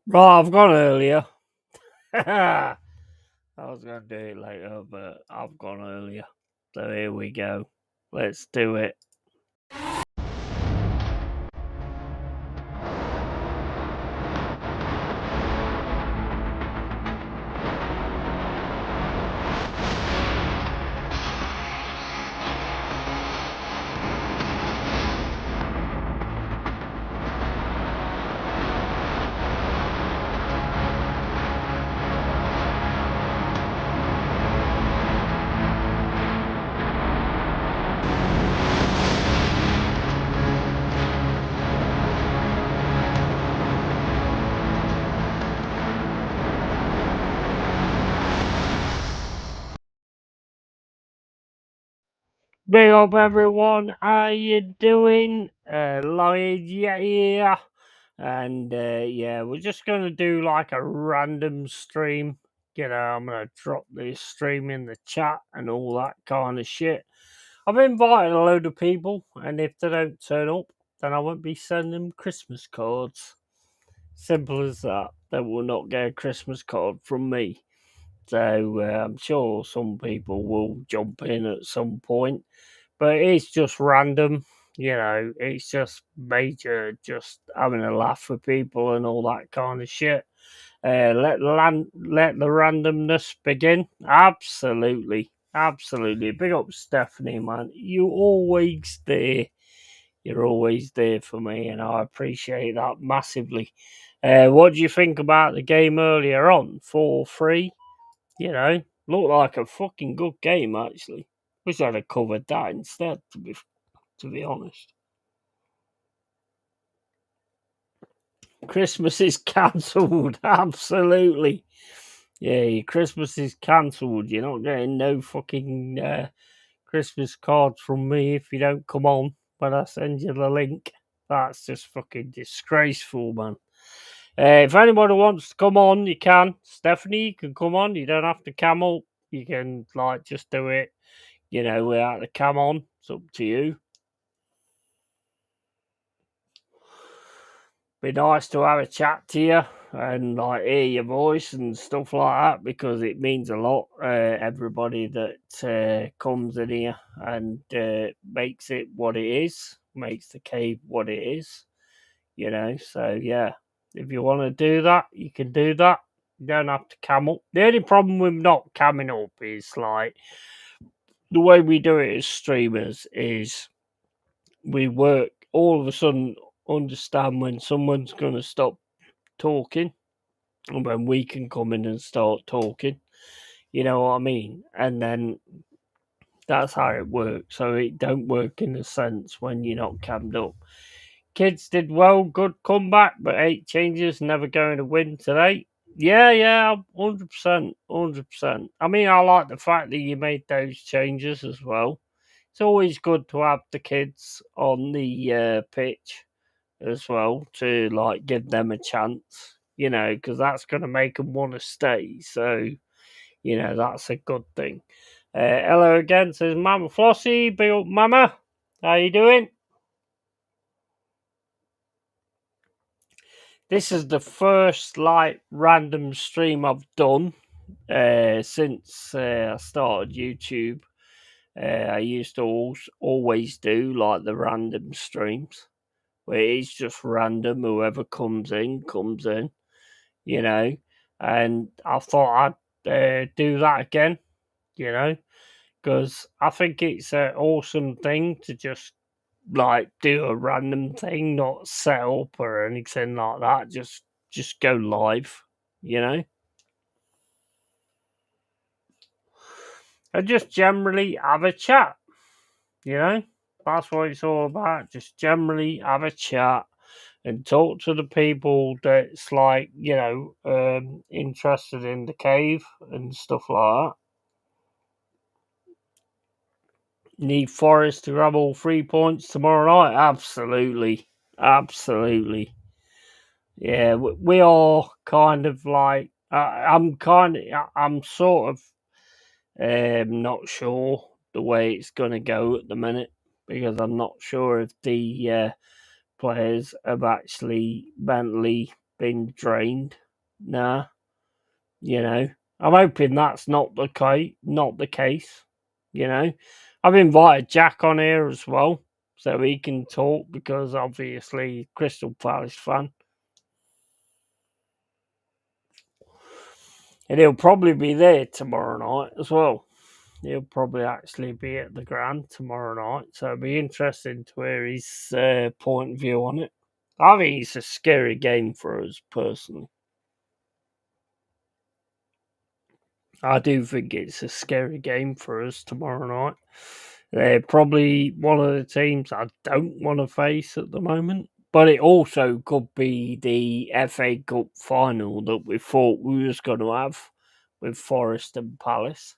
Right, I've gone earlier. I was going to do it later, but I've gone earlier. So here we go. Let's do it. Big up, everyone. How you doing? Lloyd Yeti here. And yeah, we're just going to do like a random stream. I'm going to drop this stream in the chat and all that kind of shit. I've invited a load of people, and if they don't turn up, then I won't be sending them Christmas cards. Simple as that. They will not get a Christmas card from me. So I'm sure some people will jump in at some point, but it's just random. It's just major, just having a laugh with people and all that kind of shit. Let the randomness begin. Absolutely, absolutely. Big up Stephanie, man. You're always there for me, and I appreciate that massively. What do you think about the game earlier on? 4-3. Looked like a fucking good game actually. Wish I'd have covered that instead. To be honest, Christmas is cancelled. Absolutely. Yeah, Christmas is cancelled. You're not getting no fucking Christmas cards from me if you don't come on when I send you the link. That's just fucking disgraceful, man. If anybody wants to come on, you can. Stephanie, you can come on. You don't have to camel. You can just do it. Without the cam on. It's up to you. Be nice to have a chat to you and hear your voice and stuff like that because it means a lot. Everybody that comes in here and makes it what it is, makes the cave what it is. So yeah, if you want to do that, you can do that. You don't have to cam up. The only problem with not camming up is the way we do it as streamers is we work all of a sudden understand when someone's going to stop talking and when we can come in and start talking. You know what I mean? And then that's how it works. So it don't work in a sense when you're not cammed up. Kids did well, good comeback, but 8 changes, never going to win today. Yeah, 100%, 100%. I mean, I like the fact that you made those changes as well. It's always good to have the kids on the pitch as well to give them a chance, because that's going to make them want to stay. So, that's a good thing. Hello again, says Mama Flossie. Big up, Mama. How you doing? This is the first random stream I've done since I started YouTube. I used to always do the random streams where it's just random. Whoever comes in, And I thought I'd do that again, because I think it's an awesome thing to just do a random thing, not set up or anything like that. Just go live, you know, and just generally have a chat. You know, that's what it's all about. Just generally have a chat and talk to the people that's interested in the cave and stuff like that. Need Forest to grab all 3 points tomorrow night? Absolutely. Absolutely. Yeah, we are kind of I'm sort of not sure the way it's going to go at the minute because I'm not sure if the players have actually mentally been drained. Nah, I'm hoping that's not the case. I've invited Jack on here as well, so he can talk because obviously Crystal Palace fan, and he'll probably be there tomorrow night as well. He'll probably actually be at the Grand tomorrow night, so it'll be interesting to hear his point of view on it. I think it's a scary game for us personally. I do think it's a scary game for us tomorrow night. They're probably one of the teams I don't want to face at the moment. But it also could be the FA Cup final that we thought we was going to have with Forest and Palace.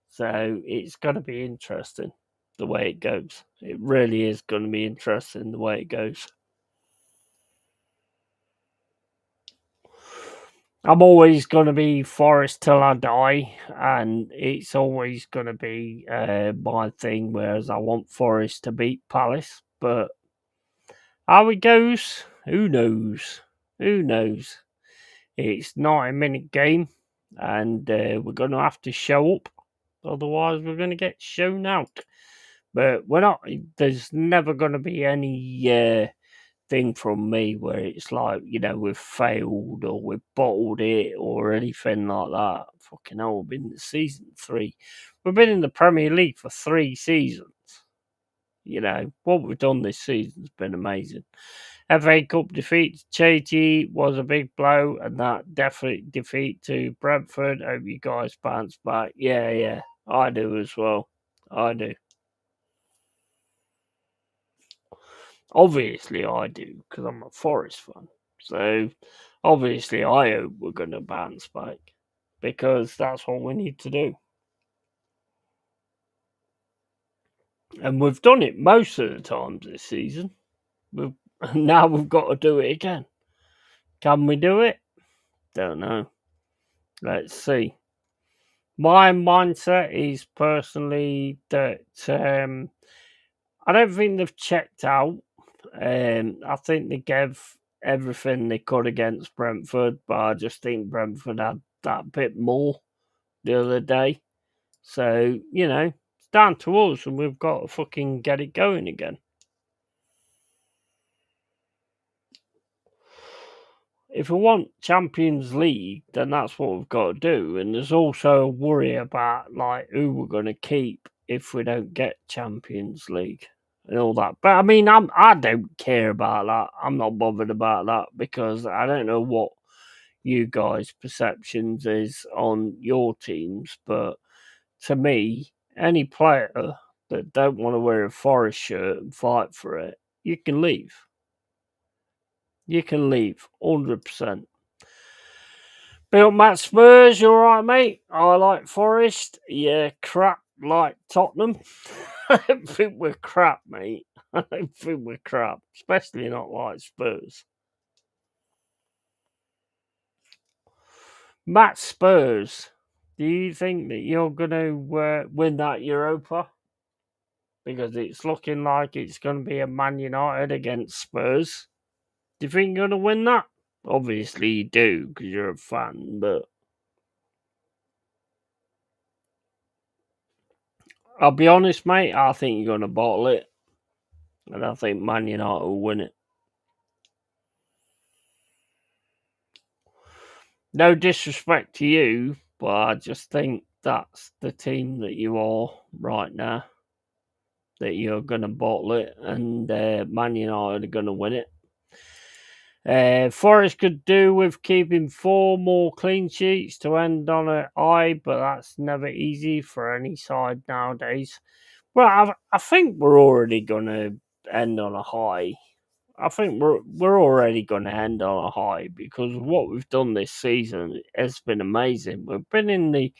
So it's going to be interesting the way it goes. It really is going to be interesting the way it goes. I'm always going to be Forest till I die, and it's always going to be my thing, whereas I want Forest to beat Palace. But how it goes, who knows? Who knows? It's 90-minute game, and we're going to have to show up. Otherwise, we're going to get shown out. But we're not. There's never going to be any thing from me where it's like, we've failed or we've bottled it or anything like that. Fucking hell, we've been in season 3. We've been in the Premier League for 3 seasons. What we've done this season's been amazing. FA Cup defeat to Chelsea was a big blow, and that definite defeat to Brentford. Hope you guys bounce back. Yeah, I do as well. I do. Obviously, I do, because I'm a Forest fan. So, obviously, I hope we're going to bounce back, because that's what we need to do. And we've done it most of the times this season. Now we've got to do it again. Can we do it? Don't know. Let's see. My mindset is personally that I don't think they've checked out. I think they gave everything they could against Brentford, but I just think Brentford had that bit more the other day. So, it's down to us, and we've got to fucking get it going again. If we want Champions League, then that's what we've got to do. And there's also a worry about who we're going to keep if we don't get Champions League and all that. But I mean, I don't care about that. I'm not bothered about that because I don't know what you guys' perceptions is on your teams, but to me, any player that don't want to wear a Forest shirt and fight for it, you can leave. You can leave, 100%. Bill Matt Spurs, you alright, mate? I like Forest. Yeah, crap like Tottenham. I don't think we're crap, mate. I don't think we're crap, especially not like Spurs. Matt Spurs, do you think that you're going to win that Europa? Because it's looking like it's going to be a Man United against Spurs. Do you think you're going to win that? Obviously you do, because you're a fan, but I'll be honest, mate, I think you're going to bottle it. And I think Man United will win it. No disrespect to you, but I just think that's the team that you are right now. That you're going to bottle it, and Man United are going to win it. Forest could do with keeping 4 more clean sheets to end on a high, but that's never easy for any side nowadays. Well, I think we're already going to end on a high. I think we're already going to end on a high because what we've done this season has been amazing. We've been in the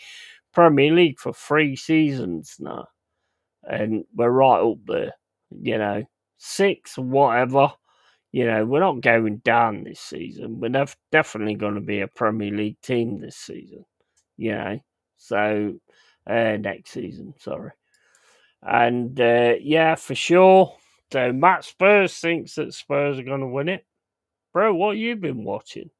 Premier League for 3 seasons now, and we're right up there. 6 or whatever. We're not going down this season. We're definitely going to be a Premier League team this season. So next season, sorry. And yeah, for sure. So Matt Spurs thinks that Spurs are going to win it. bro, what you been watching?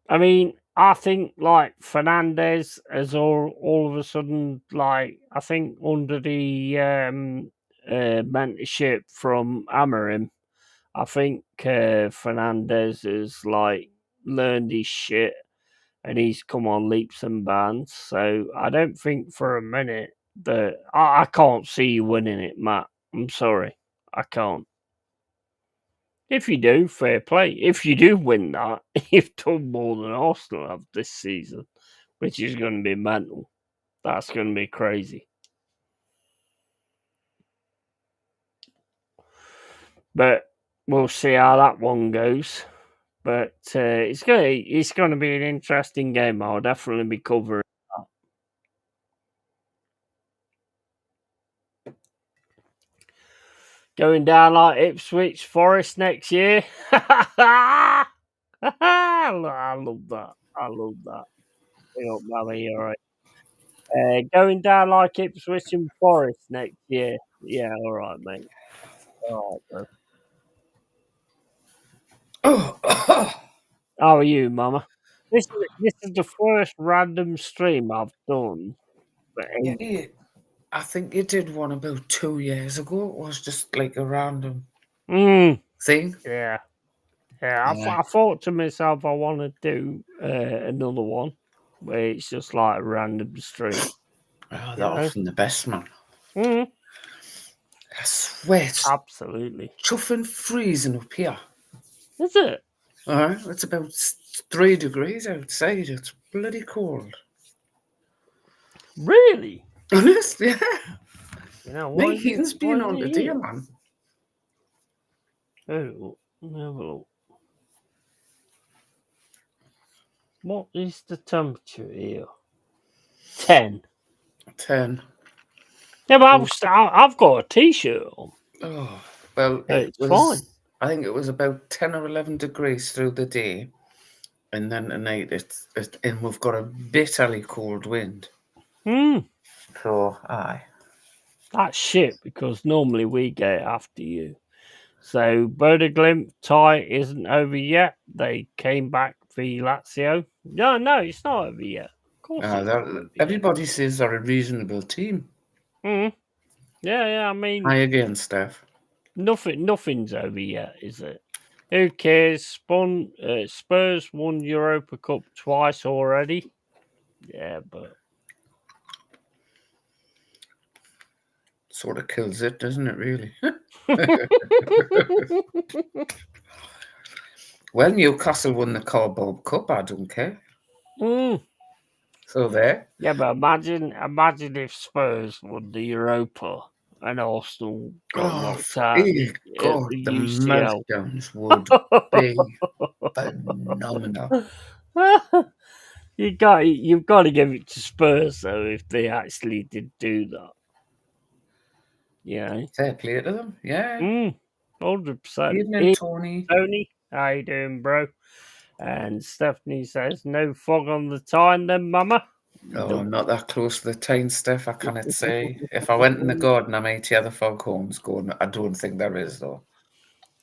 I mean, I think like Fernandez has all of a sudden, like, I think under the mentorship from Amarim, I think Fernandez has like learned his shit and he's come on leaps and bounds. So I don't think for a minute that I can't see you winning it, Matt. I'm sorry, I can't. If you do, fair play. If you do win that, you've done more than Arsenal have this season, which is going to be mental. That's going to be crazy. But we'll see how that one goes. But it's going to be an interesting game. I'll definitely be covering that. Going down like Ipswich Forest next year. I love that. I love that. Big up, Mammy, all right. Going down like Ipswich and Forest next year. Yeah, all right, mate. All right, bro. How are you, Mama? This is the first random stream I've done. For Yeah, I think you did one about 2 years ago. It was just like a random thing. Yeah, yeah. Yeah. I thought to myself, I want to do another one where it's just like a random stream. Oh, You they're know? often the best, man. Mm, I swear it's absolutely. chuffing freezing up here. Is it It's about 3 degrees outside. It's bloody cold. really? Honest, yeah. You know My why is it? heating's Why been is on it today, here? man. Oh, let me have a look. What is the temperature here? 10. 10. Yeah, but I've got a t-shirt on. Oh, well, it It's was, fine. I think it was about 10 or 11 degrees through the day. And then tonight, and we've got a bitterly cold wind. Hmm. So, aye. That's shit because normally we get after you. So Bodø/Glimt tie isn't over yet. They came back v Lazio. No, it's not over yet. Of course, it's not over yet. Everybody says they're a reasonable team. Hmm. Yeah. I mean, Hi again, Steph. nothing's over yet, is it? Who cares? Spurs won Europa Cup twice already. Yeah, but Sort of kills it, doesn't it, really? Well, Newcastle won the Carabao Cup, I don't care. Mm. So there. Yeah, but imagine if Spurs won the Europa and Arsenal got Oh, knocked out dear at God, the the UCL. meltdowns would be phenomenal. You've got to give it to Spurs though if they actually did do that. Yeah. Fair play to them, yeah. 100%. Evening, Tony. Tony, how you doing, bro? And Stephanie says, no fog on the time then, Mama. Oh, Nope. I'm not that close to the town, Steph, I cannot say. If I went in the garden, I might hear the foghorns going. I don't think there is, though.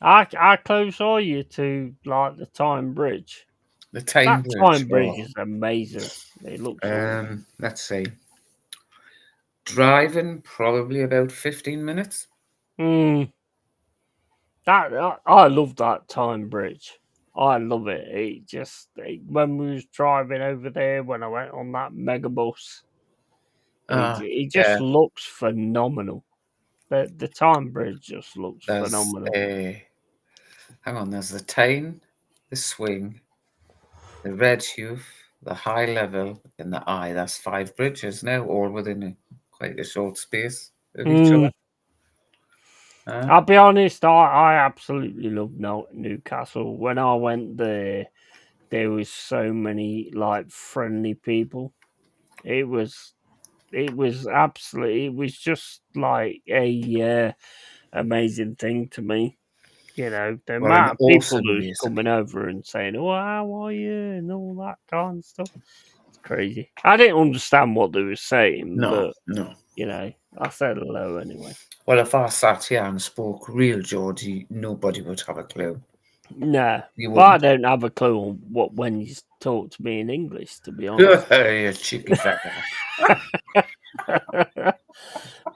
How close are you to like the Tyne Bridge? The Tyne That Bridge. Tyne Bridge Oh, is amazing. It looks awesome. let's see. Driving probably about 15 minutes. I love that Tyne Bridge. I love it. When we was driving over there, when I went on that mega bus, it just Yeah. looks phenomenal. The Tyne Bridge just looks There's phenomenal. hang on, there's the Tyne, the Swing, the Red Hoof, the High Level, and the Eye. That's 5 bridges now, all within quite a short space of each other. I'll be honest, I absolutely love Newcastle. When I went there was so many like friendly people. It was absolutely, it was just like a amazing thing to me. You know, the We're an amount of people awesome that was race. coming over and saying, "Oh, how are you?" and all that kind of stuff. It's crazy. I didn't understand what they were saying, No, but no. you know, I said hello anyway. Well, if I sat here and spoke real Geordie, nobody would have a clue. No, You but I wouldn't. don't have a clue on what when you talk to me in English, to be honest. You cheeky fecker.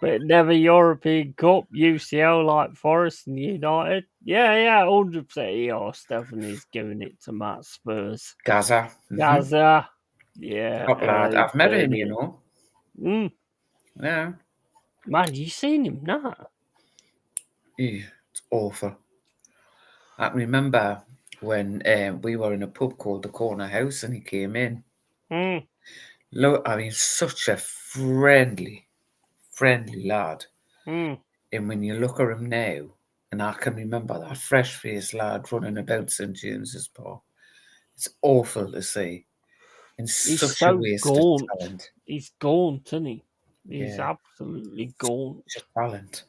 But never European Cup, UCL like Forest and United. Yeah, 100%. Yeah, Stephanie's giving it to Matt Spurs. Gaza. Gaza, yeah, Top lad. early I've met him, you burning. know. Yeah. Man, you seen him now? It's awful. I can remember when we were in a pub called the Corner House and he came in. Mm. Look, I mean, such a friendly lad. Mm. And when you look at him now, and I can remember that fresh-faced lad running about St James's Park, it's awful to see. And He's such a so waste of gaunt. talent. He's gaunt, isn't he? He's Yeah, absolutely gaunt. such a talent.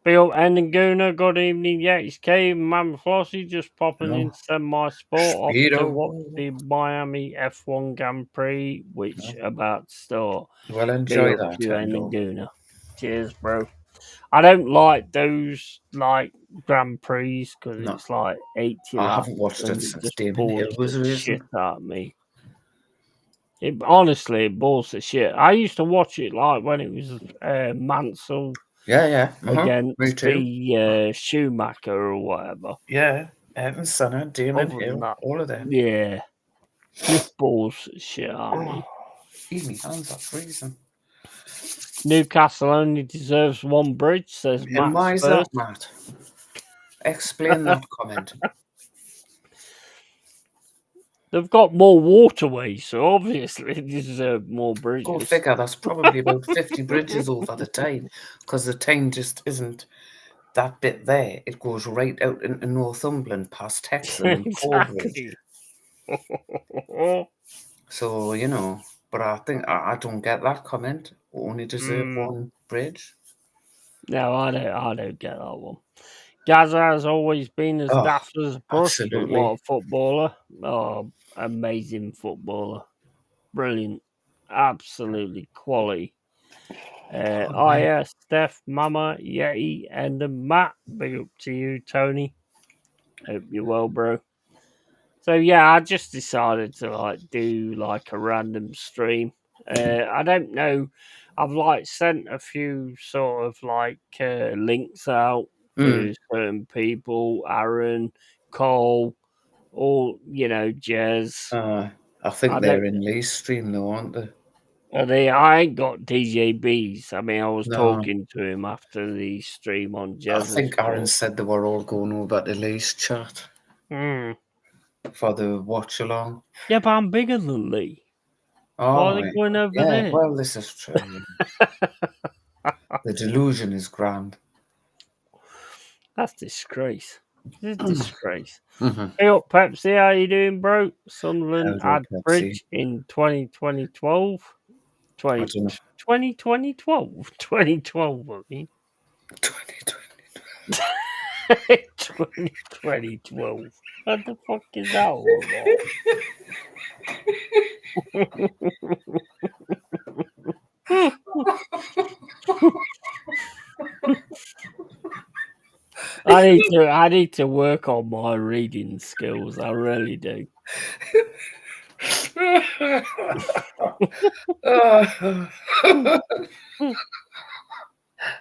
Bill Endinguna, good evening. Yeah, it's Cave, Mama Flossie, just popping in No. to send my sport off to Speedo. watch the Miami F1 Grand Prix, which No. about to start. Well, Big enjoy up that, to you, Endo. Endinguna. Cheers, bro. I don't like those like Grand Prix because No, it's like 80 I laps haven't watched it and it since just Damon bores Hill the was shit racing. out of me. It honestly it bores the shit. I used to watch it like when it was Mansell Yeah. Me against too. the Schumacher or whatever. Yeah. Evan Senna, Damon Other than Hill, that, all of them. yeah, just balls the shit out of me. Me hands are freezing. Newcastle only deserves one bridge, says And Matt why is that, Spurs. Matt? Explain that comment. They've got more waterways, so obviously they deserve more Go bridges. figure, that's probably about 50 bridges over the Tyne, because the Tyne just isn't that bit there. It goes right out into Northumberland past Hexham and Corbridge. Exactly. So, you know, but I think I don't get that comment. Only deserve one bridge. No, I don't get that one. Gaza has always been as Oh, daft as a brush, but what absolutely. a footballer. Oh, amazing footballer. Brilliant. Absolutely quality. Oh, man. Yeah, Steph, Mama, Yeti, and Matt. Big up to you, Tony. Hope you're well, bro. So yeah, I just decided to like do like a random stream. I don't know. I've like sent a few sort of like links out Mm. to certain people, Aaron, Cole, all Jez. I think I don't. they're in Lee's stream though, aren't they? Are they? I ain't got DJBs. I mean, I was No. talking to him after the stream on I Jez's think Aaron part. said they were all going over to Lee's chat Hmm. for the watch along. Yeah, but I'm bigger than Lee. Why Oh, are they right. going over Yeah, there? well, this is true. The delusion is grand. That's disgrace. It's a disgrace. Mm-hmm. Hey up, Pepsi, how you doing, bro? Sunderland Elder had Pepsi. bridge in 2012. I 20, don't know. 2012? 2012, I mean. 2020. 2012. What the fuck is that all about? I need to work on my reading skills. I really do.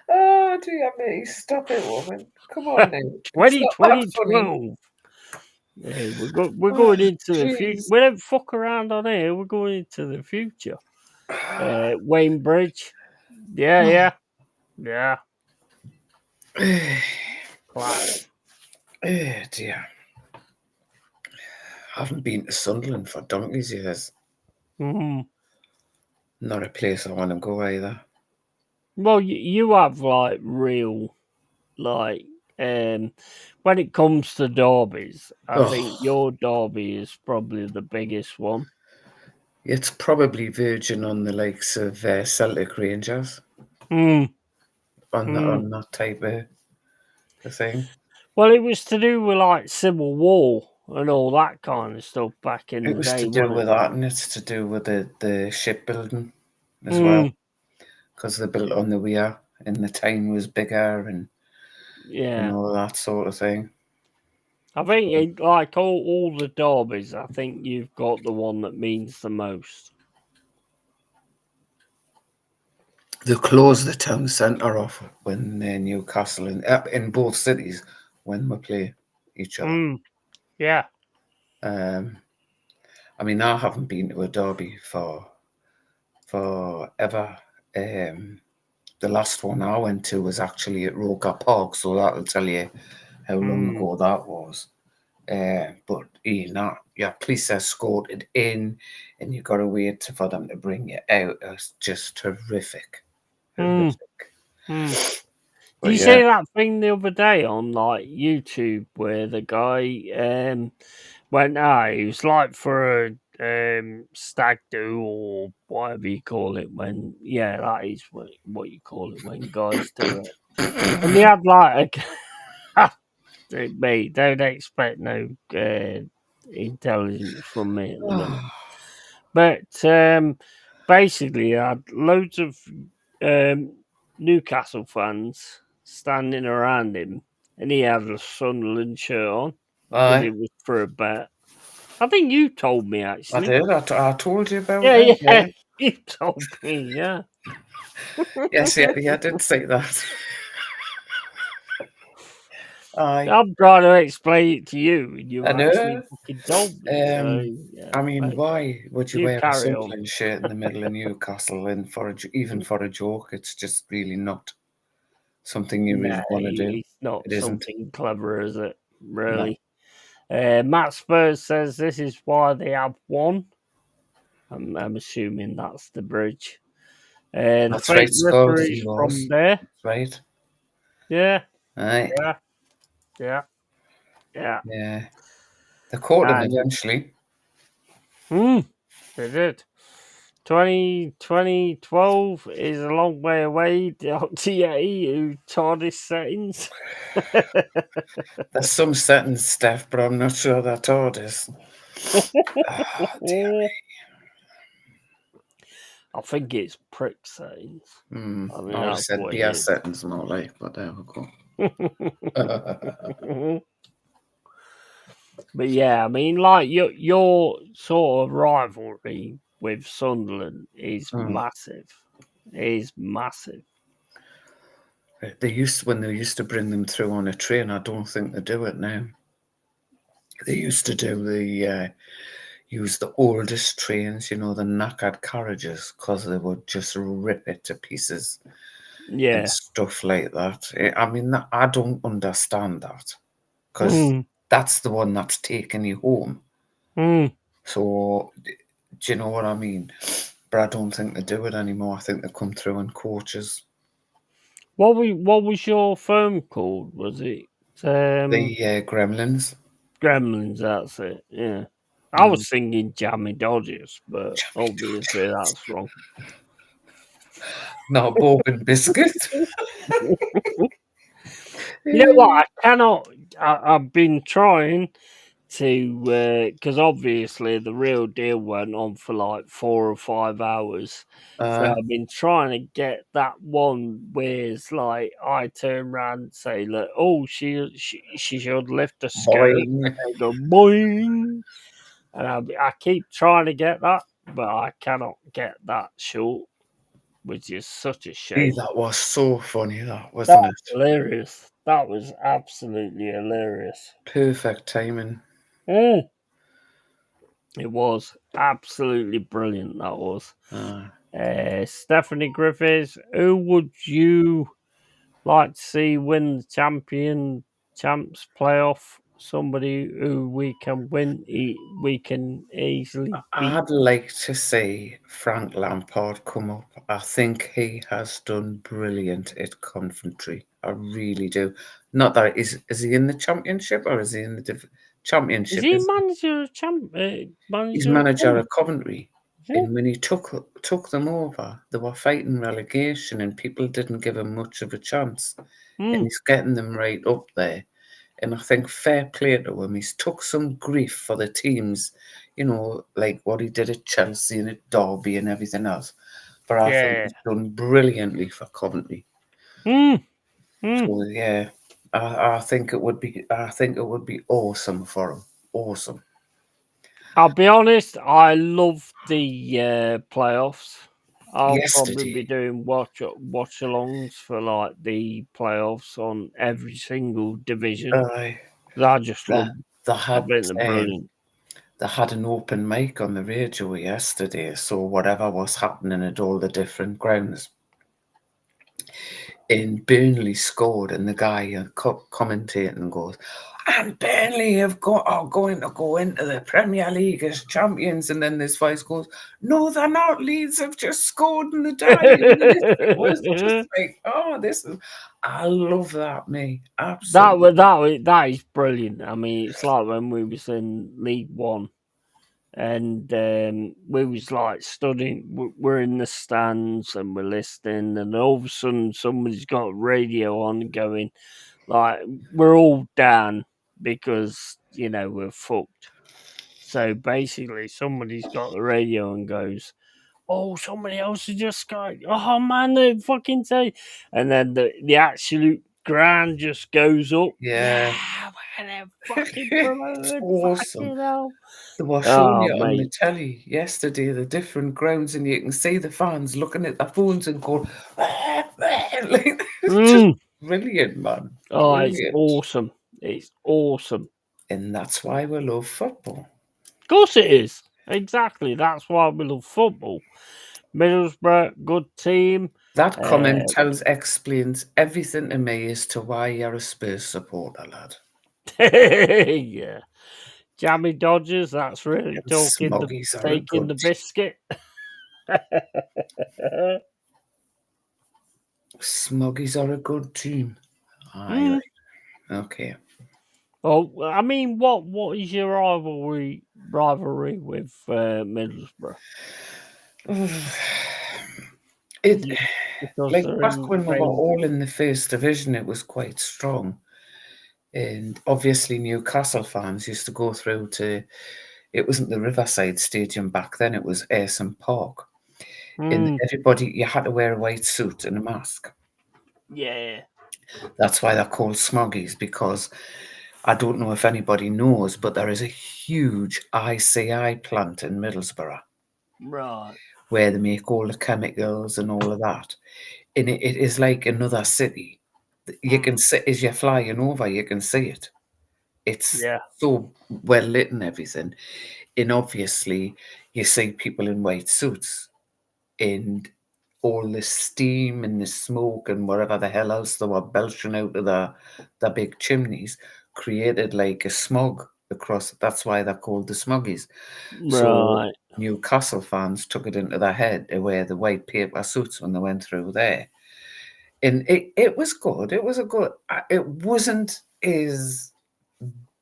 Oh, dear me. Stop it, woman. Come on now. It's not that funny. 2012. Yeah, we're Oh, going into the future. jeez. We don't fuck around on here. We're going into the future. Wayne Bridge. Yeah. Class. Oh, dear. I haven't been to Sunderland for donkey's years. Mm. Not a place I want to go either. Well, you have like real, like, when it comes to derbies, I think Oh, your derby is probably the biggest one. it's probably verging on the likes of Celtic Rangers Mm. on that type of thing. Well, it was to do with like Civil War and all that kind of stuff back in It the was to day, do wasn't with that, and it's to do with the shipbuilding it? as well. because they built on the weir and the town was bigger and Yeah. all that sort of thing. I think, like all the derbies, I think you've got the one that means the most. They close the town centre off when Newcastle in both cities when we play each other. Yeah. I mean, I haven't been to a derby forever. The last one I went to was actually at Roker Park, so that'll tell you how long ago that was. But your police escorted in, and you got to wait for them to bring you out. It's just horrific, horrific. Did But you yeah, see that thing the other day on like YouTube where the guy went out? He was like for a stag do or whatever you call it when that is what you call it when guys do it. And he had like a mate, don't expect no intelligence from me at the minute. But basically, I had loads of Newcastle fans standing around him, and he had a Sunderland shirt on because aye, it was for a bet. I think you told me I actually. did. I told you about Yeah, it. yeah, Yeah, you told me. Yeah, yes, yeah, I did say that. Aye, I'm trying to explain it to you, and you've I actually know. fucking told me. So yeah, I mean, but why would you you wear a carry on. Sunderland shirt in the middle of Newcastle and even for a joke? It's just really not something you No, really want to do. it's not It isn't. something clever, is it? No, Really? Matt Spurs says this is why they have won. I'm assuming that's the bridge. The that's fake right, ripper Scott. He is from was. there. That's right. Yeah, Aye, yeah, yeah, yeah. yeah. They caught him And eventually. they did. 2012 is a long way away. Dr. Yeti, who taught his settings. There's some settings, Steph, but I'm not sure that orders. Ah, dear. I think it's prick settings. I mean, I would have that's said what beer it settings more like, but there we go. is. But yeah, I mean, like your sort of rivalry with Sunderland is Mm. massive. Is massive. When they used to bring them through on a train. I don't think they do it now. They used to do use the oldest trains, the knackered carriages, because they would just rip it to pieces and Yeah. stuff like that. I mean, I don't understand that, because Mm, that's the one that's taking you home. mm. So, do you know what I mean? But I don't think they do it anymore. I think they come through in coaches. What was your firm called? Was it The Gremlins. Gremlins? That's it. Yeah. I Mm. was thinking Jammy Dodgers, but obviously that's wrong. No, Bourbon Biscuit. You know what? I cannot. I've been trying to because obviously the real deal went on for like 4 or 5 hours. So Uh, I've been trying to get that one where it's like I turn around and say, "Look, oh, she should lift the skirt," boing. and they go boing, and I keep trying to get that, but I cannot get that short, which is such a Gee, shame. that was so funny, that That's wasn't it? hilarious. That was absolutely hilarious. Perfect timing. Mm. It was absolutely brilliant. That was. Uh, Stephanie Griffiths. Who would you like to see win the champs playoff? Somebody who we can we can easily beat. I'd like to see Frank Lampard come up. I think he has done brilliant at Coventry. I really do. Not that is he in the championship or is he in the Is championship? he Is manager of he's manager of manager of Coventry? Coventry? Is he? And when he took them over, they were fighting relegation, and people didn't give him much of a chance. And Hmm. he's getting them right up there. And I think fair play to him. He's took some grief for the teams, like what he did at Chelsea and at Derby and everything else. but I think Yeah. he's done brilliantly for Coventry. Mm, mm. So yeah, I think it would be. I think it would be awesome for him. Awesome. I'll be honest, I love the playoffs. I'll probably Yesterday, be doing watch alongs for like the playoffs on every single division. I 'Cause I just they, love. they I had think they're brilliant. they had an open mic on the radio yesterday. So whatever was happening at all the different grounds, in Burnley scored, and the guy commentating goes, "And Burnley are going to go into the Premier League as champions." And then this voice goes, "No, they're not. Leeds have just scored in the dying minute." It was just like, oh, this is. I love that, me. Absolutely. That is brilliant. I mean, it's like when we was in League One, and we was like studying. We're in the stands and we're listening, and all of a sudden somebody's got radio on going, like we're all down because we're fucked. So basically, somebody's got the radio and goes, "Oh, somebody else has just got. Oh man, they fucking say," and then the absolute ground just goes up. Yeah. Yeah, we're gonna fucking It's promote. awesome. Fucking hell. They were showing Oh you on the mate. telly yesterday the different grounds, and you can see the fans looking at their phones and going, like, it's just Mm. brilliant, man. Oh, it's Brilliant. awesome. It's awesome. And that's why we love football. Of course it is. Exactly. That's why we love football. Middlesbrough, good team. That Uh, comment explains everything to me as to why you're a Spurs supporter, lad. yeah. Jammy Dodgers, that's really And talking the Smoggies are a taking good the team. biscuit. Smoggies are a good team. Aye, Mm. right. Okay. Well, I mean, what is your rivalry with Middlesbrough? Is It it because like they're back in the when we were same? all in the first division, it was quite strong. And obviously, Newcastle fans used to go through to. It wasn't the Riverside Stadium back then; it was Ayresome Park. And Mm. everybody, you had to wear a white suit and a mask. Yeah. That's why they're called Smoggies, because I don't know if anybody knows, but there is a huge ICI plant in Middlesbrough Right. where they make all the chemicals and all of that. And it is like another city. You Mm. can see, as you're flying over, you can see it. It's Yeah. so well lit and everything. And obviously, you see people in white suits, and all the steam and the smoke and whatever the hell else they were belching out of the big chimneys created like a smog across. That's why they're called the Smoggies. So Right. Newcastle fans took it into their head to wear the white paper suits when they went through there. And it was good. It was a good. It wasn't as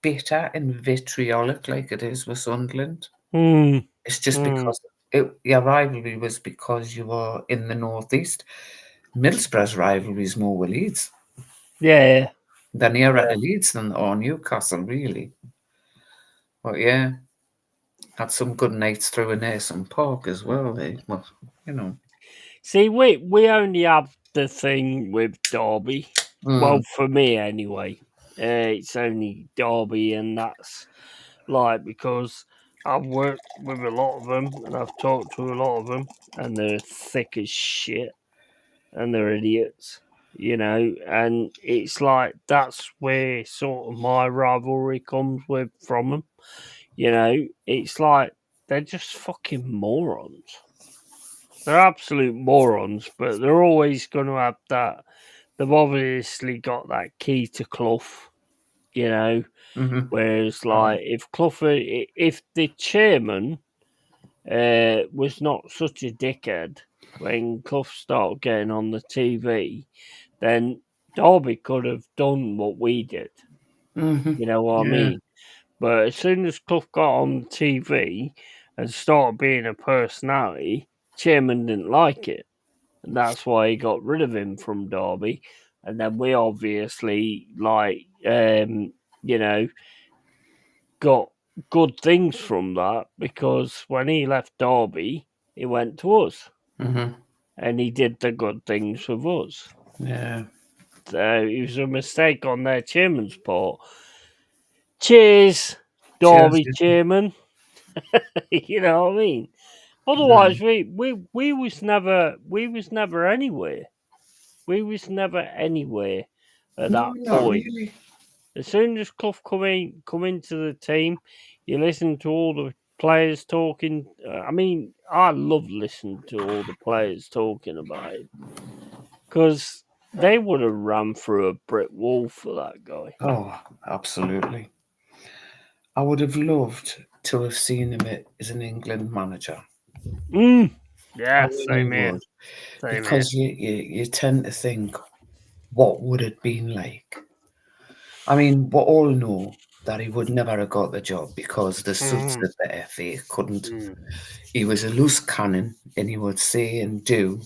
bitter and vitriolic like it is with Sunderland. Mm. It's just Mm. because your rivalry was because you were in the northeast. Middlesbrough's rivalry is more with Leeds. Yeah. They're nearer Yeah. to Leeds than or Newcastle, really. But yeah, had some good nights through in Ayresome Park as well. Well, you know. See, we only have the thing with Derby. Well, Mm, for me anyway, it's only Derby, and that's like because I've worked with a lot of them and I've talked to a lot of them, and they're thick as shit and they're idiots, and it's like that's where sort of my rivalry comes with from them. It's like they're just fucking morons. They're absolute morons, but they're always going to have that. They've obviously got that key to Clough, you know. mm-hmm. Whereas, Aye. like, if the chairman was not such a dickhead when Clough started getting on the TV, then Derby could have done what we did. Mm-hmm. You know what I Yeah. mean? But as soon as Clough got on the TV and started being a personality, chairman didn't like it. And that's why he got rid of him from Derby. And then we obviously you know, got good things from that because when he left Derby, he went to us. Mm-hmm. and he did the good things with us. Yeah. So it was a mistake on their chairman's part. Cheers, Cheers. Derby chairman. You know what I mean? Mm. Otherwise, we was never anywhere. We was never anywhere at No, that not point. really. As soon as Clough come into the team, you listen to all the players talking. I mean, I love listening to all the players talking about it because they would have run through a brick wall for that guy. Oh, absolutely. I would have loved to have seen him as an England manager. I Yeah, really same here. would. Same here. Because you tend to think, what would it been like? I mean, we all know that he would never have got the job because the suits Mm, at the FA couldn't. mm, He was a loose cannon and he would say and do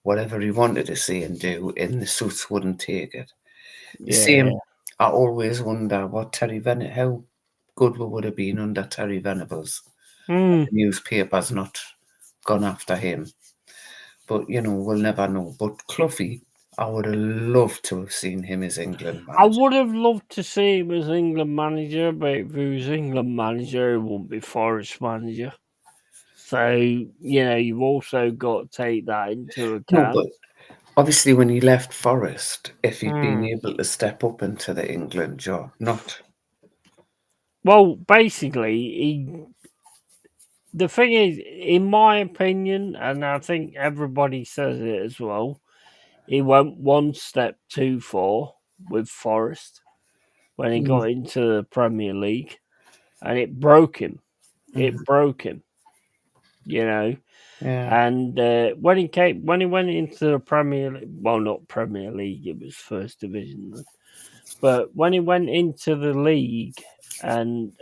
whatever he wanted to say and do, and the suits wouldn't take it. The yeah. same, I always wonder what how good we would have been under Terry Venables. Mm. The newspaper's not gone after him. But, we'll never know. But Cloughie, I would have loved to have seen him as England I manager. would have loved to see him as England manager, but if he was England manager, he wouldn't be Forest manager. So, you've also got to take that into No, account. but obviously when he left Forest, if he'd been Mm. able to step up into the England job, not. Well, basically, the thing is, in my opinion, and I think everybody says it as well, he went one step too far with Forest when he Mm, got into the Premier League, and it broke him. mm, It broke him, you know. yeah, And when he went into the Premier, well, not Premier League, it was First Division then. But when he went into the league and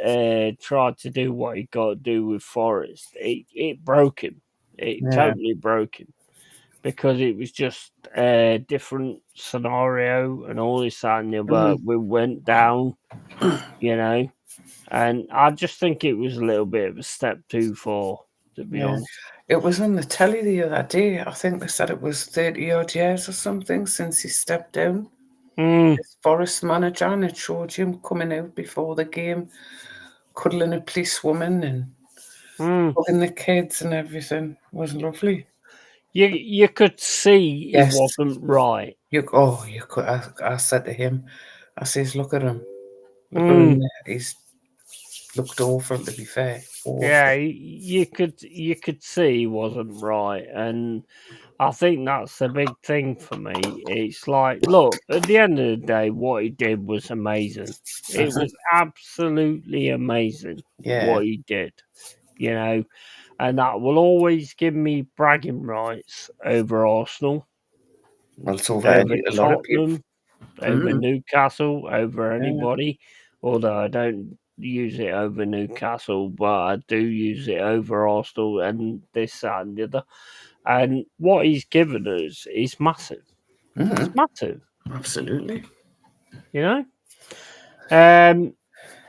tried to do what he got to do with Forest, it broke him. It yeah. totally broke him because it was just a different scenario and all this that and the other. Mm, We went down, you know, and I just think it was a little bit of a step too far, to be yeah. honest. It was on the telly the other day. I think they said it was 30 odd years or something since he stepped down Mm, as Forest manager, and it showed him coming out before the game, cuddling a policewoman and mm. hugging the kids and everything. It was lovely. You could see he Yes, wasn't right. you could. I said to him, I says, look at him. Look at him Mm. there. He's looked awful, to be fair. Yeah, Awful. you could see he wasn't right, and I think that's the big thing for me. It's like, look, at the end of the day, what he did was amazing. It Mhm. was absolutely amazing Yeah. what he did, you know, and that will always give me bragging rights over Arsenal, Well, it's over over a lot of people. Tottenham, over Mm, Newcastle, over yeah. anybody. Although I don't use it over Newcastle, but I do use it over Arsenal and this that, and the other. And what he's given us is massive. It's Hmm. massive, Absolutely. you know. Um,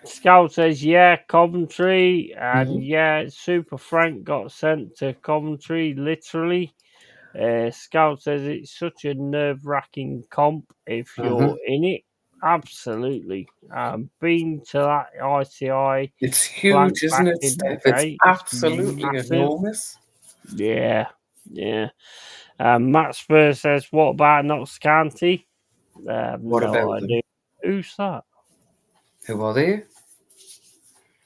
Scout says, yeah, Coventry, and Hmm. yeah, Super Frank got sent to Coventry, literally. Scout says it's such a nerve wracking comp if Hmm. you're in it. Absolutely. Been to that ICI It's blank huge, isn't back it, in the Steph? It's day. It's absolutely massive. enormous. Yeah, yeah. Matt Spurs says, what about Knox County? What No about them? idea. Who's that? Who are they?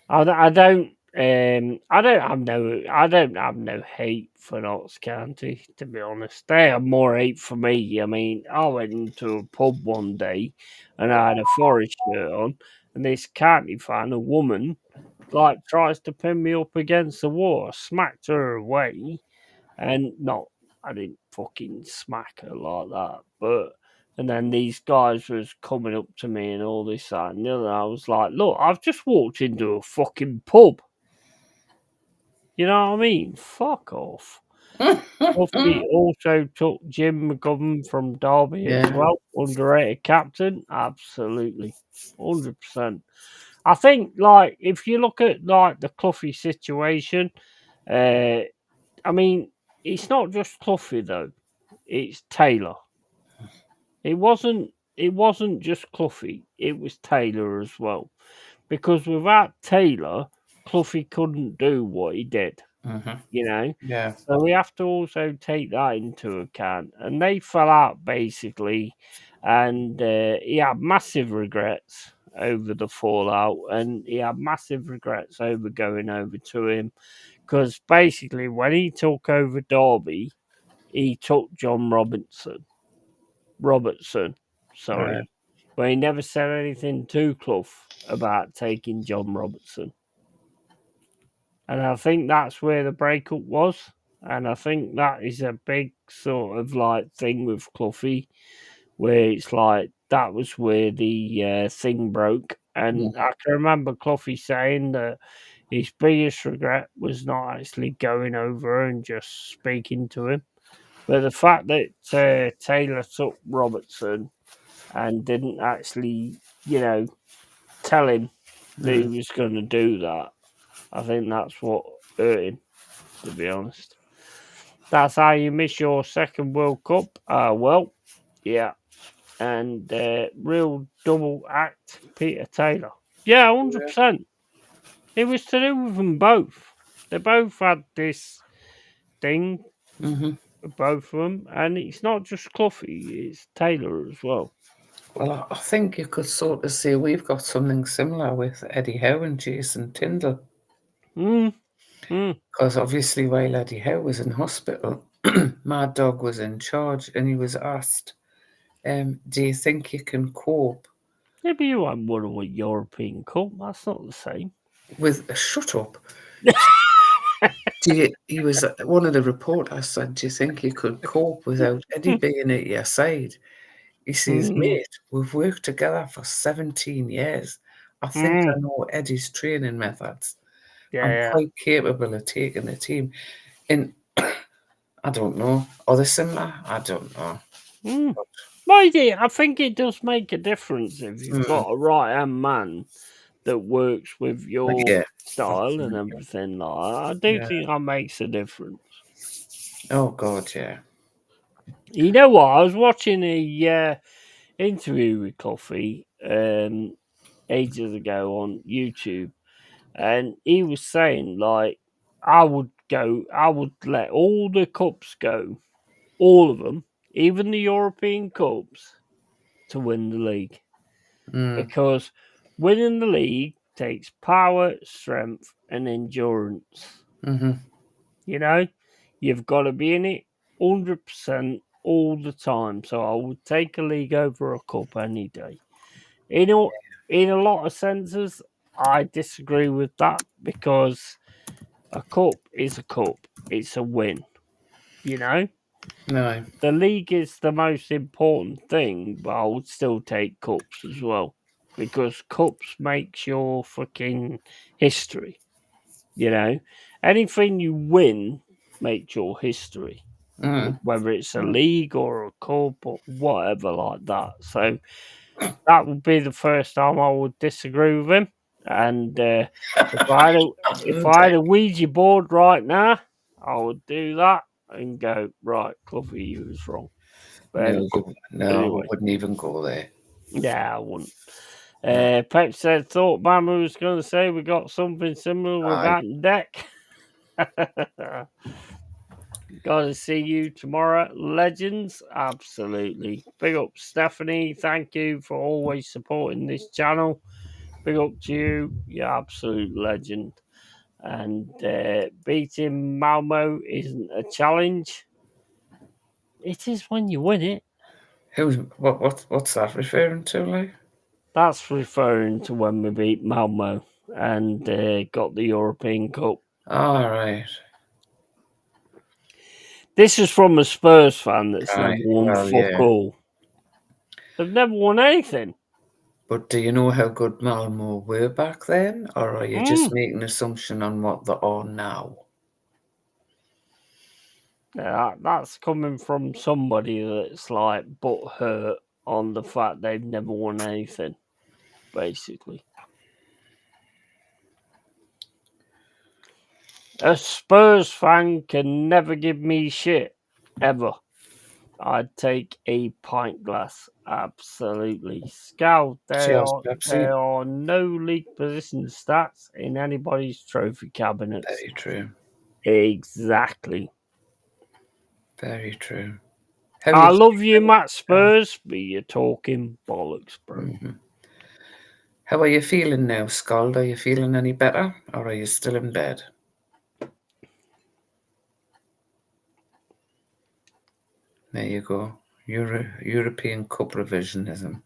I don't. I don't have no hate for Notts County, to be honest. They have more hate for me. I mean, I went into a pub one day and I had a Forest shirt on, and this county fan, a woman, like tries to pin me up against the wall. I smacked her away, and not, I didn't fucking smack her like that, but. And then these guys was coming up to me and all this that and the other. I was like, "Look, I've just walked into a fucking pub. You know what I mean? Fuck off." Duffy also took Jim McGovern from Derby as Yeah. well, underrated captain. Absolutely, 100%. I think, like, if you look at like the Cloughie situation, uh, I mean, it's not just Cloughie though. It's Taylor. It wasn't just Cloughie. It was Taylor as well. Because without Taylor, Cloughie couldn't do what he did. Mm-hmm. You know. Yeah. So we have to also take that into account. And they fell out basically, and he had massive regrets over the fallout, and he had massive regrets over going over to him because basically when he took over Derby, he took John Robertson, Right. sorry, but he never said anything to Clough about taking John Robertson. And I think that's where the breakup was. And I think that is a big sort of like thing with Cloughie, where it's like that was where the thing broke. Mm. And I can remember Cloughie saying that his biggest regret was not actually going over and just speaking to him, but the fact that Taylor took Robertson and didn't actually, tell him that he Mm. was going to do that. I think that's what hurt him, to be honest. That's how you miss your second World Cup. Well, yeah. And real double act, Peter Taylor. Yeah, Yeah. 100%. It was to do with them both. They both had this thing, Mm-hmm. both of them. And it's not just Cloughie, it's Taylor as well. Well, I think you could sort of say we've got something similar with Eddie Howe and Jason Tyndall. Mm, mm. Because obviously, while Eddie Howe was in hospital, Mad Dog was in charge, and he was asked, "Do you think you can cope Maybe you haven't won a European Cup. That's not the same. with a shut up?" He was one of the reporters said, "Do you think you could cope without Eddie being at your side?" He says, Mm, "Mate, we've worked together for 17 years. I think mm. I know Eddie's training methods. I'm Yeah, quite capable of taking a team." And I don't know. Are they similar? I don't know. yeah. Well, I think it does make a difference if you've Mm, got a right hand man that works with your yeah, style and absolutely. everything like that. I do Yeah. think that makes a difference. Oh God, yeah. You know what? I was watching a interview with Coffee ages ago on YouTube, and he was saying like, I would let all the cups go, all of them, even the European cups, to win the league Mm, because winning the league takes power, strength, and endurance. mm-hmm. You know, you've got to be in it 100% all the time. So I would take a league over a cup any day. You know, in a lot of senses, I disagree with that because a cup is a cup. It's a win. You know, No. the league is the most important thing, but I would still take cups as well because cups makes your fucking history. You know, anything you win makes your history, Mm, whether it's a league or a cup or whatever like that. So that would be the first time I would disagree with him. And if I had a if I had okay. a Ouija board right now, I would do that and go right. Cluffy, you was wrong. But No, we anyway, wouldn't even go there. yeah, I wouldn't. No. Pep said, thought Mama was going to say we got something similar with Aye. that deck. Got to see you tomorrow, legends. Absolutely. Big up, Stephanie. Thank you for always supporting this channel. Big up to you. You're absolute legend. And beating Malmo isn't a challenge. It is when you win it. What's that referring to, like? That's referring to when we beat Malmo and got the European Cup. All right. This is from a Spurs fan that's never Aye. won Well, fuck yeah. all. They've never won anything. But do you know how good Malmo were back then, or are you just Mm. making an assumption on what they are now? Yeah, that's coming from somebody that's like butt hurt on the fact they've never won anything, basically. A Spurs fan can never give me shit, ever. I'd take a pint glass, absolutely. Scout, Cheers, there Pepsi. are no league position stats in anybody's trophy cabinets. Very true. Exactly. Very true. How I you love you, feeling? Matt Spurs, but you're talking bollocks, bro. Mhm. How are you feeling now, Scald? Are you feeling any better, or are you still in bed? There you go. European Cup revisionism.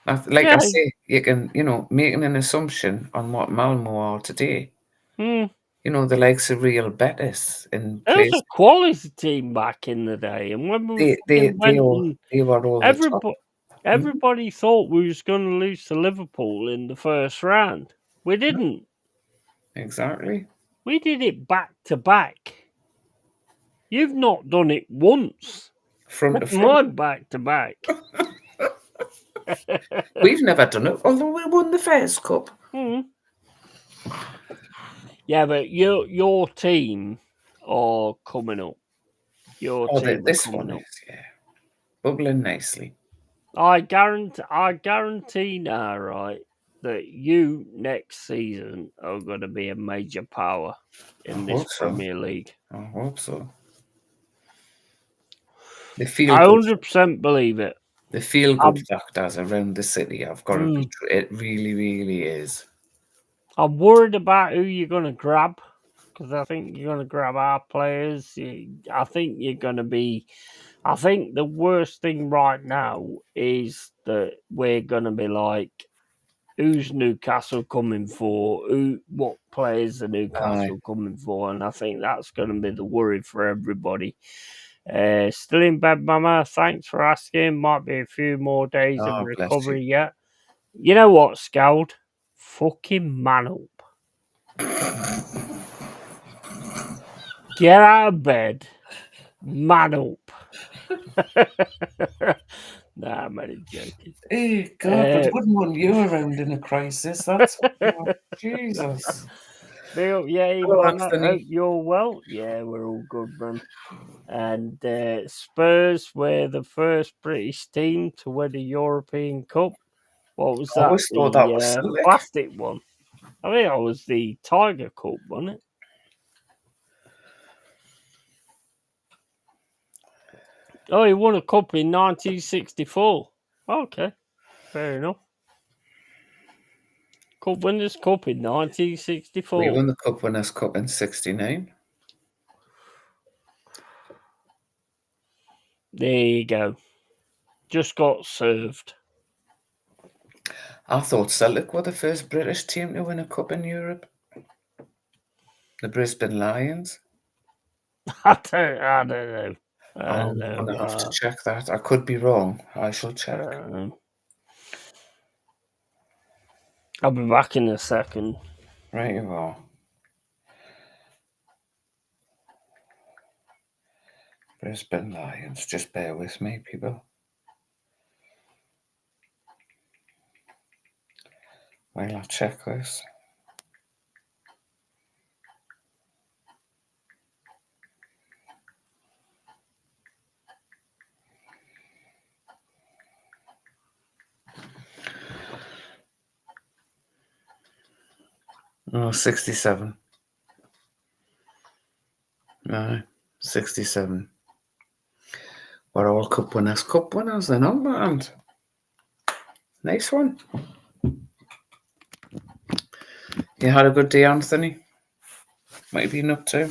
Like I Yeah. say, you can, making an assumption on what Malmo are today. Hmm. The likes of Real Betis in It was place. a quality team back in the day, and when we They they fucking they went all and they were all the top. everybody, Mhm. everybody thought we was going to lose to Liverpool in the first round. We didn't. Exactly. We did it back to back. You've not done it once. Front to Never front. mind back to back. We've never done it, although we won the first cup. Hmm. Yeah, but your team are coming up. Your Oh, team are this one coming up. is, yeah, bubbling nicely. I guarantee now, right, that you next season are going to be a major power I in this hope so. Premier League. I hope so. The feel I good, 100% believe it. the feel good I'm, factors around the city. I've got to be. mm, It really, really is. I'm worried about who you're going to grab because I think you're going to grab our players. I think you're going to be. I think the worst thing right now is that we're going to be like, who's Newcastle coming for? What players are Aye. Newcastle coming for? And I think that's going to be the worry for everybody. Still in bed, Mama. Thanks for asking. Might be a few more days of Oh, bless you. recovery yet. You know what, Scald? Fucking man up. Get out of bed. Man up. Nah, I'm only joking. Hey, God, but Uh, wouldn't want you around in a crisis. That's Jesus. Big up, yeah, Hello, man. I hope Anthony. you're well. Yeah, we're all good, man. And Spurs were the first British team to win a European Cup. What was I that? always thought that was The Celtic. plastic one. I think that was the Tiger Cup, wasn't it? Oh, he won a cup in 1964. Okay, fair enough. Cup Winners' Cup in We 1964. won the Cup Winners' Cup in '69. There you go. Just got served. I thought Celtic were the first British team to win a cup in Europe. The Brisbane Lions. I don't know. I I'm don't going to have to know. check that. I could be wrong. I shall I check. don't know. I'll be back in a second. Right you are. Brisbane Lions. Just bear with me, people. While I check this. Oh, 67. No, 67. We're all cup winners. Cup winners then, aren't we? And nice one. You had a good day, Anthony? What have you been up to?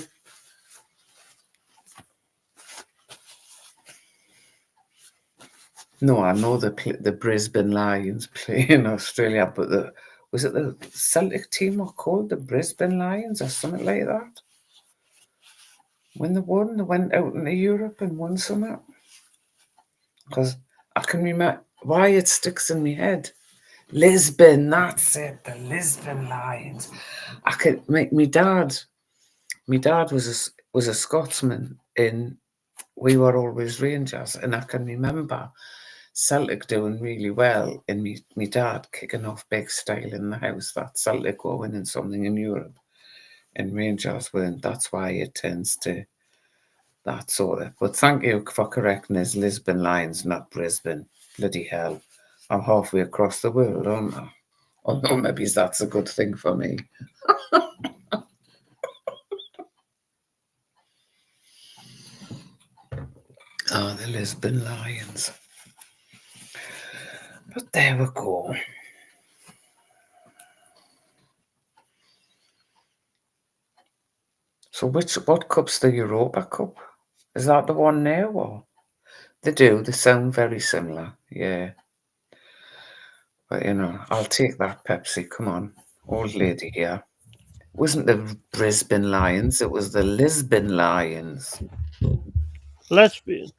No, I know the Brisbane Lions play in Australia, but was it the Celtic team were called the Brisbane Lions or something like that? When they won, they went out into Europe and won something. Because I can remember why it sticks in my head. Lisbon, that's it, the Lisbon Lions. I could make my dad. My dad was a Scotsman in. We were always Rangers, and I can remember Celtic doing really well, and me dad kicking off big style in the house that Celtic were winning something in Europe. and Rangers weren't. That's why it tends to that sort of. But thank you for correcting us. Lisbon Lions, not Brisbane. Bloody hell. I'm halfway across the world, aren't I? Although maybe that's a good thing for me. Ah, the Lisbon Lions. But there we go. So what cup's the Europa Cup? Is that the one now or? They do, they sound very similar, yeah. But I'll take that Pepsi, come on. Old lady here. It wasn't the Brisbane Lions, it was the Lisbon Lions. Lesbian.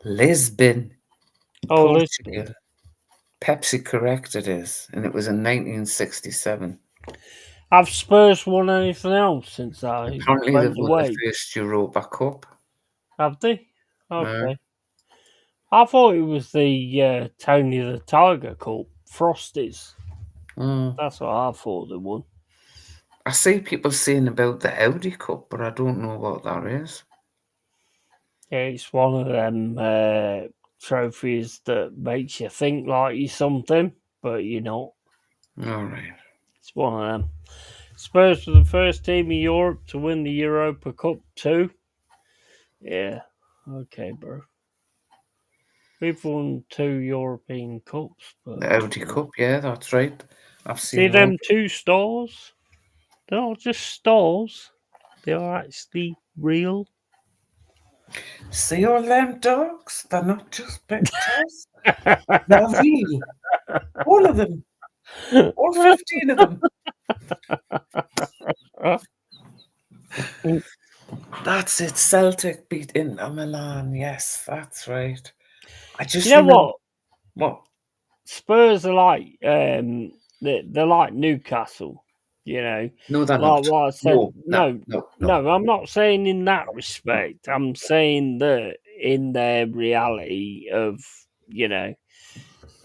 Lisbon, Oh, lesbian. Portugal. Pepsi correct it is, and it was in 1967. Have Spurs won anything else since I Apparently they've went won the away? first Europa Cup. Have they? Uh, Okay. I thought it was the Tony the Tiger Cup, Frosties. uh, That's what I thought they won. I see people saying about the Audi Cup, but I don't know what that is. Yeah, it's one of them trophies that makes you think like you're something, but you're not. All right. It's one of them. Spurs were the first team in Europe to win the Europa Cup too. Yeah. Okay, bro. We've won 2 European Cups, but The Audi Cup, yeah, that's right. I've see seen all. them 2 stars? They're not just stars. They are actually real. See all them dogs? They're not just pictures. They're real. All of them. All 15 of them. That's it. Celtic beat Inter Milan. Yes, that's right. I You just know remember what? what? Spurs are like they're like Newcastle. You know, No, they're like not. what I said. No, no, No, no, no. no, I'm not saying in that respect. I'm saying that in their reality of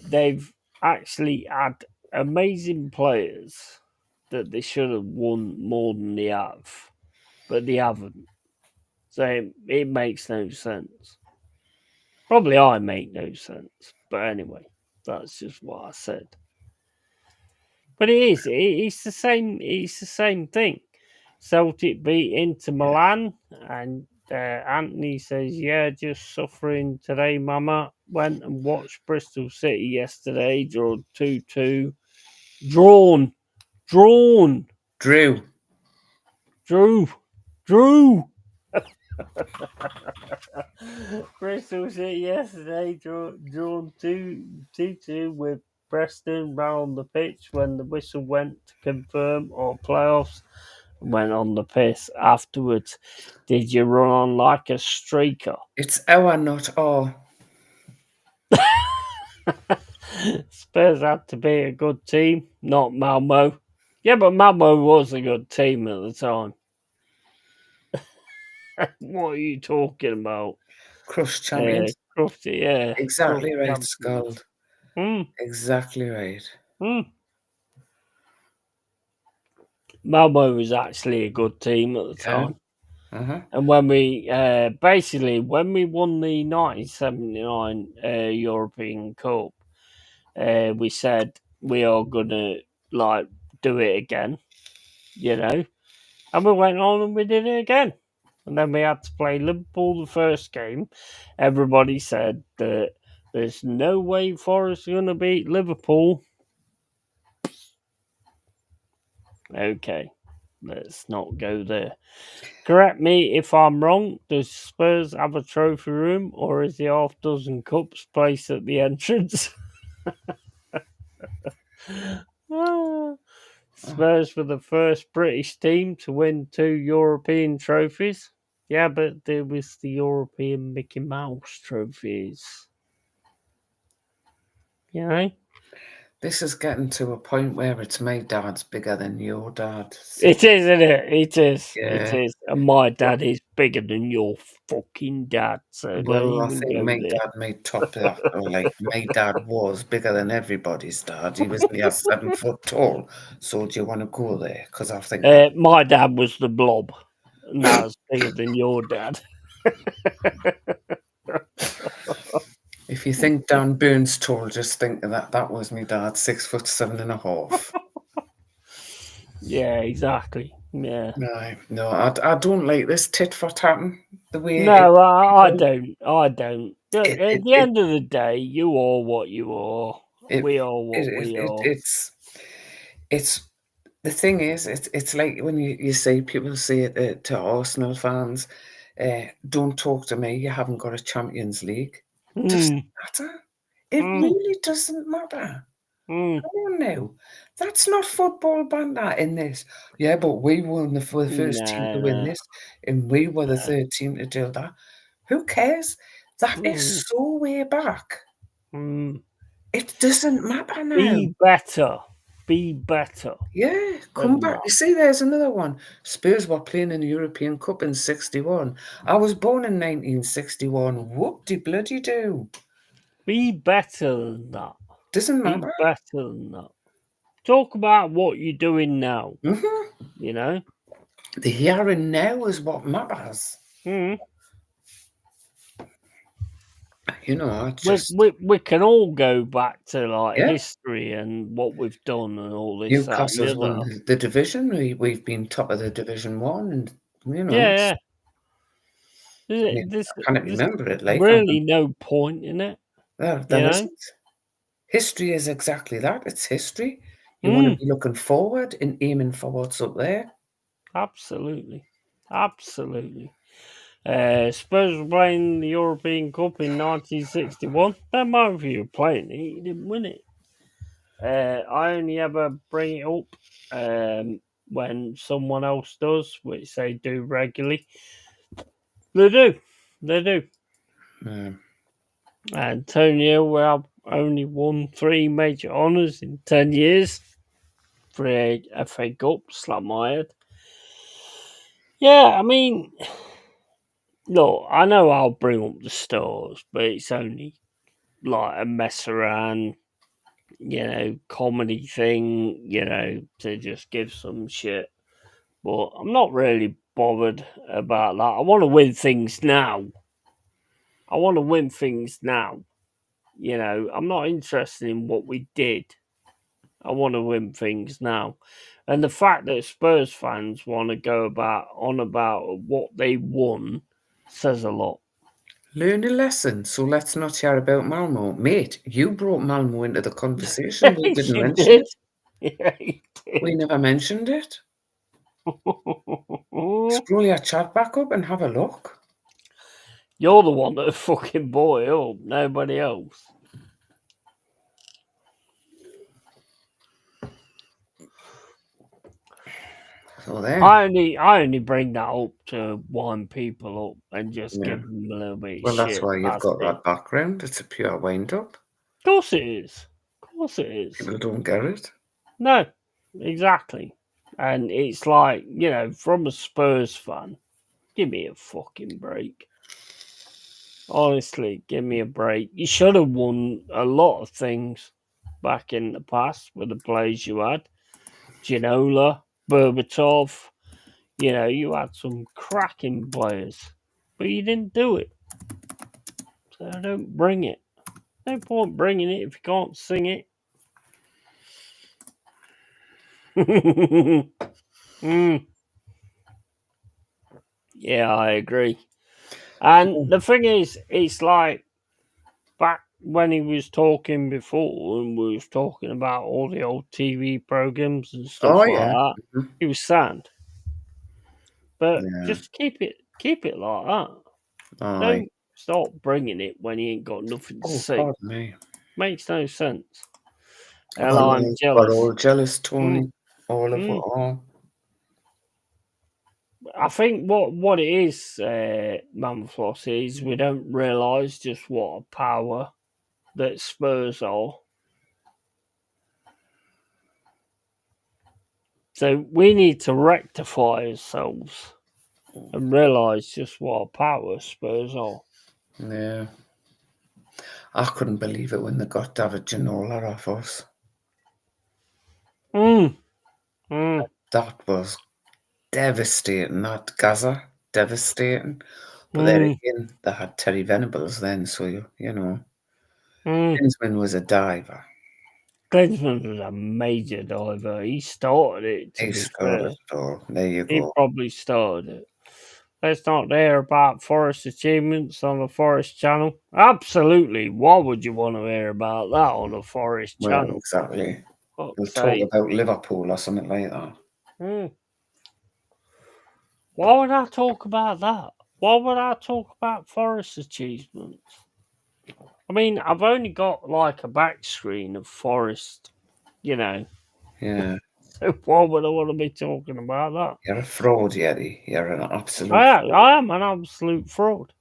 they've actually had amazing players that they should have won more than they have, but they haven't. So it makes no sense. Probably I make no sense, but anyway, that's just what I said. But it is. It's the same. It's the same thing. Celtic beat Inter Milan, and Anthony says, "Yeah, just suffering today, Mama." Went and watched Bristol City yesterday. Draw 2-2. Drawn, drawn, Drew. drew. Bristol City yesterday drawn 2-2 with Preston round the pitch when the whistle went to confirm or playoffs went on the piss afterwards. Did you run on like a streaker? It's our, not our. Spurs had to be a good team, not Malmo. Yeah, but Malmo was a good team at the time. What are you talking about? Crushed champions. Crufty, yeah. Cruft Exactly right, champions. Scald. Mm, Exactly right. mm. Malmo was actually a good team at the Yeah. time. Uh-huh. And when we basically when we won the 1979 European Cup, we said we are gonna like do it again, and we went on and we did it again. And then we had to play Liverpool the first game. Everybody said that there's no way Forest are gonna beat Liverpool. Okay, let's not go there. Correct me if I'm wrong. Does Spurs have a trophy room, or is the half dozen cups placed at the entrance? Spurs were the first British team to win 2 European trophies. Yeah, but there was the European Mickey Mouse trophies. You know? This is getting to a point where it's my dad's bigger than your dad. It is, isn't it? It is. It Yeah. is. And my dad is bigger than your fucking dad, so don't Well, I even think go my there. dad made top that. Or like my dad was bigger than everybody's dad. He was near 7 foot tall. So do you want to go there? Because I think that. My dad was the blob, and that was bigger than your dad. If you think Dan Burns tall, just think of that. That was my dad, 6'7.5". Yeah, exactly. Yeah. No, I don't like this tit for tatten. The way it, No, I don't. I don't. it, At it, the it, end of the day, you are what you are. it, We are it, what it, we it are. it's the thing is, it's like when you say people say it to Arsenal fans, don't talk to me. You haven't got a Champions League. Doesn't Mm, matter. It mm, really doesn't matter. mm. Come on now. That's not football banter in this. Yeah, but we were the first team No, to win no. this, and we were the third team to do that. Who cares? That Mm, is so way back. mm. It doesn't matter now. Be better. Be better Yeah, come than back. that. You see, there's another one. Spurs were playing in the European Cup in 61. I was born in 1961. Whoop-de-bloody-do. Be better than that. Doesn't Be matter. better than that. Talk about what you're doing now. Hmm. You know. The here and now is what matters. Mm. I We, just, we we can all go back to like yeah. history and what we've done and all this, that, and the Newcastle's won other. the division. We've been top of the Division 1, and, Yeah, yeah. I mean, There's, I can't there's remember it, like, really no point in it, you there know? isn't. History is exactly that. It's history. You want to Mm, be looking forward and aiming for what's up there. absolutely. Absolutely. Spurs were playing the European Cup in 1961. Don't mind if you were playing it, you didn't win it. I only ever bring it up when someone else does, which they do regularly. They do. They do. Mm. Antonio well only won 3 major honours in 10 years. 3 FA Cups, like my head. Yeah, I mean, look, I know I'll bring up the stars, but it's only like a mess around, comedy thing, to just give some shit. But I'm not really bothered about that. I want to win things now. I want to win things now. I'm not interested in what we did. I want to win things now. And the fact that Spurs fans want to go on about what they won says a lot. Learn a lesson, so let's not hear about Malmo. Mate, you brought Malmo into the conversation. We Yes, didn't you mention did. it. Yeah, you We did. never mentioned it. Scroll your chat back up and have a look. You're the one that fucking brought it up, nobody else. So there. I only bring that up to wind people up and just Yeah. give them a little bit of Well, that's shit. why you've That's got it. that background. It's a pure wind-up. Of course it is. Of course it is. People don't get it. No, exactly. And it's like, from a Spurs fan, give me a fucking break. Honestly, give me a break. You should have won a lot of things back in the past with the players you had. Ginola, Berbatov, you had some cracking players, but you didn't do it. So don't bring it. No point bringing it if you can't sing it. Mm, yeah, I agree. And the thing is, it's like back when he was talking before and we was talking about all the old TV programs and Oh, stuff like yeah. that, Mhm. he was sound. But Yeah. just keep it like that. Aye. Don't start bringing it when you ain't got nothing to Oh, say. pardon me. Makes no sense. And I'm We're jealous. all jealous, Mm, Tony. All of it mm. all. I think what it is, Manfloss, is we don't realise just what a power that Spurs are. So we need to rectify ourselves and realise just what a power Spurs are. Yeah. I couldn't believe it when they got David Ginola off us. Mm. Mm. That was devastating. That Gaza, devastating. But then Mm. again, they had Terry Venables then, so you know, Mm. Klinsmann was a diver. Klinsmann was a major diver. He started it, to He be fair. started it all. There you He go. probably started it. Let's not hear about Forest achievements on the Forest Channel. Absolutely. Why would you want to hear about that on the Forest Well, Channel? exactly. We'll Fuck's talk sake. about Liverpool or something like that. Mm. Why would I talk about that? Why would I talk about Forest achievements? I mean, I've only got like a back screen of Forest, you know. Yeah. So why would I want to be talking about that? You're a fraud, Yeti. You're an absolute I am an absolute fraud.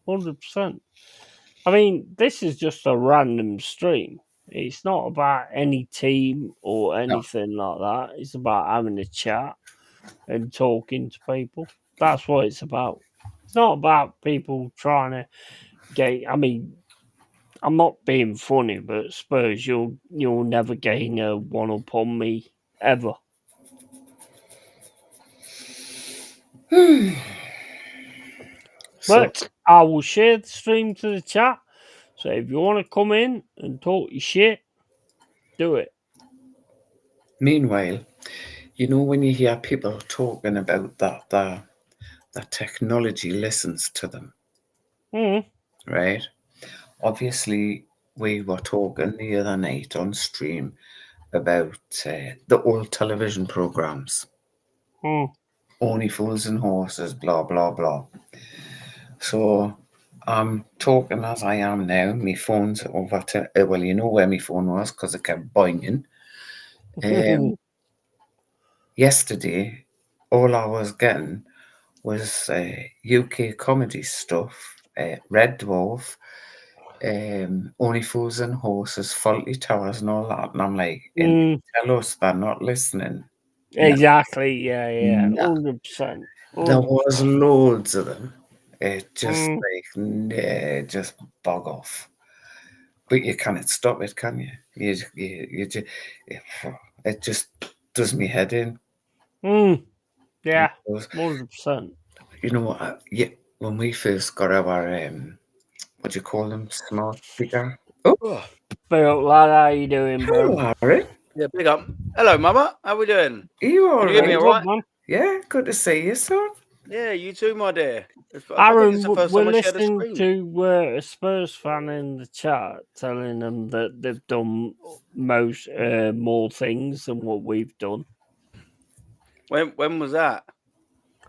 100%. I mean, this is just a random stream. It's not about any team or no. anything like that. It's about having a chat and talking to people. That's what it's about. It's not about people trying to gain. I mean, I'm not being funny, but Spurs, you'll never gain a one up on me ever. So, But I will share the stream to the chat. So if you want to come in and talk your shit, do it. meanwhile, you know when you hear people talking about that technology listens to them, Mm, right? Obviously, we were talking the other night on stream about the old television programs, mm, Only Fools and Horses, blah blah blah. So I'm talking as I am now. My phone's over to well, you know where my phone was because it kept banging. Um, Yesterday, all I was getting was UK comedy stuff, Red Dwarf, Only Fools and Horses, Faulty Towers, and all that. And I'm like, and mm. tell us they're not listening. No, Exactly. Yeah. Yeah. no. 100%. There 100%. was loads of them. It just Mm, like, nah, just bog off. But you cannot stop it, can you? You just, it just does me head in. mm. It Yeah. does. 100%. You know what? Yeah, when we first got our what do you call them? Smart speaker. Oh, Oh, Phil, lad, how you doing, bud? hello, Harry. yeah, big up. Hello, Mama. How we doing? Are you all Can you hear me right? I'm all good, right? man. Yeah, good to see you, son. Yeah, you too, my dear. I think it's Aaron, the first we're time I shared a listening screen. to a Spurs fan in the chat telling them that they've done most more things than what we've done. When was that?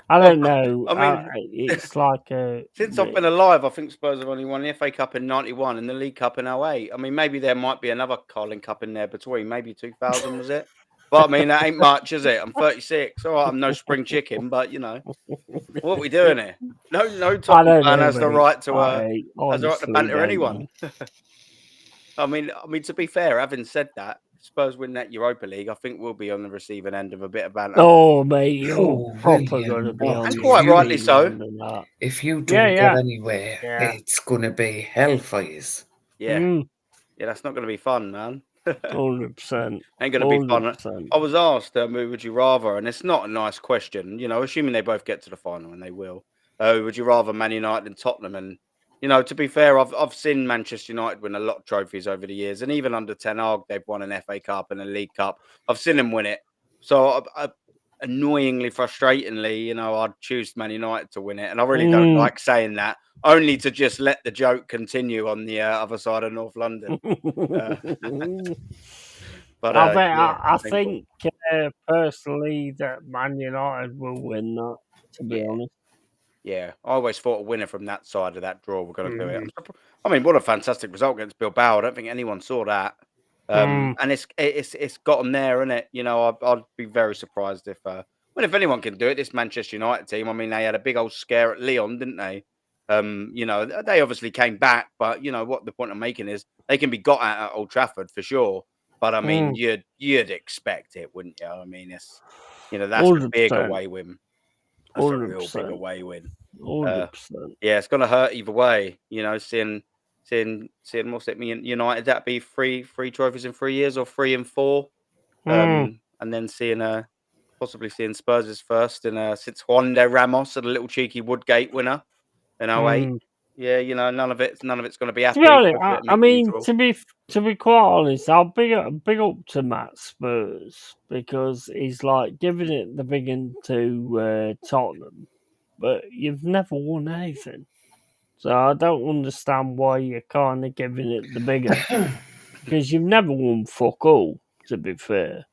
I Oh, don't know. I mean, It's like a. since I've been alive, I think Spurs have only won the FA Cup in '91 and the League Cup in '08. I mean, maybe there might be another Carling Cup in there between. Maybe 2000 was it? But I mean, that ain't much, is it? I'm 36. All right, I'm no spring chicken, but you know, what are we doing here? No I Tottenham don't fan know, has the mate. right to I honestly banter don't anyone. know. I mean, to be fair, having said that, Spurs win that Europa League, I think we'll be on the receiving end of a bit of banter, Oh, mate, you're Oh, proper going to William, be what on and the if quite you rightly receiving so. end of that. if you Yeah, don't get yeah, anywhere, yeah. it's gonna be hellfires. Yeah, Mm, yeah, that's not going to be fun, man. 100%. Ain't going to be fun. 100%. I was asked, who would you rather? And it's not a nice question, assuming they both get to the final, and they will. Would you rather Man United and Tottenham? And to be fair, I've seen Manchester United win a lot of trophies over the years, and even under Ten Hag, they've won an FA Cup and a League Cup. I've seen them win it. So, annoyingly, frustratingly, I'd choose Man United to win it, and I really don't Mm. like saying that, only to just let the joke continue on the other side of North London. Uh, but yeah, I painful. think personally that Man United will win that, to be Yeah. honest. Yeah, I always thought a winner from that side of that draw were going to do it. Mm. I mean, what a fantastic result against Bilbao! I don't think anyone saw that. Mm. And it's got them there, isn't it? I'd be very surprised if if anyone can do it, this Manchester United team. I mean, they had a big old scare at Lyon, didn't they? They obviously came back, but what the point I'm making is they can be got at Old Trafford for sure. But I mean, you'd expect it, wouldn't you? I mean, it's that's a big 100%. away win. That's a real big 100%. away win. 100%. Yeah, it's gonna hurt either way. Seeing what's it mean? United that be three trophies in 3 years or 3 and 4, and then possibly seeing Spurs' first in since Juan de Ramos and a little cheeky Woodgate winner in 08. Yeah, none of it's going to be happy. To be honest, Hopefully it I make mean, neutral. to be quite honest, I'll big up to Matt Spurs because he's like giving it the big one to Tottenham, but you've never won anything, so I don't understand why you're kind of giving it the big one because you've never won fuck all. To be fair.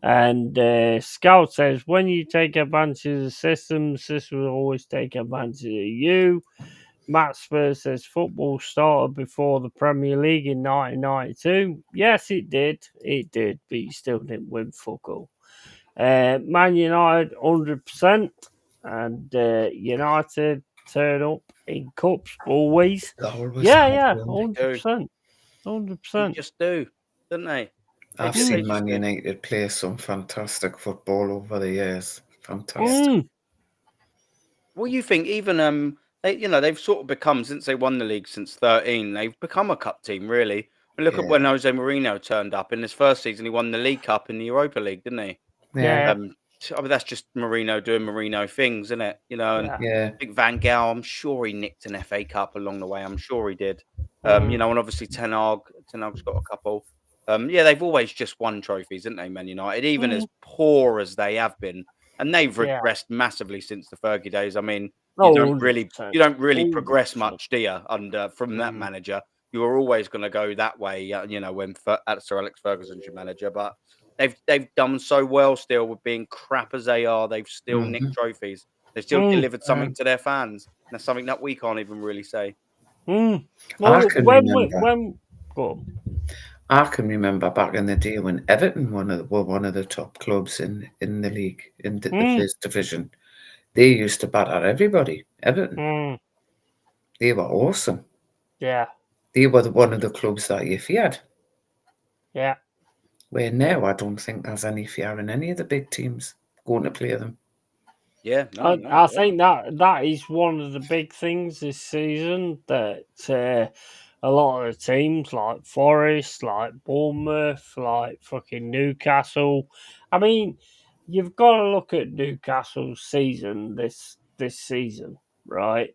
And Scout says, when you take advantage of the system will always take advantage of you. Matt Spurs says, football started before the Premier League in 1992. Yes, it did. It did, but you still didn't win fuck all. Man United, 100%. And United turn up in cups always. Yeah, 100%. 100%. They just do, don't they? I've seen Man United play some fantastic football over the years. Fantastic. Well, you think even they've sort of become, since they won the league since 13, they've become a cup team, really. Look at when Jose Mourinho turned up in his first season. He won the League Cup in the Europa League, didn't he? Yeah. I mean, that's just Mourinho doing Mourinho things, isn't it? And I think Van Gaal, I'm sure he nicked an FA Cup along the way. I'm sure he did. And obviously Ten Hag's got a couple. They've always just won trophies, haven't they, Man United? Even as poor as they have been, and they've regressed massively since the Fergie days. I mean, you don't really progress much, do you? From that manager, you are always going to go that way. When Sir Alex Ferguson's your manager, but they've done so well still with being crap as they are. They've still nicked trophies. They still delivered something to their fans. And that's something that we can't even really say. Well, I can remember. Go on. I can remember back in the day when Everton were one of the top clubs in the league, in the first division. They used to batter everybody. Everton. They were awesome. Yeah. They were one of the clubs that you feared. Yeah. Where now I don't think there's any fear in any of the big teams going to play them. Yeah, I think that is one of the big things this season, that a lot of the teams like Forest, like Bournemouth, like fucking Newcastle. I mean, you've got to look at Newcastle's season this season, right?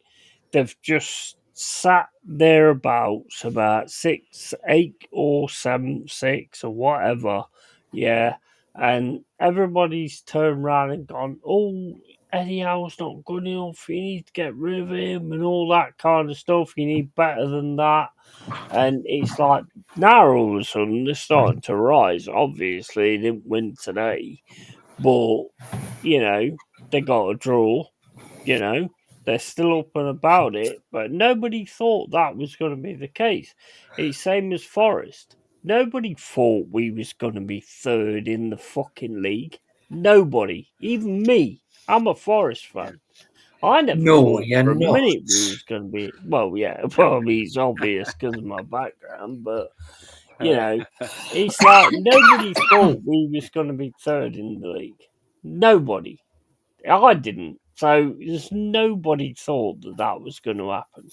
They've just sat thereabouts about 6, 8 or 7, 6 or whatever. Yeah. And everybody's turned around and gone, oh, Eddie Howe's not good enough. You need to get rid of him and all that kind of stuff. You need better than that. And it's like now all of a sudden they're starting to rise. Obviously, they didn't win today, but they got a draw. They're still up and about it, but nobody thought that was going to be the case. It's same as Forest. Nobody thought we was going to be third in the fucking league. Nobody, even me. I'm a Forest fan. I never thought for a minute we was going to be. Well, yeah, probably it's obvious because of my background, but it's like nobody thought we was going to be third in the league. Nobody. I didn't. So there's nobody thought that was going to happen.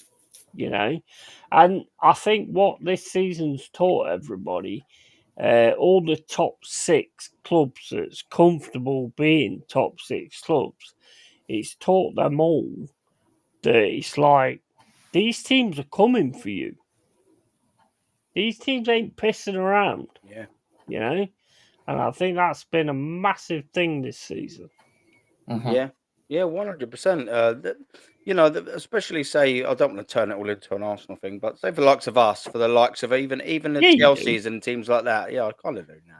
And I think what this season's taught everybody. All the top 6 clubs that's comfortable being top 6 clubs, it's taught them all that it's like these teams are coming for you. These teams ain't pissing around. Yeah. And I think that's been a massive thing this season. Yeah, 100%. Especially say, I don't want to turn it all into an Arsenal thing, but say for the likes of us, for the likes of even the Chelseas and teams like that. Yeah, I kind of do now.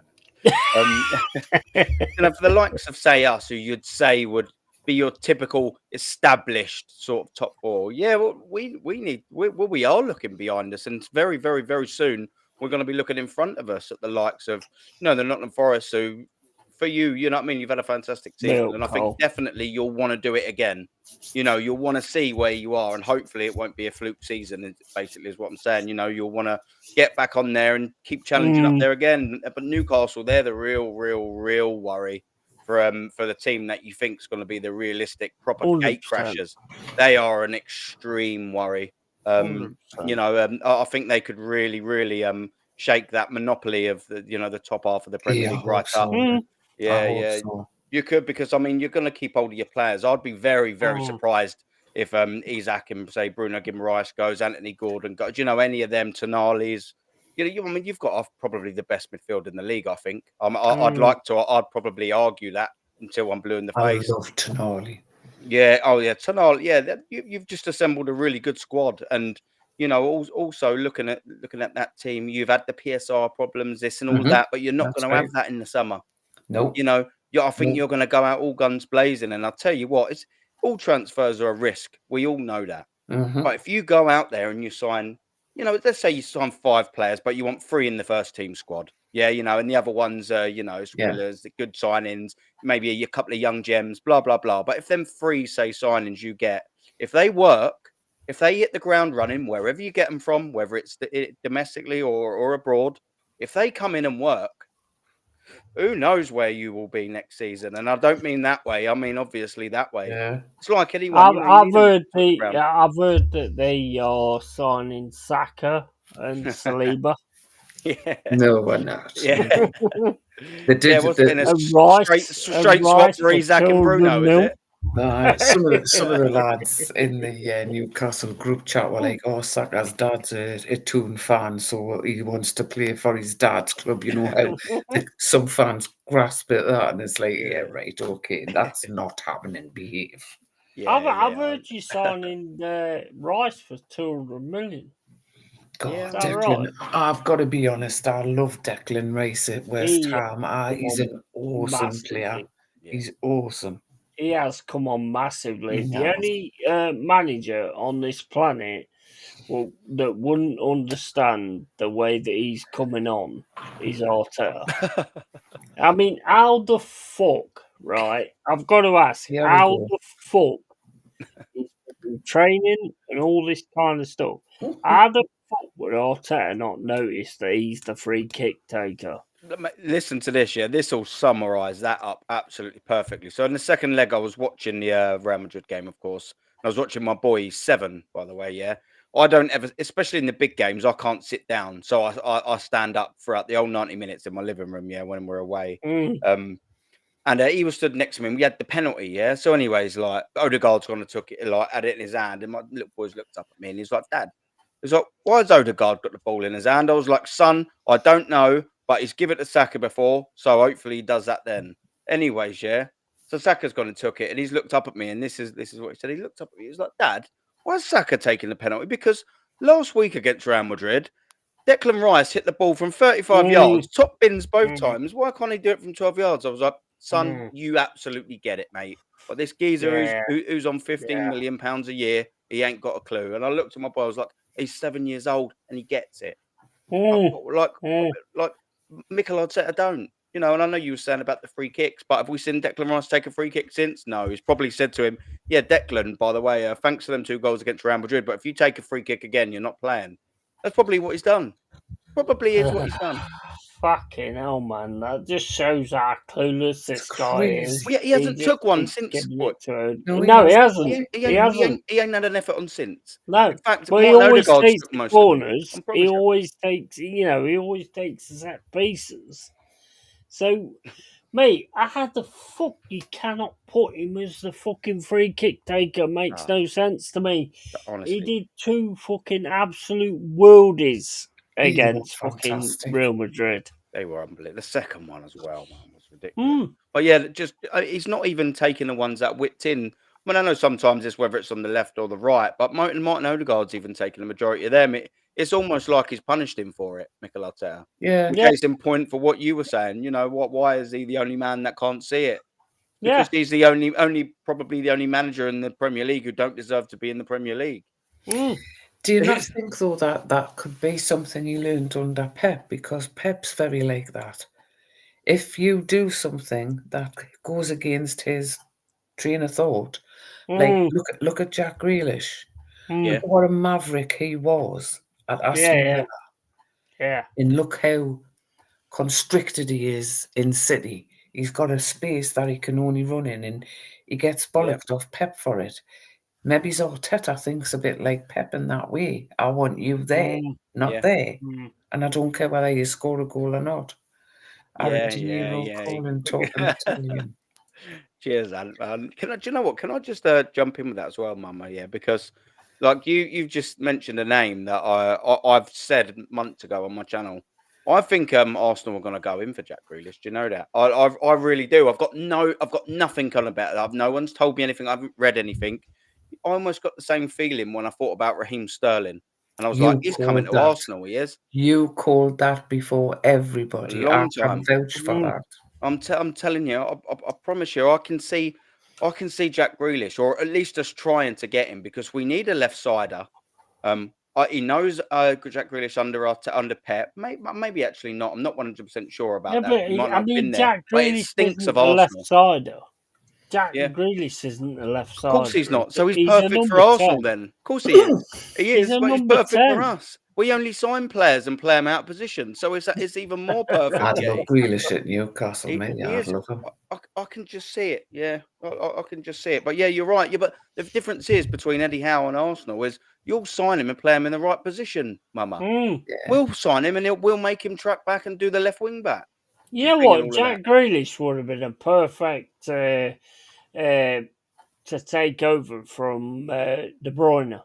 For the likes of say us, who you'd say would be your typical established sort of top 4. Yeah, well, we are looking behind us, and very, very, very soon we're going to be looking in front of us at the likes of the Nottingham Forest, who for you, you know what I mean? You've had a fantastic season, and I think definitely you'll want to do it again. You know, you'll want to see where you are, and hopefully it won't be a fluke season. Basically, is what I'm saying. You know, you'll want to get back on there and keep challenging up there again. But Newcastle, they're the real worry for the team that you think is going to be the realistic proper 100%. gate crashers. They are an extreme worry. You know, I think they could really shake that monopoly of the top half of the Premier League right up. Yeah. So. You could, because I mean you're going to keep hold of your players. I'd be very surprised if Isaac and say Bruno Guimaraes goes, Anthony Gordon goes. You know, any of them, Tonali's. I mean, you've got probably the best midfield in the league. I think. I'd probably argue that until I'm blue in the face. I love Tonali. Yeah. Oh yeah, Tonali. Yeah, you've just assembled a really good squad, and you know, also looking at that team, you've had the PSR problems, this and all that, but you're not going to have that in the summer. Nope. You know, I think you're going to go out all guns blazing, and I'll tell you what, it's all transfers are a risk. We all know that. But if you go out there and you sign, you know, let's say you sign 5 players, but you want 3 in the first team squad. Yeah, you know, and the other ones are, you know, spoilers, the good signings, maybe a couple of young gems, blah, blah, blah. But if them 3, say, signings you get, if they work, if they hit the ground running, wherever you get them from, whether it's domestically or abroad, if they come in and work, who knows where you will be next season? And I don't mean that way. I mean, obviously, that way. Yeah. It's like anyone. I've heard that they are signing Saka and Saliba. Yeah. No, we're not. Yeah. They did. Straight swap for Isaac and Bruno, is it? Some of the lads in the Newcastle group chat were like, "Oh, Saka's dad's a Toon fan, so he wants to play for his dad's club." You know how some fans grasp at that, and it's like, "Yeah, right, okay, that's not happening. Behave." Yeah, I've heard you signing Rice for 200 million. God, Declan, right? I've got to be honest. I love Declan Rice at West Ham. He's an awesome player. Yeah. He's awesome. He has come on massively. The only manager on this planet that wouldn't understand the way that he's coming on is Arteta. I mean, how the fuck, right? I've got to ask, how the fuck is training and all this kind of stuff? How the fuck would Arteta not notice that he's the free kick taker? Listen to this, yeah. This will summarise that up absolutely perfectly. So in the second leg, I was watching the Real Madrid game, of course. I was watching my boy, he's 7, by the way, yeah. I don't ever, especially in the big games, I can't sit down. So I stand up throughout the whole 90 minutes in my living room, yeah, when we're away. And he was stood next to me, and we had the penalty, yeah. So anyways, like, Odegaard's gone and took it, like, had it in his hand, and my little boys looked up at me, and he's like, "Dad," he's like, "Why has Odegaard got the ball in his hand?" I was like, "Son, I don't know, but he's given it to Saka before, so hopefully he does that then." Anyways, yeah. So Saka's gone and took it, and he's looked up at me, and this is what he said. He looked up at me, he was like, "Dad, why is Saka taking the penalty? Because last week against Real Madrid, Declan Rice hit the ball from 35 yards, top bins both times. Why can't he do it from 12 yards?" I was like, "Son, you absolutely get it, mate. But this geezer who's on £15 million a year, he ain't got a clue." And I looked at my boy, I was like, "He's 7 years old and he gets it." Like Mikel Arteta don't. You know, and I know you were saying about the free kicks, but have we seen Declan Rice take a free kick since? No. He's probably said to him, "Yeah, Declan, by the way, thanks for them 2 goals against Real Madrid, but if you take a free kick again, you're not playing." That's probably what he's done. Probably is what he's done. Fucking hell, man. That just shows how clueless this guy is. Well, yeah, he hasn't took one since. No, he hasn't. He ain't had an effort on since. No. In fact, but he always takes the corners. He always takes, he always takes the set pieces. So, mate, how the fuck you cannot put him as the fucking free kick taker makes no sense to me. Honestly. He did 2 fucking absolute worldies against fucking Real Madrid. They were unbelievable. The second one as well, man, was ridiculous. But yeah, just he's not even taking the ones that whipped in. I mean, I know sometimes it's whether it's on the left or the right, but Martin Odegaard's even taking the majority of them. It's almost like he's punished him for it, Mikel Arteta. Yeah. Case in point for what you were saying. You know what? Why is he the only man that can't see it? Because he's the probably the only manager in the Premier League who don't deserve to be in the Premier League. Do you not think, though, that could be something he learned under Pep? Because Pep's very like that. if you do something that goes against his train of thought, like Mm, look at Jack Grealish. Yeah. mm, What a maverick he was at Aston yeah, Villa, yeah. and look how constricted he is in City. He's got a space that he can only run in, and he gets Yeah. bollocked off Pep for it. Maybe Arteta thinks a bit like Pep in that way. I want you there, Mm, not Yeah. there, mm. and I don't care whether you score a goal or not. Alan Yeah. Yeah. Giro Yeah. calling, talking Italian. Cheers, Alan. Can I? Do you know what? Can I just jump in with that as well, Mama? Yeah, because like you've just mentioned a name that I've said months ago on my channel. I think Arsenal are going to go in for Jack Grealish. Do you know that? I really do. I've got nothing on about that. No one's told me anything. I haven't read anything. I almost got the same feeling when I thought about Raheem Sterling, and I was like, You he's coming called to that. Arsenal. He is You called that before a everybody. I long can time. vouch for Mm. that. I'm telling you, I promise you, I can see Jack Grealish, or at least us trying to get him because we need a left sider. He knows Jack Grealish under Pep. Maybe actually not. I'm not 100% sure Yeah, about that. but He might I not have mean, been there, Jack but it Grealish stinks of isn't a left Arsenal. sider. Jack Yeah, Grealish isn't a left of course sider. he's not. So he's He's a perfect for number Arsenal 10. then. Of course he is. He He's is, a but he's number perfect for 10. us. We only sign players and play them out of position, so it's even more perfect. I'd love Yeah, Grealish at Newcastle, he, mate. he I'd is. love him. I can just see it. Yeah, I can just see it. But yeah, you're right. Yeah, but the difference is between Eddie Howe and Arsenal is you'll sign him and play him in the right position, Mama. Mm. Yeah. We'll sign him and we'll make him track back and do the left wing back. You know Bring in what? all of that. Jack Grealish would have been a perfect to take over from De Bruyne.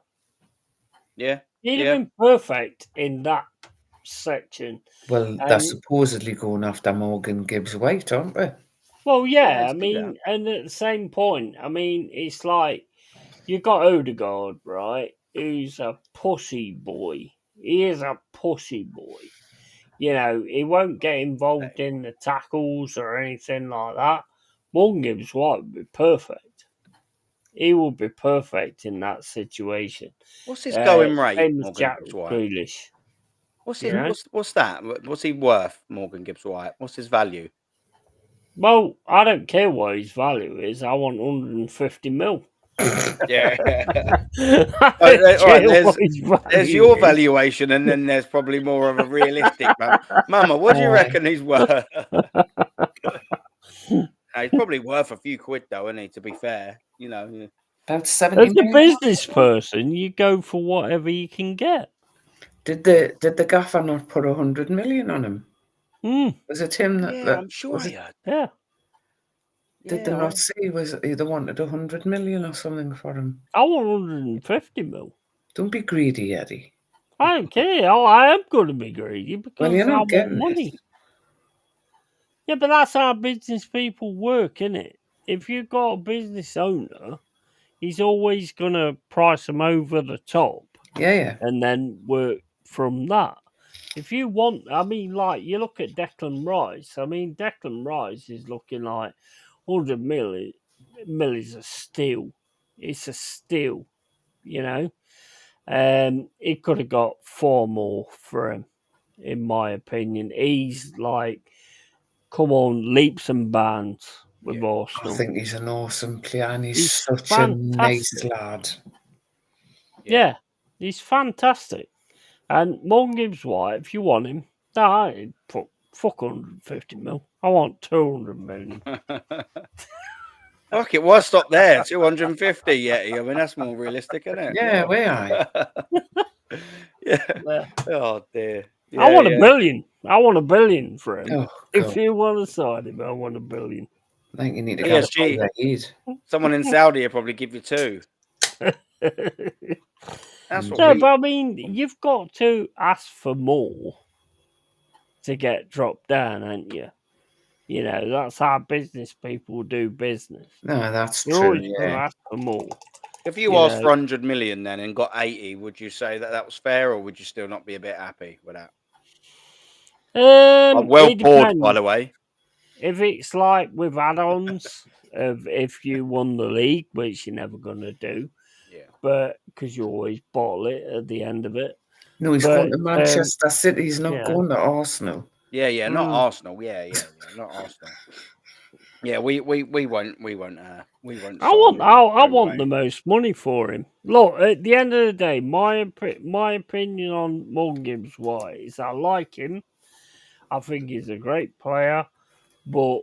Yeah, He'd have yeah. been perfect in that section. Well, they're supposedly going after Morgan Gibbs White, aren't they? Well, yeah, I see mean, that. and at the same point, I mean, it's like you got Odegaard, right? Who's a pussy boy. He is a pussy boy. You know, he won't get involved in the tackles or anything like that. Morgan Gibbs White would be perfect. He will be perfect in that situation. What's his going rate, Same as Morgan Jack Gibbs White? Grealish. What's You his, know? what's that? What's he worth, Morgan Gibbs White? What's his value? Well, I don't care what his value is. I want 150 mil. Yeah. I All don't right, care what his there's value your is. valuation, and then there's probably more of a realistic one. Mama, what do you reckon he's worth? He's probably worth a few quid, though, isn't he? To be fair, you know. Yeah. About 70 As a million. business person, you go for whatever you can get. Did the gaffer not put 100 million on him? Mm, Was it him that? Yeah, I'm sure was I it? heard. yeah. Did they Yeah, not say was they wanted 100 million or something for him? I want 150 mil. Don't be greedy, Eddie. I don't care. I am going to be greedy Well, because you're I not want getting money. it. Yeah, but that's how business people work, innit? If you've got a business owner, he's always going to price them over the top Yeah. and then work from that. If you want, I mean, like, you look at Declan Rice. I mean, Declan Rice is looking like 100 mil is a steal. It's a steal, you know? He could have got 4 more for him, in my opinion. He's like, come on, leaps and bounds with I Arsenal. think he's an awesome player and he's He's such a nice fantastic. lad. Yeah, he's fantastic. And Morgan Gibbs White, if you want him, I'd put fuck 150 mil. I want 200 million. Fuck it, why stop there? 250, Yeti. I mean, that's more realistic, isn't it? Yeah, where are Yeah. Yeah. Oh dear. Yeah, I want $1 billion. I want $1 billion for him. Oh, If God. you want to sign him, I want $1 billion. I think you need to Yeah, get she- a head. Someone in Saudi will probably give you 2. That's what Yeah, we. but I mean, you've got to ask for more to get dropped down, ain't you? You know, that's how business people do business. No, that's You're true. always going to Yeah. ask for more. If you asked for 100 million then and got 80, would you say that was fair, or would you still not be a bit happy with that? I'm well it poured, by depends. the way. If it's like with add-ons, of if you won the league, which you're never going to do, Yeah. but because you always bottle it at the end of it. No, he's But, going to Manchester City. He's not yeah. going to Arsenal. Yeah, not Mm. Arsenal. Yeah, not Arsenal. Yeah, we won't I sign want him. I No want way. the most money for him. Look, at the end of the day, my opinion on Morgan Gibbs White is I like him. I think he's a great player, but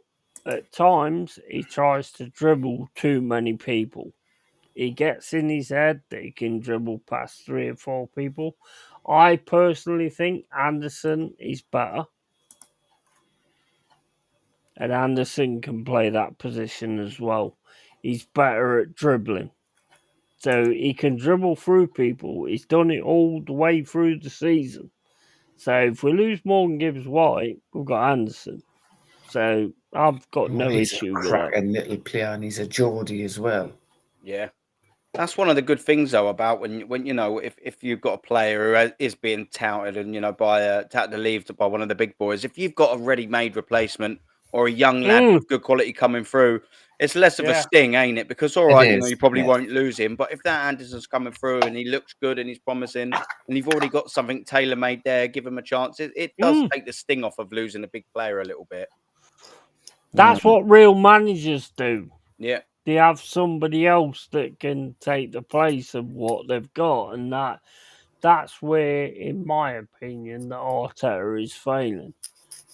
at times he tries to dribble too many people. He gets in his head that he can dribble past 3 or 4 people. I personally think Anderson is better, and Anderson can play that position as well. He's better at dribbling. So he can dribble through people. He's done it all the way through the season. So if we lose Morgan Gibbs White, we've got Anderson. So I've got Well, no he's a issue with that. cracking little player, and he's a Geordie as well. Yeah. That's one of the good things though about when you know if you've got a player who is being touted and by touted to leave by one of the big boys, if you've got a ready-made replacement or a young lad Mm, with good quality coming through, it's less of a yeah. sting, ain't it? Because all It right, is, you probably yeah. won't lose him, but if that Anderson's coming through and he looks good and he's promising and you've already got something tailor-made there, give him a chance. It does Mm. take the sting off of losing a big player a little bit. That's what real managers do. Yeah, They have somebody else that can take the place of what they've got, and that's where, in my opinion, that Arteta is failing.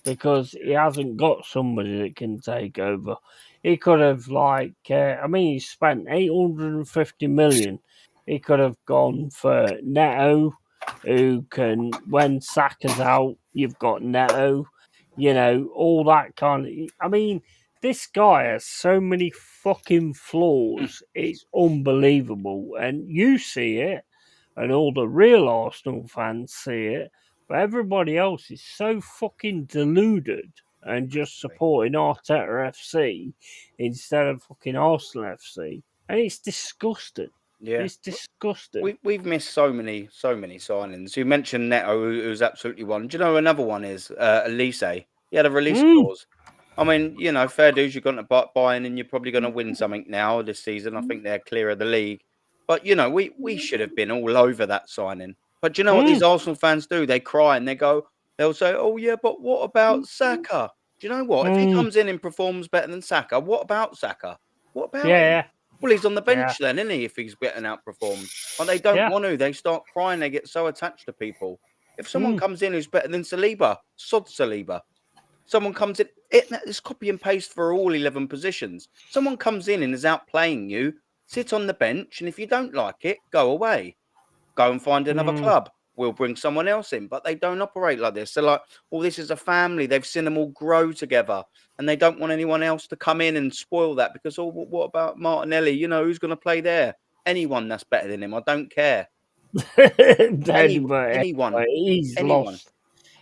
Because he hasn't got somebody that can take over. He could have, he spent 850 million. He could have gone for Neto, who can, when Saka's out, you've got Neto, all that kind of. This guy has so many fucking flaws. It's unbelievable. And you see it, and all the real Arsenal fans see it, but everybody else is so fucking deluded and just supporting Arteta FC instead of fucking Arsenal FC. And it's disgusting. yeah. It's disgusting. We've missed so many signings. You mentioned Neto, who's absolutely one. Do you know another one is Elise? He had a release Mm, clause. I mean, fair dues. You're going to buy in, and you're probably going to win something now this season. I think they're clear of the league. But we should have been all over that signing. But do you know what these mm, Arsenal fans do? They cry and they'll say, "Oh yeah, but what about Saka?" Do you know what? If he mm. comes in and performs better than Saka, what about Saka? What about him? Yeah, Well, he's on the yeah, bench then, isn't he? If he's getting outperformed. But they don't yeah. want to. They start crying. They get so attached to people. If someone Mm, comes in who's better than Saliba, sod Saliba. Someone comes in, it's copy and paste for all 11 positions. Someone comes in and is outplaying you, sit on the bench, and if you don't like it, go away. Go and find another mm. club. We'll bring someone else in. But they don't operate like this. They're like, well, this is a family. They've seen them all grow together. And they don't want anyone else to come in and spoil that because, what about Martinelli? Who's going to play there? Anyone that's better than him. I don't care. Anyway, Anyone. he's Anyone. lost.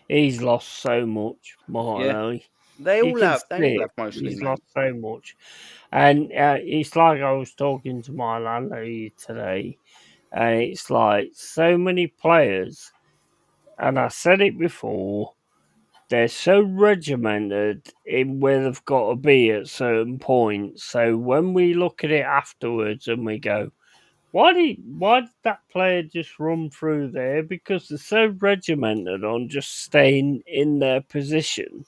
He's lost so much, Yeah. Martinelli. They You all can have. see They all it. have mostly, He's mate. lost so much. And it's like I was talking to my landlady today, and it's like so many players, and I said it before, they're so regimented in where they've got to be at certain points. So when we look at it afterwards and we go, why did that player just run through there? Because they're so regimented on just staying in their position.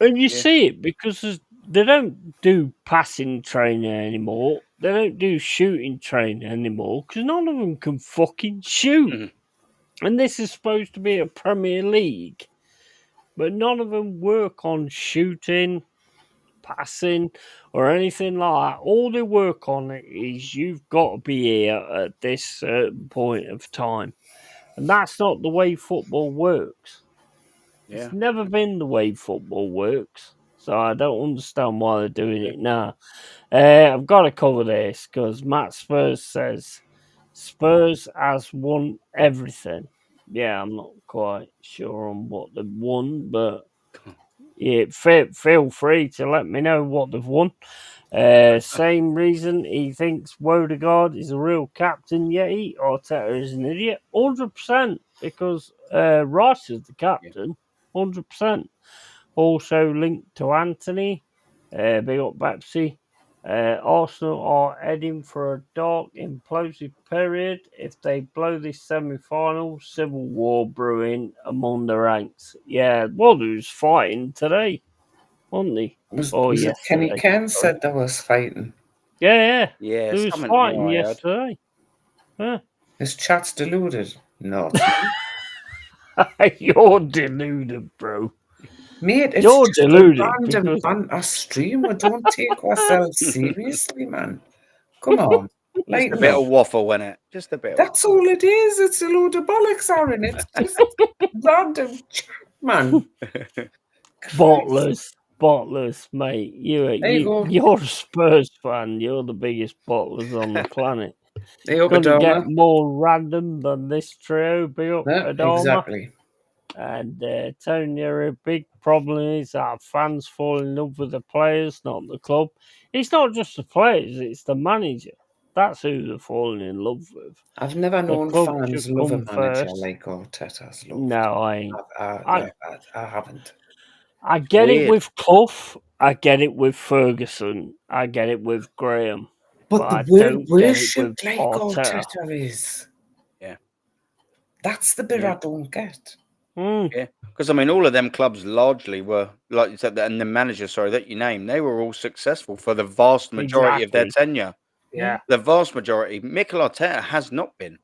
And you Yeah. see it because they don't do passing training anymore. They don't do shooting training anymore because none of them can fucking shoot. Mhm. And this is supposed to be a Premier League, but none of them work on shooting, passing, or anything like that. All they work on is you've got to be here at this certain point of time. And that's not the way football works. Yeah. It's never been the way football works. So I don't understand why they're doing Yeah. it now. I've got to cover this because Matt Spurs says Spurs has won everything. Yeah, I'm not quite sure on what they've won, but yeah, feel free to let me know what they've won. Same reason he thinks Wodegaard is a real captain, Yeti. Arteta is an idiot. 100% because Rice is the Yeah. captain. 100%. Also linked to Anthony. Big up Babsy. Arsenal are heading for a dark, implosive period. If they blow this semi-final, civil war brewing among the ranks. Yeah, well, they was fighting today, wasn't they? Was it Kenny Yesterday. Ken said there was fighting? Yeah, Yeah, they was something fighting I heard. yesterday. Yeah. His chat's deluded. No, it's not. You're deluded, bro. Mate, it's You're just a deluded random because banter stream. We don't take ourselves seriously, man. Come on. Just a Lighten bit up. of waffle, innit? Just a bit. That's all it is. It's a load of bollocks, Aaron. It's just random chat, man. bottlers, mate. There you go. You're a Spurs fan. You're the biggest bottlers on the planet. Hey, up Couldn't get Adama. more random than this trio. Big up Yeah, Adama. exactly. And Tony, a big problem is that fans fall in love with the players, not the club. It's not just the players; it's the manager. That's who they're falling in love with. I've never The known club fans should love a come manager first. like Arteta's loved. No, I ain't. I haven't. I get it Weird. with Clough. I get it with Ferguson. I get it with Graham. But I the word don't get it with worshipped like Arteta. Arteta is. Yeah. That's the bit Yeah. I don't get. Yeah, because I mean, all of them clubs largely were, like you said, and the managers, sorry, that you named, they were all successful for the vast majority of their tenure. Yeah. The vast majority. Mikel Arteta has not been.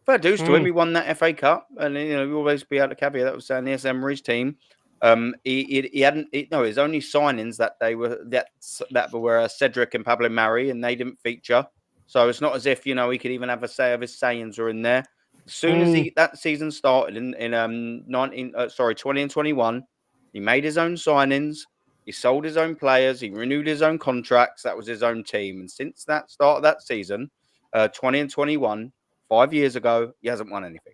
Fair dues to him. He won that FA Cup, and we always be able to caveat that was saying the Emery's team. He hadn't. His only signings that were Cedric and Pablo Mari, and they didn't feature. So it's not as if he could even have a say of his sayings are in there. As soon as that season started in 20 and 21, he made his own signings. He sold his own players. He renewed his own contracts. That was his own team. And since that start of that season, 20 and 21, 5 years ago, he hasn't won anything.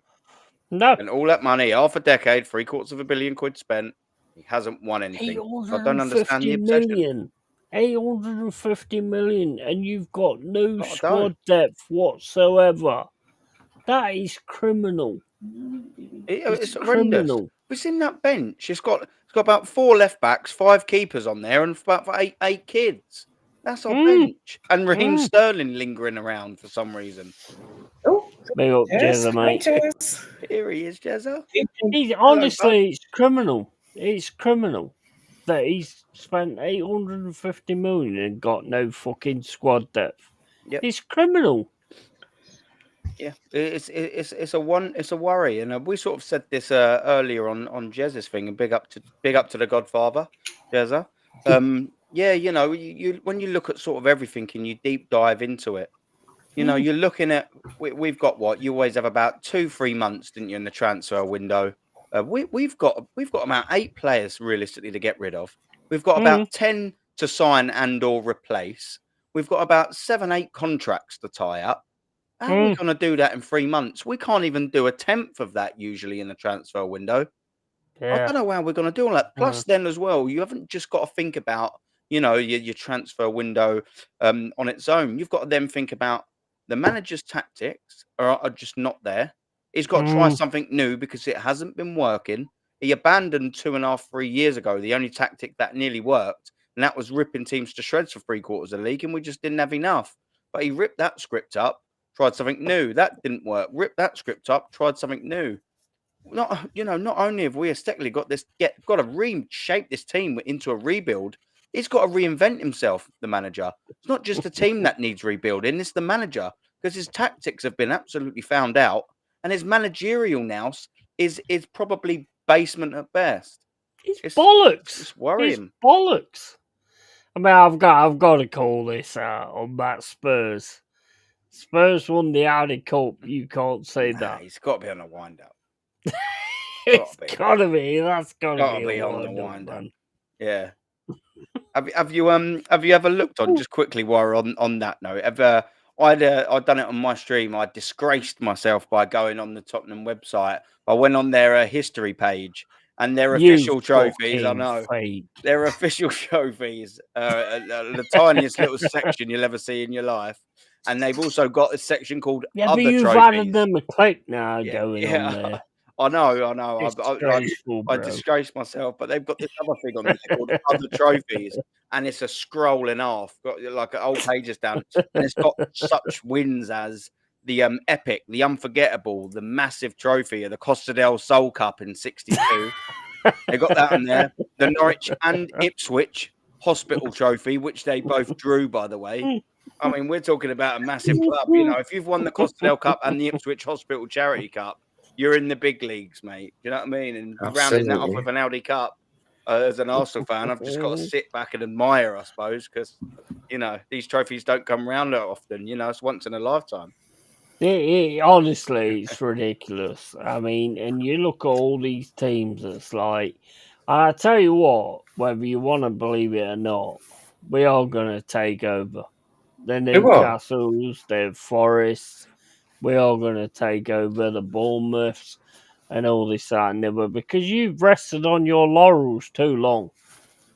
No. And all that money, half a decade, £750 million spent, he hasn't won anything. I don't understand the obsession. 850 million, and you've got no squad depth whatsoever. That is criminal. It's horrendous. criminal. We've seen that bench. It's got about 4 left backs, 5 keepers on there, and about eight kids. That's our bench. And Raheem Sterling lingering around for some reason. Oh, big up, Jezza, mate. Here he is, Jezza. Honestly, it's criminal. It's criminal that he's spent 850 million and got no fucking squad depth. Yep. It's criminal. Yeah, it's a worry, and we sort of said this earlier on Jez's thing, and big up to the Godfather, Jezza. Yeah, you when you look at sort of everything and you deep dive into it, you're looking at we've got what you always have about 2-3 months, didn't you, in the transfer window? We've got about 8 players realistically to get rid of. We've got about 10 to sign and or replace. We've got about 7-8 contracts to tie up. How are we going to do that in 3 months? We can't even do a tenth of that usually in the transfer window. Yeah. I don't know how we're going to do all that. Plus, then as well, you haven't just got to think about, your transfer window on its own. You've got to then think about the manager's tactics are just not there. He's got to try something new because it hasn't been working. He abandoned 2.5, 3 years ago the only tactic that nearly worked, and that was ripping teams to shreds for 3/4 of the league, and we just didn't have enough. But he ripped that script up. Tried something new. That didn't work. Ripped that script up. Tried something new. Not only have we aesthetically got to reshape this team into a rebuild. He's got to reinvent himself. The manager. It's not just the team that needs rebuilding. It's the manager because his tactics have been absolutely found out, and his managerial now is probably basement at best. It's bollocks. It's worrying. It's bollocks. I mean, I've got to call this out on that Spurs. Spurs won the Audi Cup. You can't say that. He's got to be on a wind up. It's got to be. That's got to be on the wind up. Man. Yeah. Have you ever looked on just quickly while we're on that note? I'd done it on my stream. I disgraced myself by going on the Tottenham website. I went on their history page. And their official trophies, I know. Their official trophies, the tiniest little section you'll ever see in your life. And they've also got a section called Other Trophies. Trophies. Added them a click now going on there. I know. Disgraceful, I bro. disgrace myself, but they've got this other thing on there called other trophies, and it's a scroll in half, got like old pages down, and it's got such wins as the epic, the unforgettable, the massive trophy of the Costa del Sol Cup in '62. They got that on there. The Norwich and Ipswich Hospital Trophy, which they both drew, by the way. I mean, we're talking about a massive club. You know, if you've won the Costa del Cup and the Ipswich Hospital Charity Cup, you're in the big leagues, mate. Do you know what I mean? And rounding that off Absolutely. with an Audi Cup, as an Arsenal fan, I've just got to sit back and admire, I suppose, because, you know, these trophies don't come around that often. You know, it's once in a lifetime. Honestly, it's ridiculous. I mean, and you look at all these teams, it's like, I tell you what, whether you want to believe it or not, we are going to take over. The Newcastles, the Forests, we are going to take over the Bournemouths and all this, that, and the other, because you've rested on your laurels too long.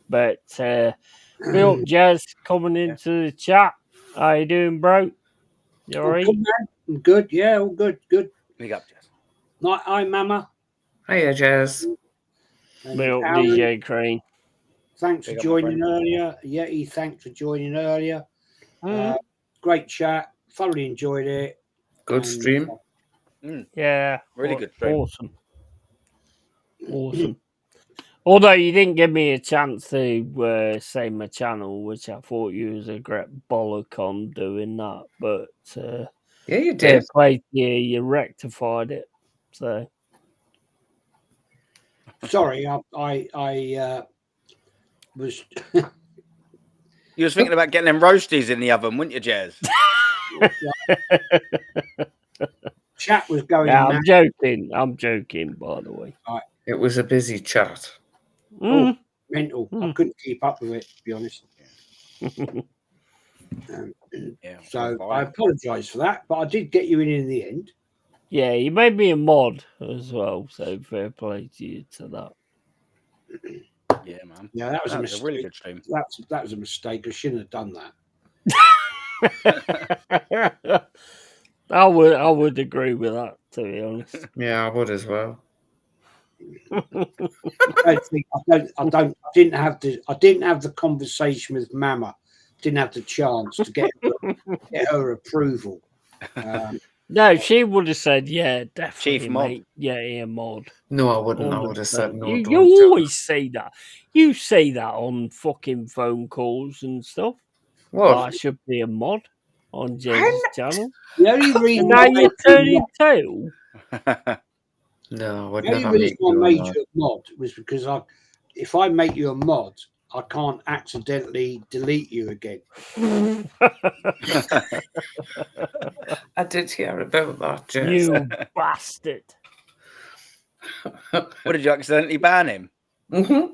But, big up, Jazz, coming into the chat. How you doing, bro? You all right? Good, man. I'm good. Yeah, all good. Good. Big up, Jess. Night, hi, Mama. Hiya, Jazz. And Big up, Aaron, DJ Crane. thanks Big for up, my joining friend. earlier. Yeti, thanks for joining earlier. Great chat. Thoroughly enjoyed it. Good And, stream. Yeah. Really good stream. Awesome. Although you didn't give me a chance to say my channel, which I thought you was a great bollock on doing that, but Yeah, you fair did. play to you, you rectified it. So Sorry, I was. You was thinking about getting them roasties in the oven, weren't you, Jez? Chat was going. yeah, mad. I'm joking, by the way. It was a busy chat. Oh, mental. I couldn't keep up with it, to be honest. So I apologise for that, but I did get you in the end. Yeah, you made me a mod as well, so fair play to you to that. Yeah, man. Yeah, that was a mistake. mistake. A really good stream. That was a mistake. I shouldn't have done that. I would agree with that, to be honest. Yeah, I would as well. I didn't have the conversation with Mama. Didn't have the chance to get her approval. No, she would have said, yeah, definitely, Chief mod. mate. Yeah, mod. No, I wouldn't. I would have said no. You always say that. You say that on fucking phone calls and stuff. What? I should be a mod on James' channel. The only reason now you're turning tail. No, I would the only never reason make I you made a mod. you a mod was because if I make you a mod, I can't accidentally delete you again. I did hear about that, Jess. You bastard. What, did you accidentally ban him? Mm-hmm.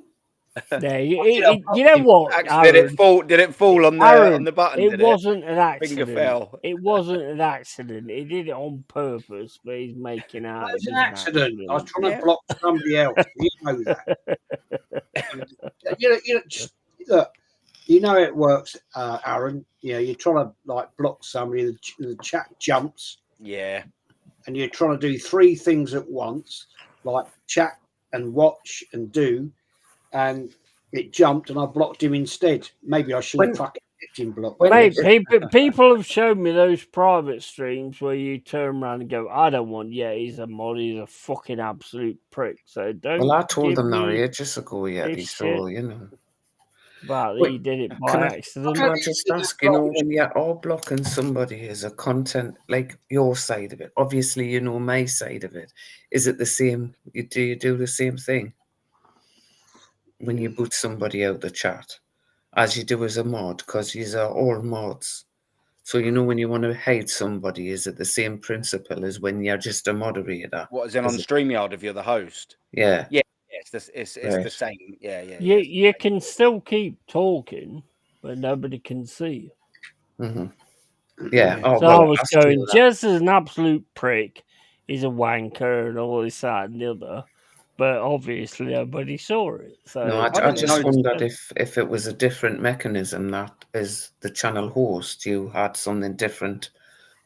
Yeah, you know what? Did it fall on the button? It wasn't an Finger accident. fell. It wasn't an accident. He did it on purpose, but he's making out. It was an accident. I was trying to block somebody else. You know that. Just look. You know it works, Aaron. You know, you're trying to block somebody, the chat jumps. Yeah. And you're trying to do three things at once, like chat and watch and do, and it jumped and I blocked him instead. Maybe I should have fucking kept him blocked. Mate, people have shown me those private streams where you turn around and go, I don't want, he's a mod, he's a fucking absolute prick. So don't. Well, I told them that ages ago, so, you know. But he did it by accident. Can I just ask, you know, when you're all blocking somebody as a content, like your side of it, obviously, you know, my side of it, is it the same? Do you do the same thing when you boot somebody out the chat as you do as a mod? Because these are all mods. So, you know, when you want to hide somebody, is it the same principle as when you're just a moderator? What is it on StreamYard if you're the host? Yeah. Yeah. It's the same. Yeah. You can still keep talking, but nobody can see you. Mm-hmm. Yeah. So I was going, Jez is an absolute prick. He's a wanker and all this, that, and the other. But obviously nobody saw it. So no, I just wondered if it was a different mechanism that as the channel host, you had something different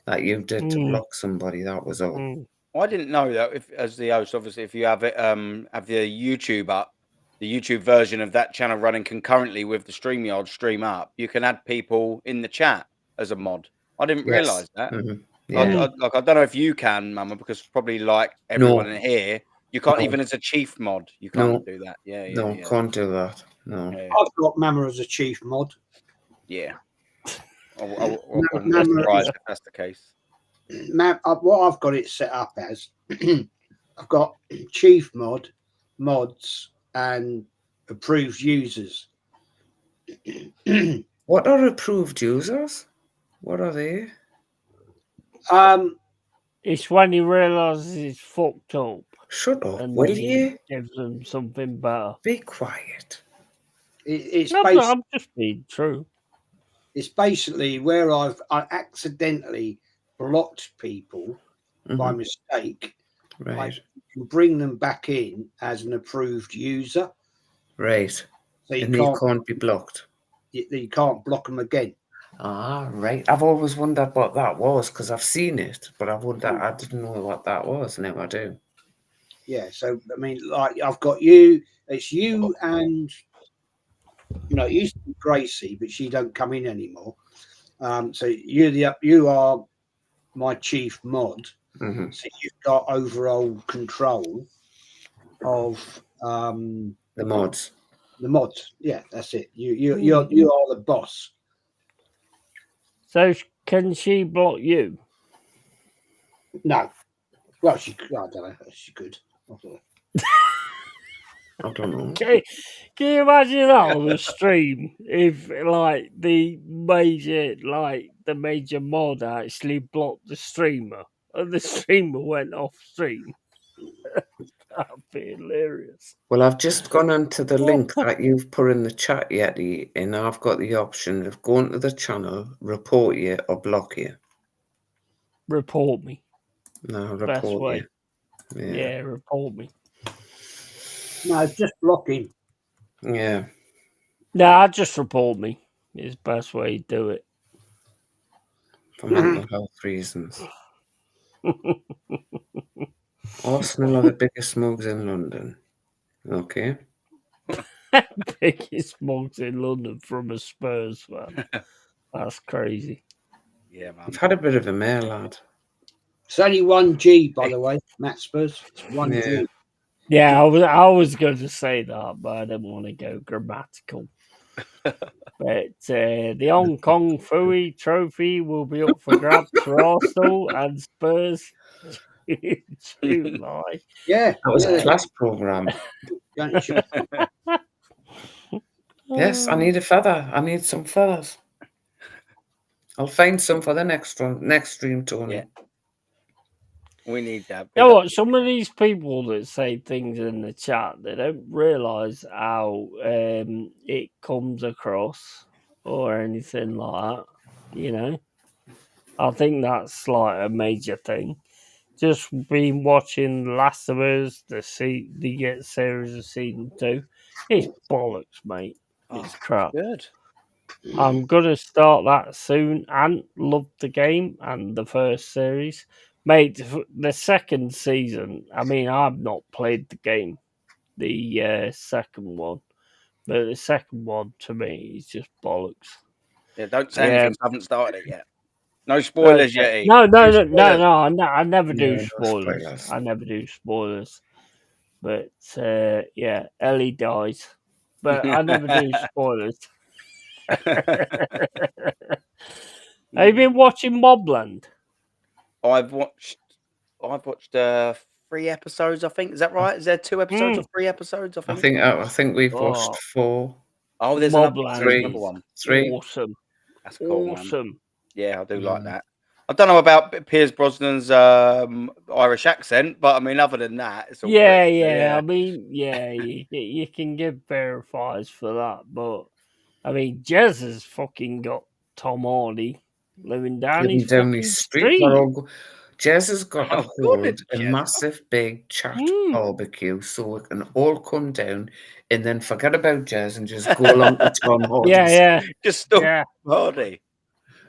that you did to block somebody. That was all. I didn't know that. If as the host, obviously, if you have it, have the YouTube up, the YouTube version of that channel running concurrently with the StreamYard stream up, you can add people in the chat as a mod. I didn't realise that. Yeah. I don't know if you can, Mama, because probably like everyone in here, you can't even as a chief mod. You can't do that. Yeah, yeah, No, can't do that. No. yeah. I've got Mama as a chief mod. Yeah. I wouldn't be surprised if that's the case. What I've got it set up as, I've got chief mod, mods, and approved users. What are approved users? What are they? It's when he realises he's fucked up. Shut up, and will then he you? gives them something better. Be quiet. I'm just being true. It's basically where I accidentally blocked people by mistake. Right. I can bring them back in as an approved user. Right. So and you can't be blocked. You can't block them again. Ah, right. I've always wondered what that was because I've seen it, but I didn't know what that was. Now I do. Yeah. So I mean, like I've got you. It's you and it used to be Gracie, but she don't come in anymore. So you are my chief mod. Mm-hmm. So you've got overall control of the mods. The mods, yeah, that's it. You are the boss. So can she block you? No. Well, I don't know. She could. I don't know. Can you imagine that on the stream? If like the major mod actually blocked the streamer and the streamer went off stream. That'd be hilarious. Well, I've just gone onto the link that you've put in the chat, Yeti, and I've got the option of going to the channel, report you, or block you. Report me. No, report Best way. you. Yeah, report me. No, just block him. Yeah. Nah, just report me. Is the best way to do it. For mental health reasons. Arsenal are the biggest mugs in London. Okay. Biggest mugs in London from a Spurs fan. That's crazy. Yeah, man. I've had a bit of a mare, lad. It's only 1G, by the way, Matt Spurs. It's 1G. Yeah, I was going to say that, but I didn't want to go grammatical. But the Hong Kong Fooey Trophy will be up for grabs for Arsenal and Spurs. July. Yeah, that was a class program. Yes, I need a feather. I need some feathers. I'll find some for the next stream, Tony. Yeah. We need that. You know what? Some of these people that say things in the chat, they don't realise how it comes across or anything like that. You know, I think that's like a major thing. Just been watching Last of Us, the series of season 2. It's bollocks, mate. It's crap. Good. I'm gonna start that soon and love the game and the first series. Mate, the second season, I mean, I've not played the game, the second one, but the second one to me is just bollocks. Yeah, don't say anything. I haven't started it yet. No spoilers yet. No. I never do spoilers. No, I never do spoilers. But yeah, Ellie dies, but I never do spoilers. Have you been watching Mobland? I've watched 3 episodes, I think. Is that right? Is there 2 episodes or 3 episodes? I think we've watched 4. Oh, there's another one. 3. Awesome. That's cool. Awesome. Man. Yeah, I do like that. I don't know about Piers Brosnan's Irish accent, but I mean, other than that, it's all yeah. I mean, you can give verifies for that, but I mean, Jez has fucking got Tom Hardy living down his street. Jez has got to hold a massive, big chat barbecue so it can all come down and then forget about Jez and just go along to Tom Hardy. Just stop Hardy.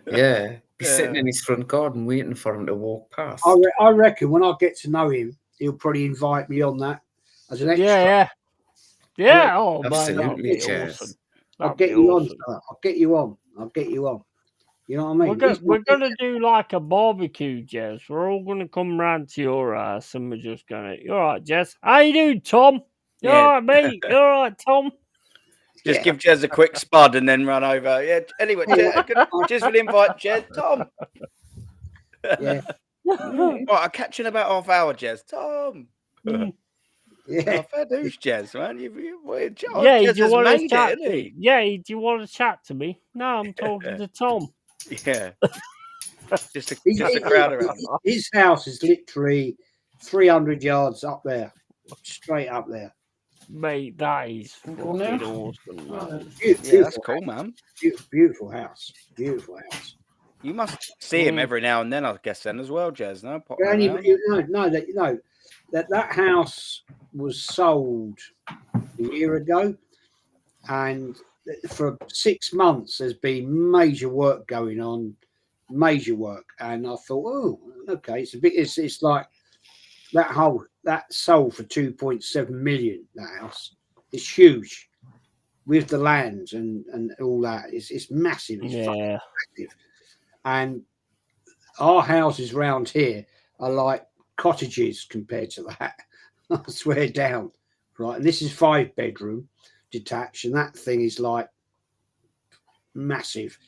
Yeah. Be sitting in his front garden waiting for him to walk past. I reckon when I get to know him, he'll probably invite me on that as an extra. Yeah. Oh, man, Absolutely, that'd be Jez. awesome. I'll That'd get be you awesome. on. I'll get you on. I'll get you on. You know what I mean? We're gonna do like a barbecue, Jez. We're all gonna come round to your house and we're just gonna. You all right, Jez? How you doing, Tom? You Yeah. all right, mate? You all right, Tom? Just Yeah. give Jez a quick spud and then run over. Yeah. Anyway, Jez will invite Jez. Tom. Yeah. Right, I'll catch you in about half hour, Jez. Tom. Yeah. Oh, fair dues, Jez, man. Yeah, Jez do you has want to made chat? it, isn't he? Yeah, do you want to chat to me? No, I'm talking to Tom. Yeah. Just a crowd around. His house is literally 300 yards up there, straight up there. Mate, that is Go now. fucking awesome. That is. Yeah, that's cool, man. Beautiful house. Beautiful house. You must see him every now and then, I guess, then as well, Jez. No, popping around. That house was sold a year ago, and for 6 months there's been major work going on, and I thought, oh, okay, it's like that sold for 2.7 million. That house, it's huge with the lands and all that. It's massive. It's fucking massive. And our houses round here are like cottages compared to that. I swear down. Right. And this is 5-bedroom detached, and that thing is like massive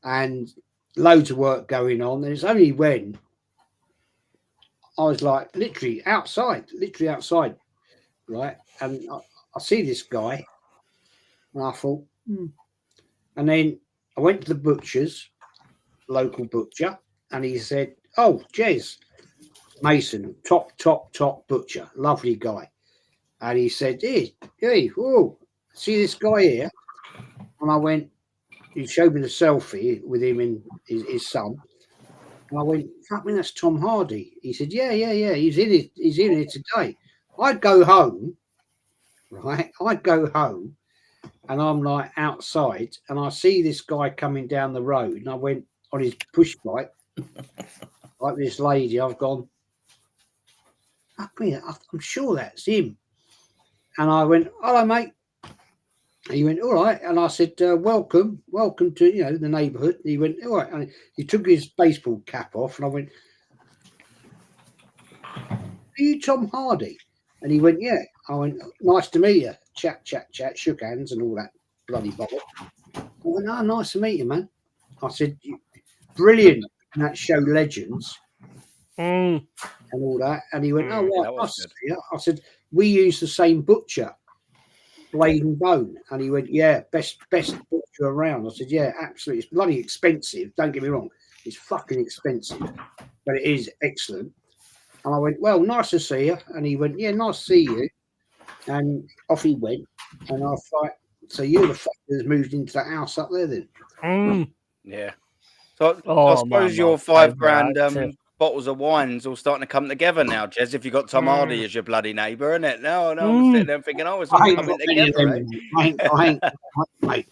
and loads of work going on. And it's only when I was like literally outside, right? And I see this guy and I thought, and then I went to the butcher's, local butcher, and he said, oh, Jez Mason, top butcher, lovely guy. And he said, hey, whoa, see this guy here? And I went, he showed me the selfie with him and his son. And I went, fuck me, that's Tom Hardy. He said, yeah, he's in it today. I'd go home, right? And I'm like outside and I see this guy coming down the road, and I went on his push bike, like this lady. I've gone, fuck me, I'm sure that's him. And I went, hello, mate. And he went, all right. And I said, welcome to, the neighbourhood. And he went, all right. And he took his baseball cap off, and I went, are you Tom Hardy? And he went, yeah. I went, nice to meet you. Chat, shook hands and all that bloody bother. I went, oh, nice to meet you, man. I said, brilliant in that show Legends and all that. And he went, oh, right, nice to see you. I said, we use the same butcher, Blade and Bone. And he went, yeah, best butcher around. I said, yeah, absolutely. It's bloody expensive. Don't get me wrong. It's fucking expensive, but it is excellent. And I went, well, nice to see you. And he went, yeah, nice to see you. And off he went. And I thought, so you're the fucker that's moved into that house up there then? Yeah. So I suppose your $5,000 bottles of wine's all starting to come together now, Jez, if you got Tom Hardy as your bloody neighbour, isn't it? No, I'm sitting there thinking, it's all coming together. I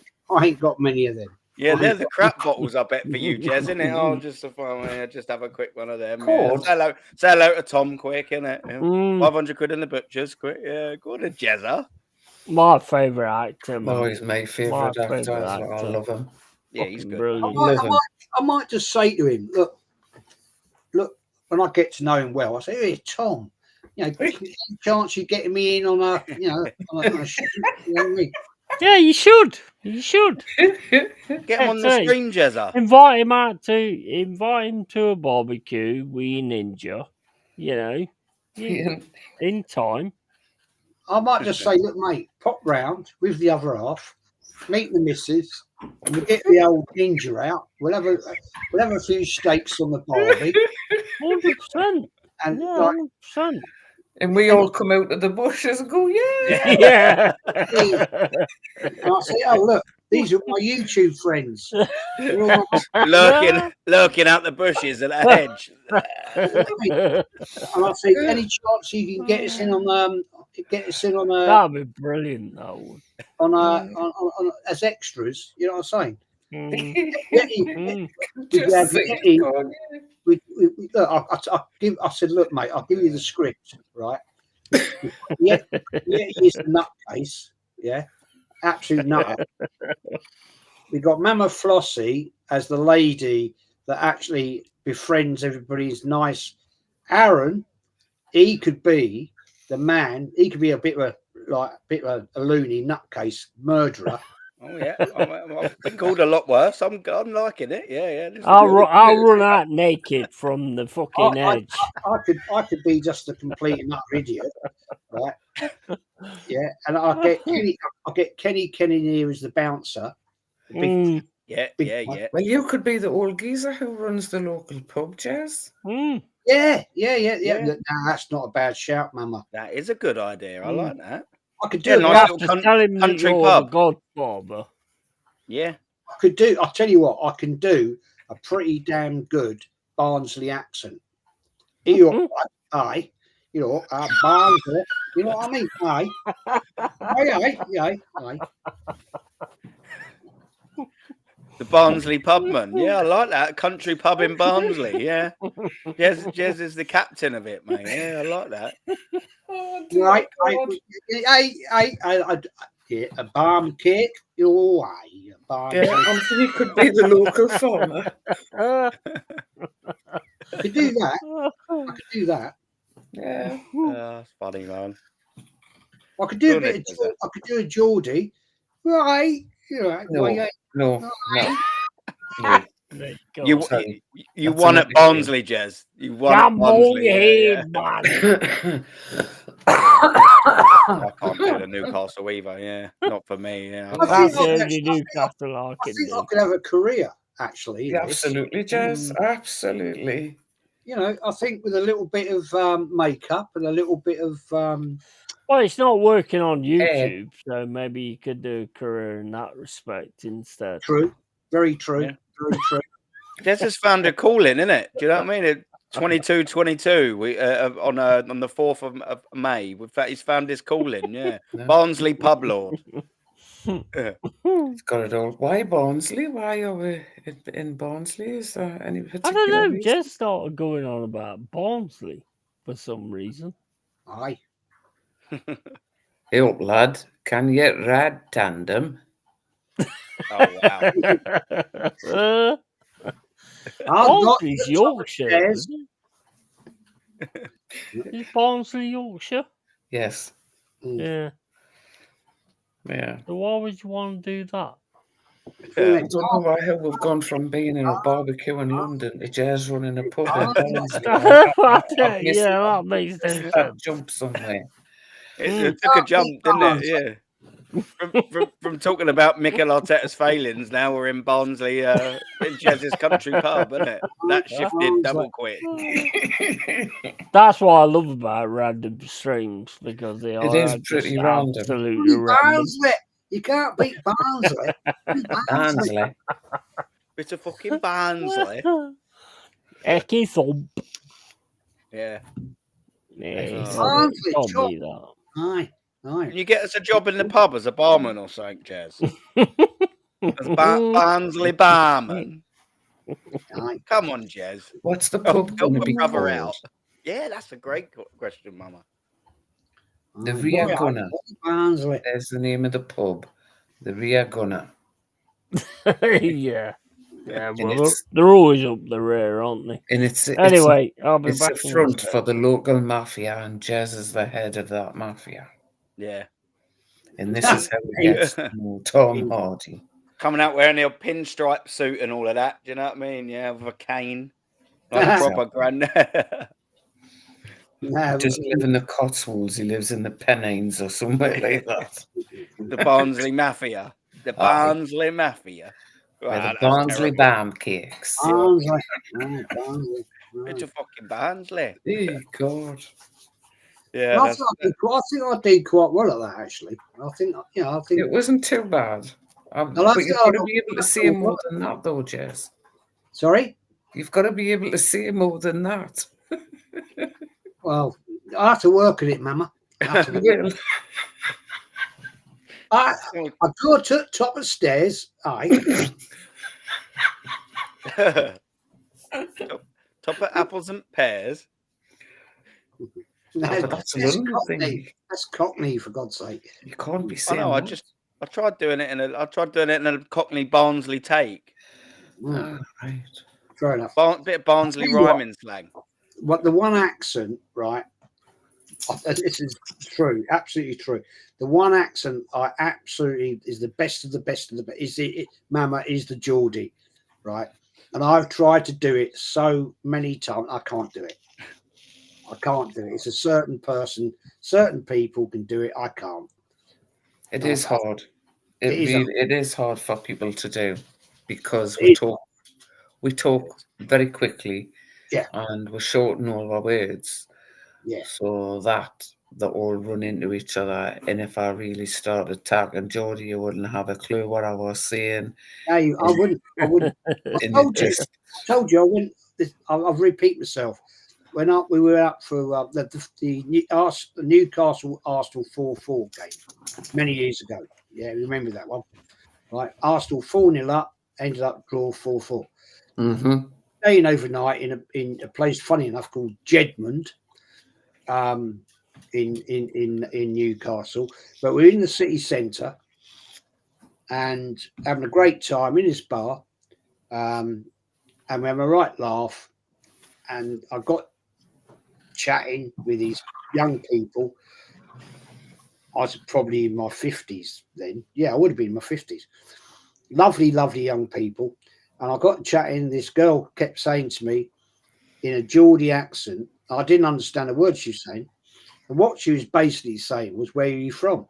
ain't got many of them. Yeah, they're the crap bottles, I bet, for you, Jez, isn't it? Oh, just have a quick one of them. Yeah. Say hello to Tom quick, innit? 500 quid in the butcher's quick. Yeah, go on, Jezza. My favourite actor, man. Oh, he's my favourite actor as well. I love him. Yeah, he's good. Brilliant. I might just say to him, look, when I get to know him well, I say, hey, Tom, any chance you getting me in on a, on a show? You know what I mean? Yeah, you should. Get him on the stream, Jezza. Invite him to a barbecue. We Ninja, in time. I might just say, look, mate, pop round with the other half, meet the missus, and we'll get the old Ninja out. We'll have a few steaks on the barbie. 100%. And 100%. And we all come out of the bushes and go, yeah. Yeah. And I say, oh, look, these are my YouTube friends. Lurking out the bushes at a hedge. And I say, any chance you can get us in on that'd be brilliant, that would. on as extras, you know what I'm saying? Mm. Just see it going, Look, I said, look, mate, I'll give you the script, right? Yeah, he's the nutcase, yeah, absolute nutter. We got Mama Flossie as the lady that actually befriends everybody. Is nice. Aaron, he could be the man. He could be a bit of a loony nutcase murderer. Oh yeah, I've been called a lot worse. I'm liking it. Yeah. This is I'll good. run out naked from the fucking edge. I could be just a complete and utter idiot, right? Yeah, and I'll get Kenny here as the bouncer. The big, Mm. Yeah. Well, you could be the old geezer who runs the local pub, Jez. Mm. Yeah. Yeah. No, that's not a bad shout, Mama. That is a good idea. I like that. I could Yeah, do nice You it. have little to tell him that country you're pub. the Godfather. Yeah. I could do. I'll tell you what. I can do a pretty damn good Barnsley accent. Barnsley. You know what I mean? Aye. The Barnsley pubman. Yeah, I like that. Country pub in Barnsley. Yeah. Jez is the captain of it, mate. Yeah, I like that. Oh, Right. God. A barm cake. Oh, aye. A barm Yeah, cake. Anthony could be the local farmer. I could do that. Yeah. That's funny, man. I could do a Good, bit. is it? I could do a Geordie. Right. No. You That's won an at Barnsley, Jez. You won at Come on, Barnsley. head, Yeah. man. I can't do the Newcastle either. Yeah, not for me. Yeah, I That's think the I only Newcastle I I can think I do. could have a career actually. In this. Absolutely, Jez. Absolutely. You know, I think with a little bit of makeup and a little bit of Well, it's not working on YouTube, so maybe you could do a career in that respect instead. true, very true, Yeah. very true. Jez has found a calling, innit? Do you know what I mean? 22-22. We on the 4th of May. He's found his calling. Yeah, No. Barnsley pub lord. He's got it all. Why Barnsley? Why are we in Barnsley? Is there any I particular don't know. reason? Jez started going on about Barnsley for some reason. Aye. Hey, up, lad. Can you ride tandem? Oh wow. Barnsley's Yorkshire. stairs. Isn't it? Is Barnsley Yorkshire? Yes. Yeah. Yeah. So why would you want to do that? I don't know why we've gone from being in a barbecue in London to Jez running a pub in Barnsley. Yeah, that makes sense. That jump somewhere. It took a jump, didn't it? Yeah. From talking about Mikel Arteta's failings, now we're in Barnsley, in Jez's country pub, isn't it? That shifted double quick. That's what I love about random streams because they are is pretty just random. absolutely random. Barnsley. You can't beat Barnsley. Barnsley. Bit of fucking Barnsley. Ecky thump. Yeah. Yeah, Barnsley, told chop. me that. Aye. Can you get us a job in the pub as a barman or something, Jez? As Barnsley barman. Aye. Come on, Jez. What's the Help pub going to my be brother called? out. Yeah, that's a great question, Mama. The Rear Gunner. Barnsley. There's the name of the pub. The Rear Gunner. Yeah. Yeah, And well, it's- they're always up the rear, aren't they? And it's Anyway, I'll be it's back. a in front a for the local mafia, and Jez is the head of that mafia. Yeah. And this is how we get to know Tom Hardy. Coming out wearing a pinstripe suit and all of that. Do you know what I mean? Yeah, with a cane. Like a proper grand. No, He doesn't live in the Cotswolds, he lives in the Pennines or somewhere like that. The Barnsley Mafia. The Barnsley Mafia. Where the that's Barnsley terrible. Bam Cakes. Barnsley. Aye, Barnsley. Bit of fucking Barnsley. Oh, God. Yeah. I think I did quite well at that actually. I think It wasn't too bad. But you've got to be able to say more than that, though, Jez. Sorry? You've got to be able to say more than that. Well, I have to work at it, Mama. I go to the top of the stairs, aye. Top of apples and pears. No, but that's London Cockney. thing. That's Cockney, for God's sake. You can't be I saying know. that. I tried doing it in a Cockney Barnsley take. Ah, right. Fair enough. Bit of Barnsley Tell you what. rhyming slang. What the one accent, right? This is true, absolutely true. The one accent I absolutely is the best of the best of the best. Is it? Mama is the Geordie, right? And I've tried to do it so many times. I can't do it. I can't do it. It's a certain person, certain people can do it. I can't. It is hard. It is hard for people to do because we talk very quickly, yeah, and we shorten all our words, yeah. so that they all run into each other. And if I really started talking Geordie, you wouldn't have a clue what I was saying. No, I wouldn't. I wouldn't. I told you. I wouldn't. I'll repeat myself. When we were out for the Newcastle Arsenal 4-4 game many years ago. Yeah, remember that one? Right, Arsenal 4-0 up, ended up draw 4-4. Mm-hmm. Staying overnight in a place, funny enough, called Jedmond, in Newcastle. But we're in the city centre and having a great time in this bar, and we have a right laugh. And I got chatting with these young people. I was probably in my 50s then. Yeah, I would have been in my 50s. Lovely, lovely young people. And I got chatting. This girl kept saying to me in a Geordie accent, I didn't understand a word she was saying. And what she was basically saying was, where are you from?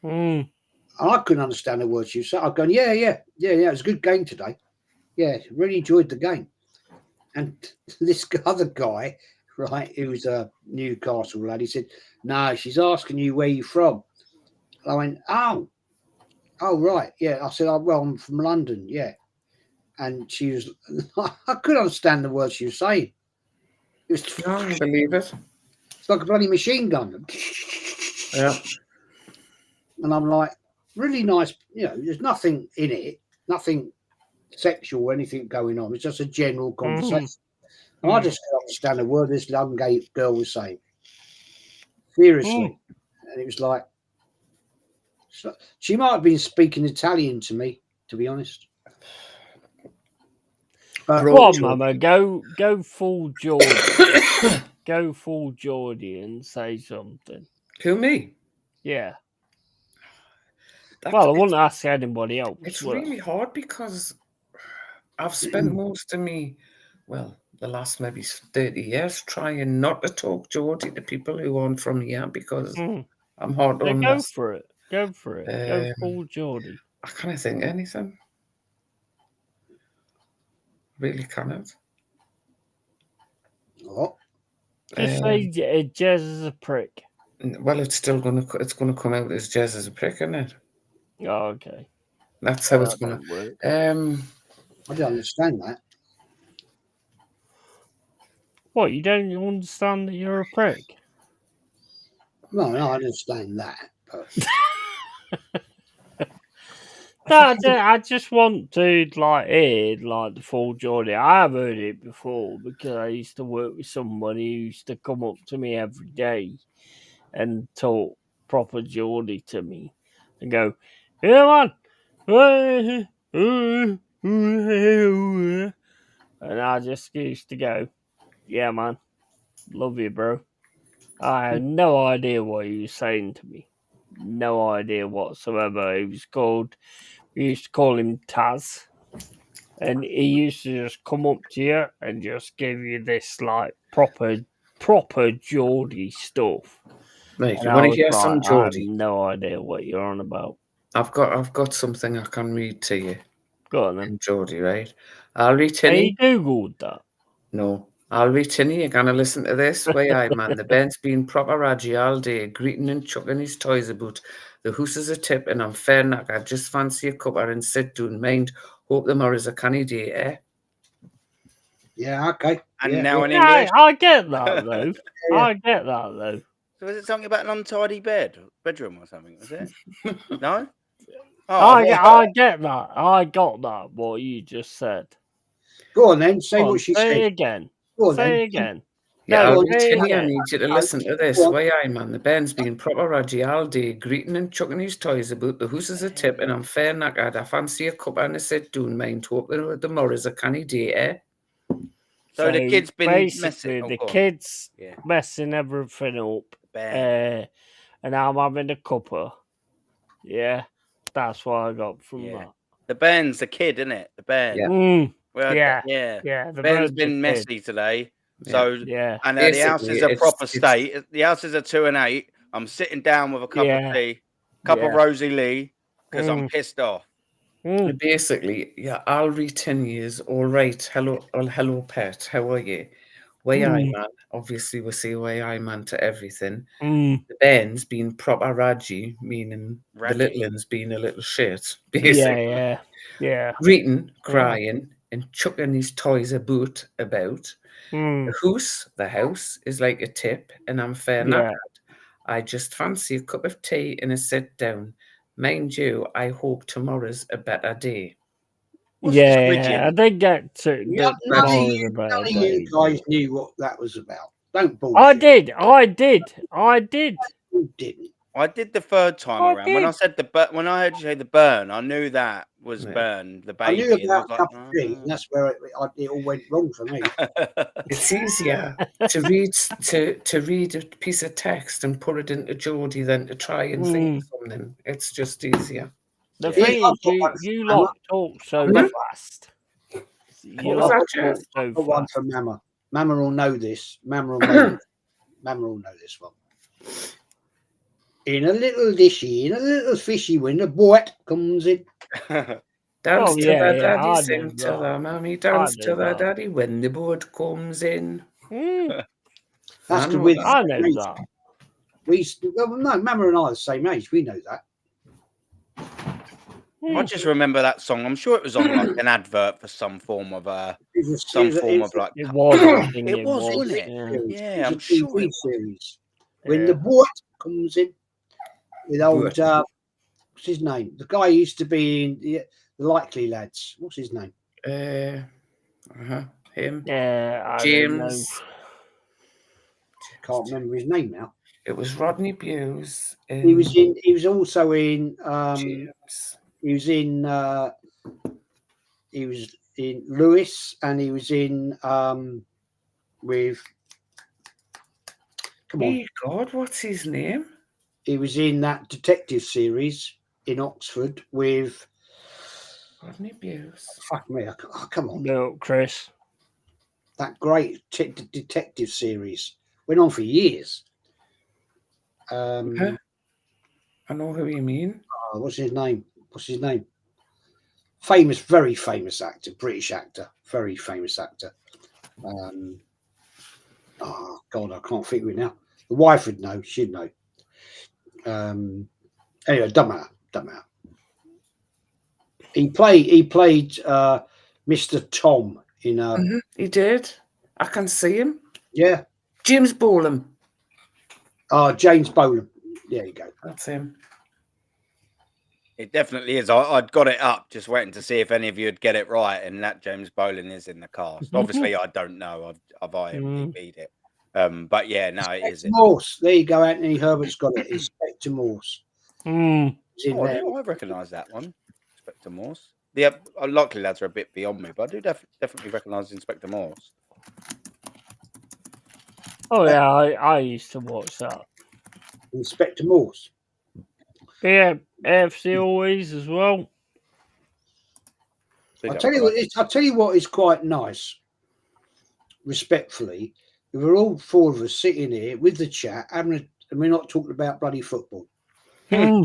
And I couldn't understand a word she was saying. I'm going, yeah. It was a good game today. Yeah, really enjoyed the game. And this other guy, right, who was a Newcastle lad, he said, no, she's asking you where you're from. I went, oh, right, yeah. I said, well, I'm from London, yeah. And she was, I couldn't understand the words she was saying. It was, I believe it. It's like a bloody machine gun. Yeah. And I'm like, really nice, there's nothing in it, nothing sexual or anything going on. It's just a general conversation. And I just couldn't understand a word this young girl was saying. Seriously. And it was like, she might have been speaking Italian to me, to be honest. Come on, Mama, go full Geordie. Go full Geordie and say something. Who, me? Yeah. Well, I wouldn't ask anybody else. It's really hard because I've spent most of the last maybe 30 years trying not to talk Geordie to people who aren't from here because I'm hard to understand. Go for it. Go full Geordie. I can't think of anything. Really cannot. What? Just say Jez is a prick. Well, it's gonna come out as Jez is a prick, isn't it? Oh, okay. That's how it's gonna work. I don't understand that. What, you don't understand that you're a prick? No, I understand that. But... No, I just want to hear the full Geordie. I have heard it before because I used to work with somebody who used to come up to me every day and talk proper Geordie to me and go, yeah, man. And I just used to go, yeah, man. Love you, bro. I had no idea what he was saying to me. No idea whatsoever. We used to call him Taz. And he used to just come up to you and just give you this proper Geordie stuff. Right, you want to hear some Geordie? I have no idea what you're on about. I've got something I can read to you. Go on then. In Geordie, right? I'll read to you. Have you Googled that? No. I'll read to you. You're going to listen to this. Way I, man. The Ben's been proper raggy all day, greeting and chucking his toys about. The hoose is a tip, and I'm fair knack. I just fancy a cuppa and sit down. Mind. Hope the morrow's a canny day, eh? Yeah, okay. And now in English. I get that, though. I get that, though. So was it something about an untidy bedroom or something? Was it? No. I get that. I got that. What you just said. Go on then. Say Go on, what she say said. it again. Go on Say then. it again. Yeah, No, I'll go on. say it continue. I again. need you to listen to this. Go on. Way I man, the Ben's been proper rudgy all day, greeting and chucking his toys about. The hoose is a tip, and I'm fair knackered. I fancy a cup and a sit down, mind to open the morris a canny day, eh? So the kid's been basically messing. Oh, the go on. kid's Yeah. messing everything up, Ben. and I'm having a cuppa. Yeah, that's what I got from Yeah. that. The Ben's the kid, isn't it? The Ben. Yeah. Well, Yeah. yeah. Yeah, the Ben's bird's a been kid. messy today. Yeah. So Yeah. and the house Basically, is a it's- proper it's- state. The house is a 2 and 8. I'm sitting down with a cup Yeah. of tea, cup of Yeah. Rosie Lee, because I'm pissed off. Basically, yeah, I'll read 10 years. All right. Hello, pet. How are you? Way I man. Obviously, we say way I man to everything. The Ben's being proper raggy, meaning the little one's being a little shit. Basically. Yeah. Greeting, crying, and chucking his toys about. Mm. The house, is like a tip, and I'm fair knackered. I just fancy a cup of tea and a sit down. Mind you, I hope tomorrow's a better day. What's this Yeah, rigid? I did get to None of you guys knew what that was about. Don't bullshit. I did. You didn't. I did the third time I around. When I did. said when I heard you say the burn, I knew that was Yeah. burn, the I baby. knew and I about was cup of tea, and that's where it all went wrong for me. It's easier to read a piece of text and put it into Geordie than to try and think of something. It's just easier. The Yeah. thing I've is, got one you for Mama. lot talk so Hmm? fast. You What was lot that, talk Jeff? so I've got one fast. for Mama. Mama will know this. Mama will know this one. In a little dishy, in a little fishy, when the boy comes in. Dance Oh, to yeah, the yeah, daddy, I sing know to that. the mommy, dance I to know the that. daddy when the boat comes in. Mm, That's I because know we're that. I the know same age. that. Well, no, Mama and I are the same age. We know that. I just remember that song. I'm sure it was on like an advert for some form of like. It was, wasn't it? Yeah, I'm sure it was. Series. When the boy comes in with old what's his name? The guy who used to be in the Likely Lads. What's his name? Him. Yeah, James. Can't remember his name now. It was Rodney Bewes. He was also in James. he was in Lewis, and he was in with come on. Hey God, what's his name? He was in that detective series in Oxford with Rodney Bewes. fuck me, come on. No, Chris. That great detective series went on for years. I know who you mean. What's his name? Famous, very famous actor, British actor, very famous actor. Oh God, I can't think of it now. The wife would know. She'd know. Anyway, don't matter. He played Mr. Tom in. He did. I can see him. Yeah. James Bolam. James Bolam. There you go. That's him. It definitely is. I'd got it up, just waiting to see if any of you would get it right, and that James Bolan is in the cast. Obviously, I don't know. I've IMDb'd it. But yeah, no, it is. Morse. There you go, Anthony Herbert's got it. Inspector Morse. I recognise that one. Inspector Morse. The Likely Lads are a bit beyond me, but I do definitely recognise Inspector Morse. Oh yeah, I used to watch that. Inspector Morse. Yeah, AFC always as well. I'll tell you what is quite nice. Respectfully, we were all four of us sitting here with the chat, and we're not talking about bloody football. Yeah.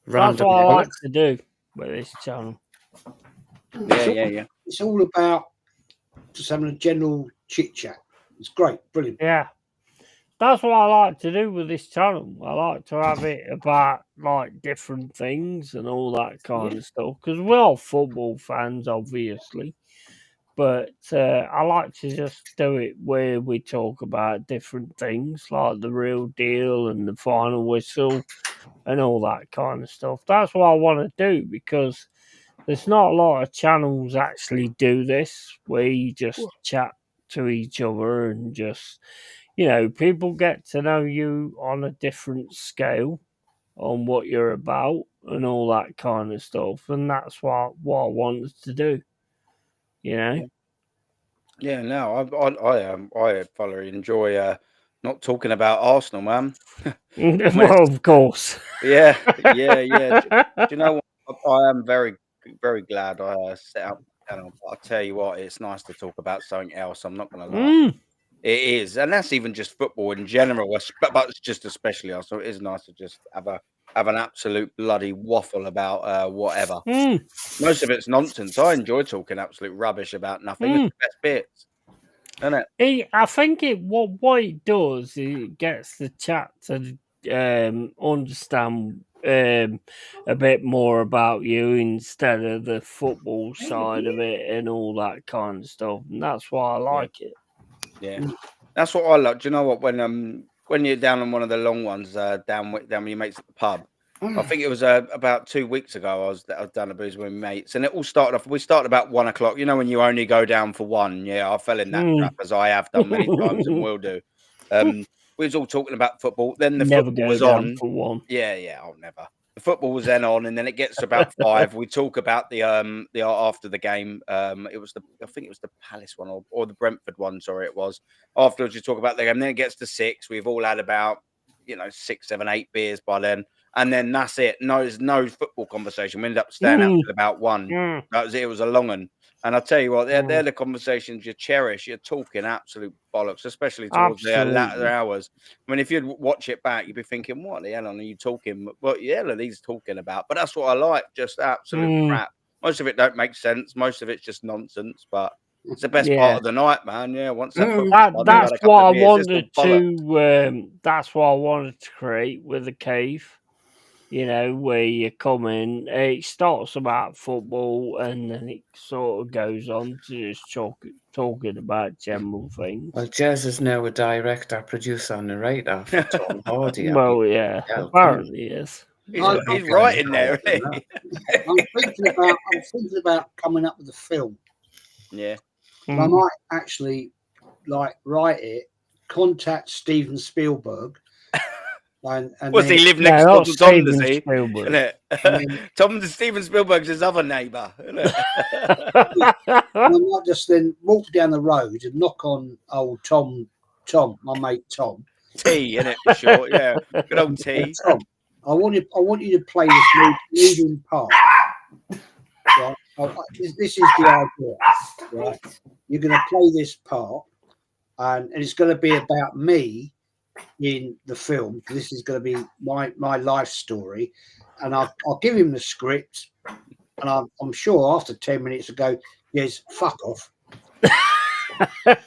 That's what I like to do with this channel. Yeah. It's all about just having a general chit chat. It's great, brilliant. Yeah. That's what I like to do with this channel. I like to have it about like different things and all that kind of stuff. Because we're all football fans, obviously. But I like to just do it where we talk about different things, like the real deal and the final whistle and all that kind of stuff. That's what I want to do, because There's not a lot of channels actually do this, where you just chat to each other and just, people get to know you on a different scale on what you're about and all that kind of stuff, and that's what I wanted to do. Yeah, no, I thoroughly enjoy not talking about Arsenal, man. Well, of course. Yeah. Do you know what? I am very, very glad I set up the channel. But I'll tell you what, it's nice to talk about something else. I'm not going to lie. It is, and that's even just football in general, but it's just especially Arsenal. It is nice to just have an absolute bloody waffle about whatever. Most of it's nonsense. I enjoy talking absolute rubbish about nothing. It's the best bits, isn't it? I think what it does is it gets the chat to understand a bit more about you instead of the football side of it and all that kind of stuff, and that's why I like it. Yeah, that's what I like. Do you know what? When you're down on one of the long ones, down with your mates at the pub, I think it was about 2 weeks ago. I was down the booze with my mates, and it all started off. We started about 1 o'clock. You know, when you only go down for one. Yeah, I fell in that trap, as I have done many times and will do. We was all talking about football. Then the Never football go was down on. for one. Yeah, I'll never. The football was then on, and then it gets to about 5. We talk about the after the game. I think it was the Palace one or the Brentford one. Sorry, it was. Afterwards, you talk about the game. Then it gets to 6. We've all had about 6, 7, 8 beers by then, and then that's it. No, there's no football conversation. We ended up staying out till about 1. That was it. It was a long one. And I'll tell you what, they're the conversations you cherish. You're talking absolute bollocks, especially towards the latter hours. I mean, if you'd watch it back, you'd be thinking, what the hell are you talking? What the hell are these talking about? But that's what I like, just absolute crap. Most of it don't make sense. Most of it's just nonsense, but it's the best part of the night, man. Yeah, once that that's what I wanted to. That's what I wanted to create with the cave. Where you come in, it starts about football and then it sort of goes on to just talking about general things. Well, Jez is now a director, producer, narrator for Tom Hardy. Well, yeah, apparently yes. He's right in there. I'm thinking about coming up with a film. Yeah, and I might actually write it, contact Steven Spielberg. And was he live next door to Tom, does he? Steven Spielberg's his other neighbour. I might just then walk down the road and knock on old Tom, my mate Tom. T, innit, for short, yeah. Good old T. Tom, I want you to play this leading part. Right? This is the idea. Right? You're going to play this part, and it's going to be about me in the film. This is going to be my life story, and I'll give him the script, and I'm sure after 10 minutes to go, yes, fuck off. Sorry,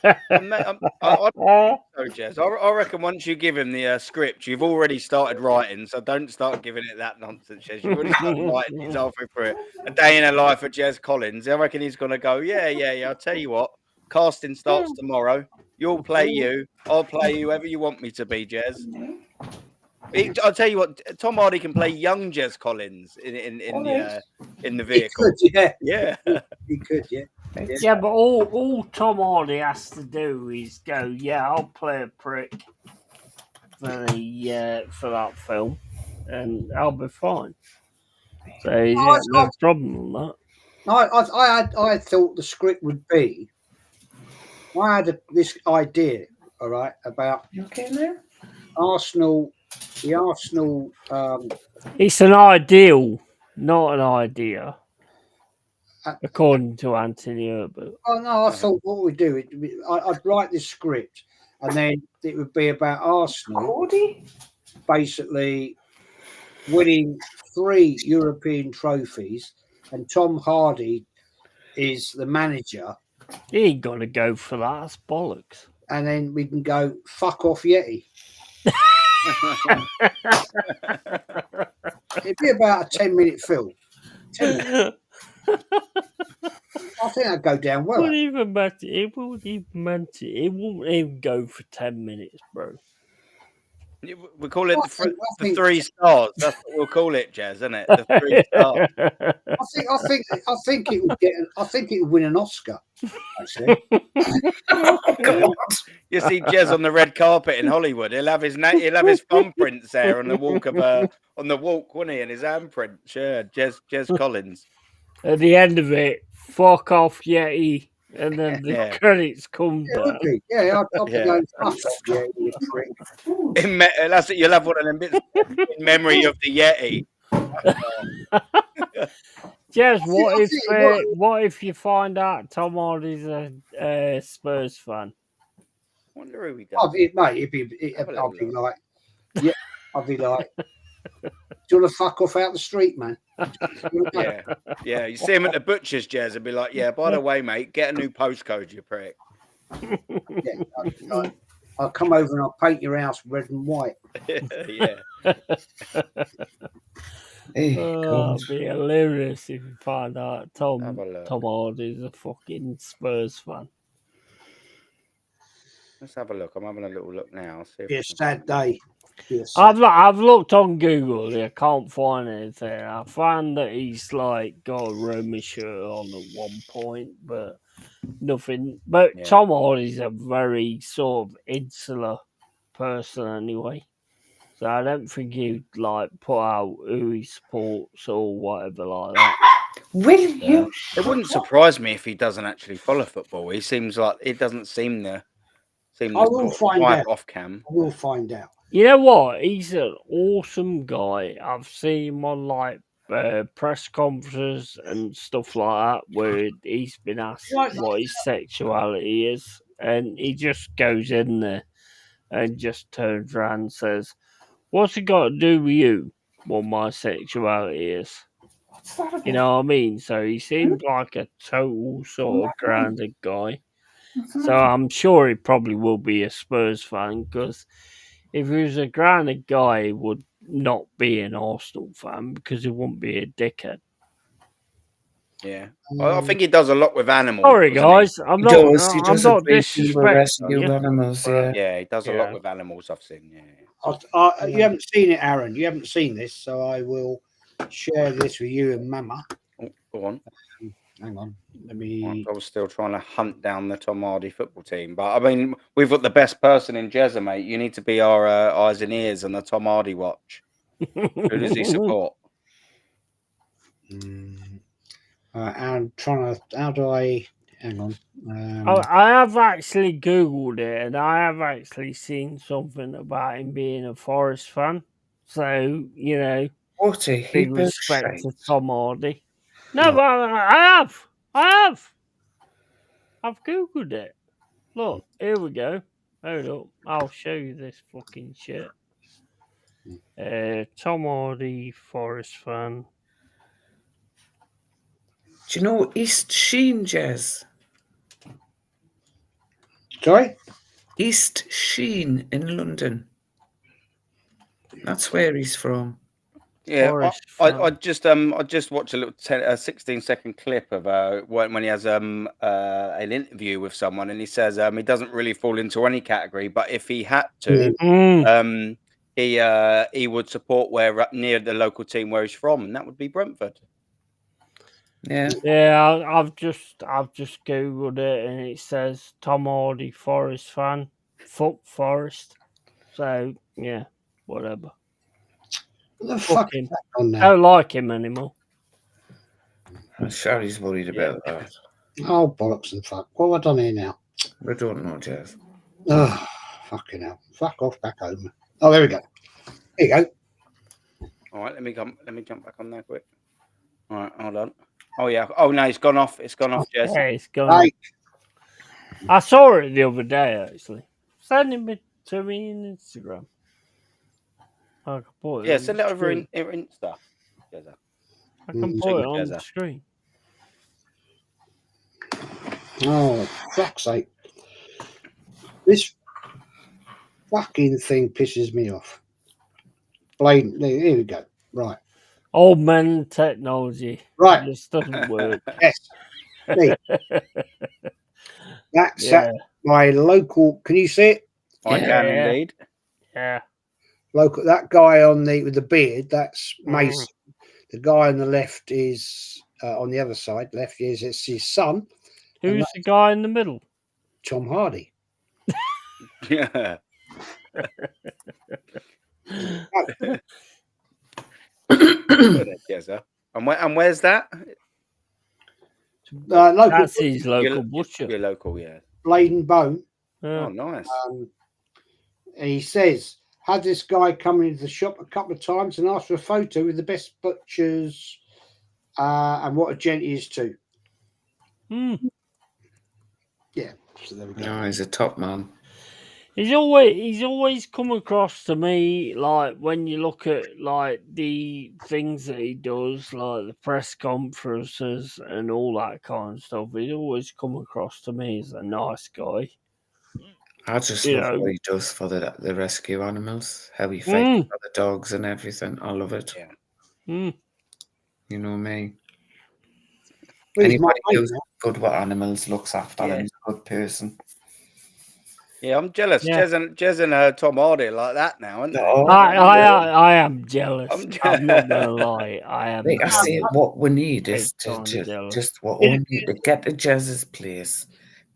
Jez. I reckon once you give him the script, you've already started writing, so don't start giving it that nonsense, Jez. You've already started writing. He's halfway through it. A Day in a Life of Jez Collins. I reckon he's going to go, yeah. I'll tell you what, casting starts tomorrow. You'll play you. I'll play whoever you want me to be, Jez. I'll tell you what, Tom Hardy can play young Jez Collins in the vehicle. He could, yeah. He could, yeah. Yeah, but all Tom Hardy has to do is go, yeah, I'll play a prick for that film, and I'll be fine. So he's got no problem on that. I thought the script would be. I had this idea, all right, about Arsenal. The Arsenal. It's an ideal, not an idea. According to Anthony Herbert. Oh no! I thought what we'd do, I'd write this script, and then it would be about Arsenal, basically winning 3 European trophies, and Tom Hardy is the manager. He ain't got to go for that. That's bollocks. And then we can go fuck off, Yeti. It'd be about a 10-minute film. 10 minutes. I think that'd go down well. It won't even matter. It won't even go for 10 minutes, bro. We call it I think- the 3 stars. That's what we'll call it, Jez, isn't it? The 3 stars. I think it would get. I think it would win an Oscar. Actually, Oh, God. You see Jez on the red carpet in Hollywood. He'll have his thumbprints there on the walk won't he? And his handprint. Sure, Jez Collins. At the end of it, fuck off, Yeti, and then the Yeah. credits come it would down. be. Yeah, I'd be Yeah. going fuck off, yeah, you prick. That's it. You'll have one of them bits in memory of the Yeti. Jez, I think what if you find out Tom Hardy's a Spurs fan? Wonder who he I'd does. be, mate. Have a I'd little be look. like, yeah. I'd be like, do you want to fuck off out the street, man? Yeah. You see him at the butcher's, Jez, and be like, "Yeah, by the way, mate, get a new postcode, you prick." Yeah. I'll come over and I'll paint your house red and white. Yeah. Hey, Oh, God. it'd be hilarious if you find out Tom Have a look. Hardy's a fucking Spurs fan. Let's have a look. I'm having a little look now. See if Be I a can sad find it. day. Be a sad- I've looked on Google. I can't find anything. I found that he's like got a Roma shirt on at one point, but nothing. But Yeah. Tom Hardy's a very sort of insular person anyway, so I don't think he'd like put out who he supports or whatever like that. Will you? It wouldn't surprise me if he doesn't actually follow football. He seems like it doesn't seem the I will find type out. off cam. I will find out. You know what? He's an awesome guy. I've seen him on like press conferences and stuff like that where he's been asked what his sexuality is, and he just goes in there and just turns around and says, "What's it got to do with you? What my sexuality is?" What's that about? You know what I mean? So he seems like a total sort of grounded guy. So I'm sure he probably will be a Spurs fan, because if he was a grounded guy, he would not be an Arsenal fan because he wouldn't be a dickhead. Yeah, I think he does a lot with animals. Sorry, doesn't he? guys, I'm He not. does. He I'm does a not great deal with disrespecting rescue you. animals, yeah. Yeah, he does a Yeah. lot with animals. I've seen. Yeah. You haven't seen it, Aaron. You haven't seen this, so I will share this with you and Mama. Oh, go on. Hang on. Let me. I was still trying to hunt down the Tom Hardy football team, but I mean, we've got the best person in Jezza, mate. You need to be our eyes and ears on the Tom Hardy watch. Who does he support? I'm trying to. How do I? Hang on. I have actually Googled it, and I have actually seen something about him being a Forest fan. So, you know, What a big heap of respect to shite. Tom Hardy. No, but I have. I've Googled it. Look, here we go. Hold up. I'll show you this fucking shit. Tom Hardy, Forest fan. Do you know East Sheen, Jez? Sorry. East Sheen in London. That's where he's from. Yeah, Forest I just watched a little 16-second clip of when he has an interview with someone, and he says he doesn't really fall into any category, but if he had to, he would support near the local team where he's from, and that would be Brentford. Yeah. Yeah, I've just Googled it, and it says Tom Hardy, Forest fan. Fuck Forest. So yeah, whatever. What the fuck Fucking is that on now? don't like him anymore. I'm sure he's worried about that. Oh, bollocks and fuck. What have I done here now? I don't know, Jez. Oh, fucking hell. Fuck off back home. Oh, there we go. There you go. All right, let me jump back on there quick. All right, hold on. Oh yeah. Oh no, it's gone off. It's gone off, Jez. Yeah, it's gone. Hey, I saw it the other day actually. Send it to me on Instagram. I can put it Yeah, on send the it over screen. in Insta. Jezza. I can put it on the screen. oh, fuck's sake. This fucking thing pisses me off. Blatantly. Here we go. Right. Old man technology. Right. This doesn't work. Yes. See, that's Yeah. my local. Can you see it? I can Yeah. indeed. Yeah. local. That guy with the beard, that's Mason. The guy on the left is on the other side. Left is it's his son. Who's the guy in the middle? Tom Hardy. Yeah. Yes, and where's that? Local. That's his local butcher. Your local, yeah. Blade and Bone. Oh, nice. And he says, had this guy come into the shop a couple of times and asked for a photo with the best butchers and what a gent he is too. Yeah, so there we go. No, he's a top man. He's always come across to me like when you look at like the things that he does, like the press conferences and all that kind of stuff. He's always come across to me as a nice guy. I just love what he does for the rescue animals, how he fights for the dogs and everything. I love it. Yeah. You know me. Well, Anybody who's good with animals looks after them is a good person. Yeah, I'm jealous. Yeah. Jez and Tom Hardy are like that now, aren't they? I am jealous. I'm not gonna lie. I am. I say what we need is to just what we need to get to Jez's place,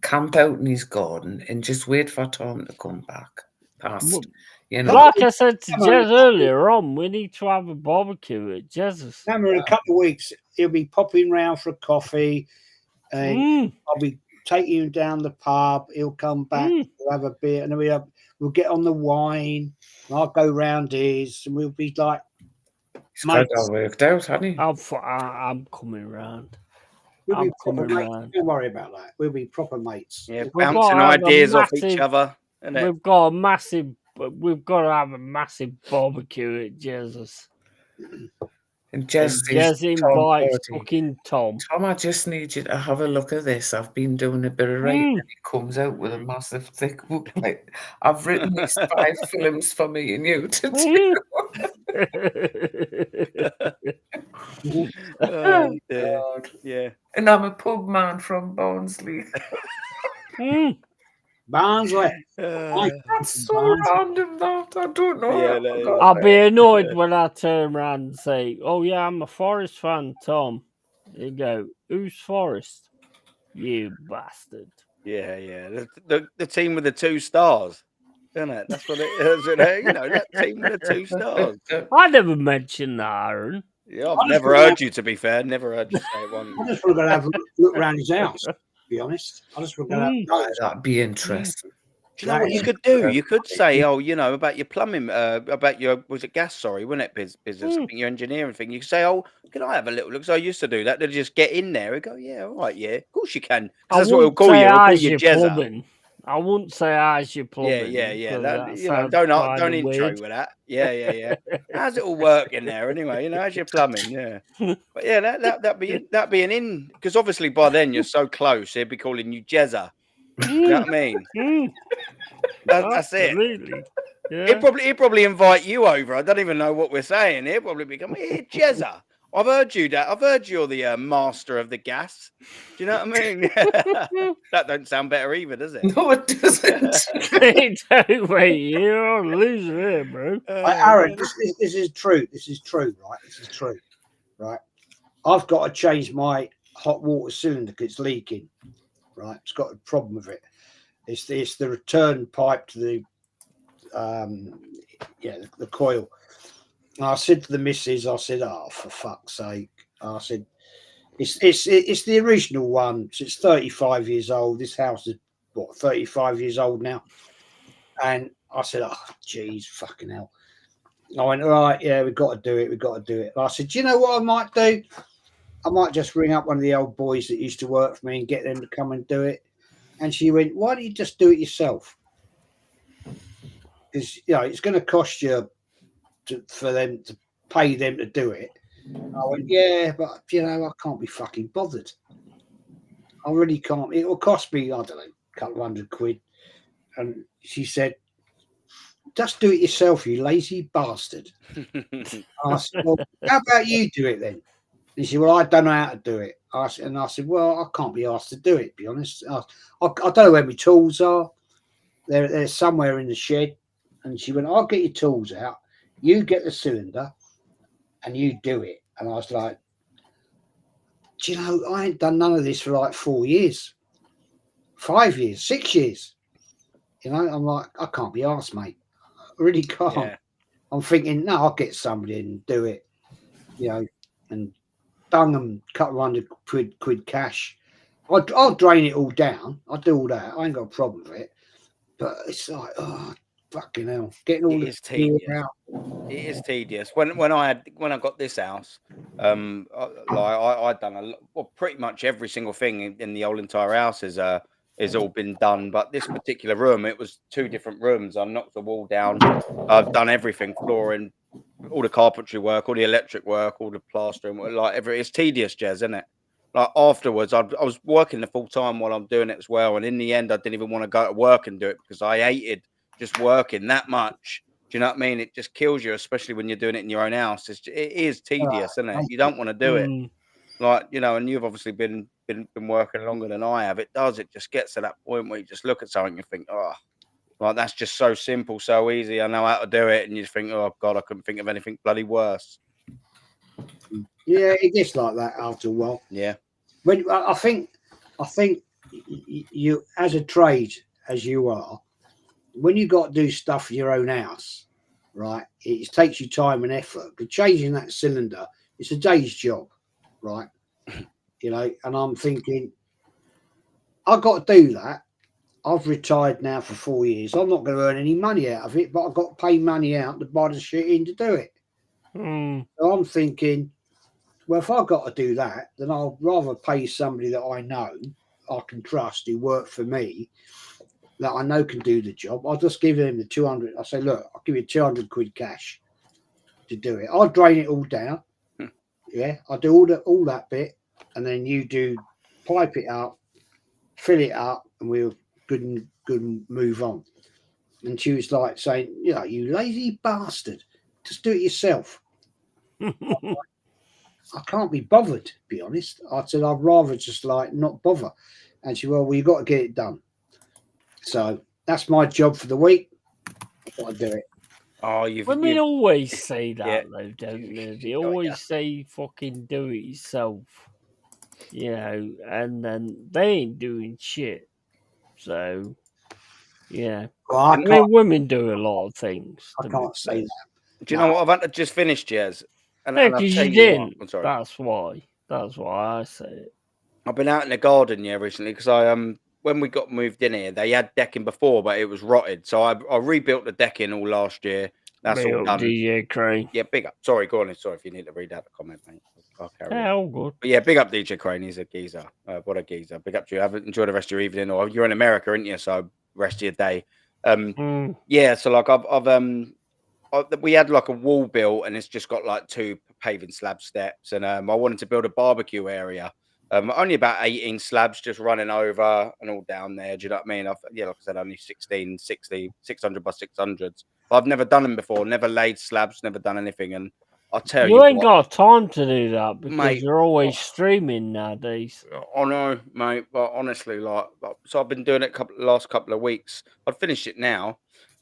camp out in his garden, and just wait for Tom to come back past. You know, like I said to Jez earlier on, we need to have a barbecue at Jez's. Remember, in a couple of weeks, he'll be popping round for a coffee, and I'll be taking him down the pub. He'll come back, we'll have a beer, and then we'll get on the wine. And I'll go round his, and we'll be like, he's got it all worked out, hasn't he? I'm coming round. We'll be proper mates. Don't worry about that. We'll be proper mates. Yeah, bouncing ideas off each other. We've got to have a massive barbecue at Jez's. And Jez invites fucking Tom. Tom, I just need you to have a look at this. I've been doing a bit of writing, and he comes out with a massive thick book. Like, I've written these 5 films for me and you to do. Oh, God. Yeah. And I'm a pub man from Barnsley. Barnsley. That's so random, that. I don't know. I'll be annoyed when I turn around and say, oh, yeah, I'm a Forest fan, Tom. You go, who's Forest? You bastard. Yeah. The team with the 2 stars. Isn't it? That's what it is. You know, that team with the 2 stars. I never mentioned that, Aaron. Yeah, I've never heard you, to be fair. Never heard you say it once. I just want to go have a look around his house, to be honest. I just want to go that'd be interesting. Do you know what you could do? You could say, oh, you know, about your plumbing, about your, was it gas, sorry, wasn't it, business, I think your engineering thing. You could say, oh, can I have a little look? So I used to do that. They'd just get in there and go, yeah, all right, yeah, of course you can. That's what we'll call you. We'll call you Jezza. I wouldn't say how's your plumbing. Yeah. That, you know, don't intro with that. Yeah. How's it all working there anyway? You know, how's your plumbing? Yeah. But yeah, that'd be an in, because obviously by then you're so close, they'd be calling you Jezza. You know what I mean? That's it. Yeah. He'd probably invite you over. I don't even know what we're saying. He'd probably become, hey, Jezza. I've heard you're the master of the gas. Do you know what I mean? That don't sound better either, does it? No, it doesn't. Don't wait, you're on a loser here, bro. Aaron, this is true. This is true, right? This is true, right? I've got to change my hot water cylinder because it's leaking. Right, it's got a problem with it. It's the return pipe to the the coil. And I said to the missus, I said, oh, for fuck's sake. I said, it's the original one. It's 35 years old. This house is, 35 years old now. And I said, oh, geez, fucking hell. I went, all right, yeah, we've got to do it. And I said, do you know what I might do? I might just ring up one of the old boys that used to work for me and get them to come and do it. And she went, why don't you just do it yourself? Because, you know, it's going to cost you for them to pay them to do it. I went, yeah, but, you know, I can't be fucking bothered. I really can't. It will cost me, I don't know, a couple of £100. And she said, just do it yourself, you lazy bastard. I said, well, how about you do it then? And she said, well, I don't know how to do it. I said, well, I can't be asked to do it, to be honest. I don't know where my tools are. They're somewhere in the shed. And she went, I'll get your tools out. You get the cylinder and you do it. And I was like, do you know, I ain't done none of this for like 4 years, 5 years, 6 years. You know, I'm like, I can't be arsed, mate. I really can't. Yeah. I'm thinking, no, I'll get somebody and do it, you know, and done them, couple hundred quid cash. I'll drain it all down. I'll do all that. I ain't got a problem with it. But it's like, oh, fucking hell. Getting all It the is tedious. gear out. It is tedious. When I got this house, I'd done pretty much every single thing in the whole entire house is all been done. But this particular room, it was 2 different rooms. I knocked the wall down. I've done everything, flooring, all the carpentry work, all the electric work, all the plastering, it's tedious, Jez, isn't it? Like afterwards, I was working the full time while I'm doing it as well, and in the end, I didn't even want to go to work and do it because I hated just working that much. Do you know what I mean? It just kills you, especially when you're doing it in your own house. It is tedious, isn't it? You don't want to do it, like, you know. And you've obviously been working longer than I have. It just gets to that point where you just look at something and you think, oh, like that's just so simple, so easy. I know how to do it, and you just think, oh God, I couldn't think of anything bloody worse. Yeah, it gets like that after a while. Yeah. When I think you, as a trade as you are, when you got to do stuff for your own house, right? It takes you time and effort. But changing that cylinder, it's a day's job, right? You know, and I'm thinking, I've got to do that. I've retired now for 4 years. I'm not going to earn any money out of it, but I've got to pay money out to buy the shit in to do it. So I'm thinking, well, if I've got to do that, then I'll rather pay somebody that I know, I can trust, who work for me, that I know can do the job. I'll just give them the 200. I say, look, I'll give you 200 quid cash to do it. I'll drain it all down. Yeah, I'll do all that bit, and then you do pipe it up, fill it up, and we'll good and move on. And she was like saying, you know, you lazy bastard, just do it yourself. I can't be bothered, to be honest. I said, I'd rather just like not bother. And she, well, you got to get it done. So that's my job for the week. I've got to do it. Oh, Women always say that, Yeah. though, don't they? They always say, fucking do it yourself. You know, and then they ain't doing shit. So, yeah. Well, I mean, women do a lot of things. I can't say that. Do you know what? I've just finished, Jez. And because you didn't. I'm sorry. That's why I say it. I've been out in the garden, recently, because when we got moved in here, they had decking before, but it was rotted. So I rebuilt the decking all last year. That's all done. DJ Crane. Yeah, big up. Sorry, go on. Sorry if you need to read out the comment, mate. I'll carry on. All good. But yeah, big up DJ Crane. He's a geezer. What a geezer. Big up to you. Enjoy the rest of your evening, or you're in America, aren't you? So rest of your day. Yeah. So like we had like a wall built, and it's just got like 2 paving slab steps, and I wanted to build a barbecue area. Only about 18 slabs just running over and all down there. Do you know what I mean? Like I said, only 16, 60, 600 by 600s. But I've never done them before, never laid slabs, never done anything. And I'll tell you, you ain't got time to do that because mate, you're always streaming nowadays. I know, mate. But honestly, so I've been doing it last couple of weeks. I'd finish it now.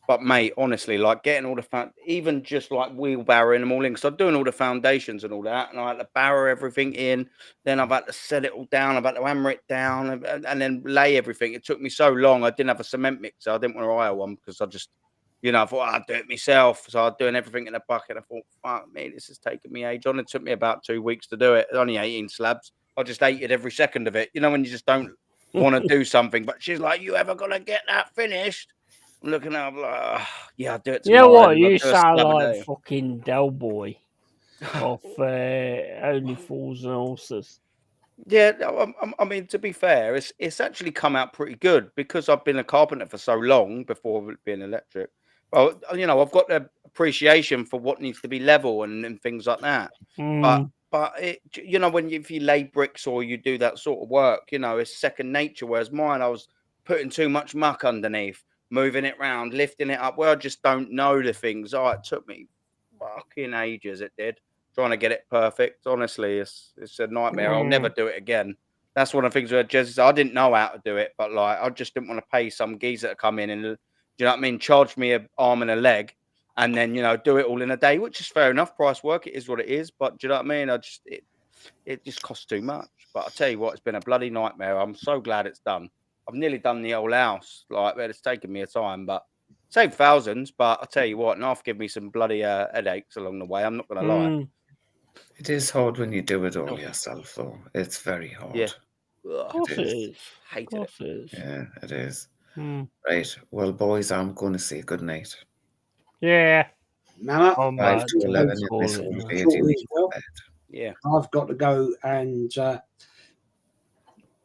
But mate, honestly, like getting all the even just like wheelbarrowing them all in, because I'm doing all the foundations and all that, and I had to barrow everything in. Then I've had to set it all down. I've had to hammer it down and then lay everything. It took me so long. I didn't have a cement mixer. I didn't want to hire one because I just, I thought I'd do it myself. So I'm doing everything in a bucket. I thought, fuck me, this is taking me age on. It took me about 2 weeks to do it. It's only 18 slabs. I just hated every second of it. When you just don't want to do something. But she's like, you ever gonna get that finished? I'm looking at, I'm like, yeah, I'll do it tomorrow. You know what? You sound like fucking Del Boy off Only Fools and Horses. Yeah, I mean, to be fair, it's actually come out pretty good because I've been a carpenter for so long before being electric. Well, I've got the appreciation for what needs to be level and things like that. But it, if you lay bricks or you do that sort of work, it's second nature. Whereas mine, I was putting too much muck underneath, moving it round, lifting it up. Well, I just don't know the things. Oh, it took me fucking ages. It did, trying to get it perfect. Honestly, it's a nightmare. I'll never do it again. That's one of the things where Jez, I didn't know how to do it, but like I just didn't want to pay some geezer to come in and, do you know what I mean, charge me an arm and a leg and then do it all in a day, which is fair enough. Price work, it is what it is. But do you know what I mean? It just costs too much. But I tell you what, it's been a bloody nightmare. I'm so glad it's done. I've nearly done the whole house. Like, it's taken me a time, but saved thousands. But I tell you what, Narf give me some bloody headaches along the way. I'm not going to lie. It is hard when you do it all yourself, though. It's very hard. Yeah. Of course it is. Hated it. Yeah, it is. Right. Well, boys, I'm going to say good night. Yeah. Mama, 5 to 11 in this whole day. Yeah. I've got to go and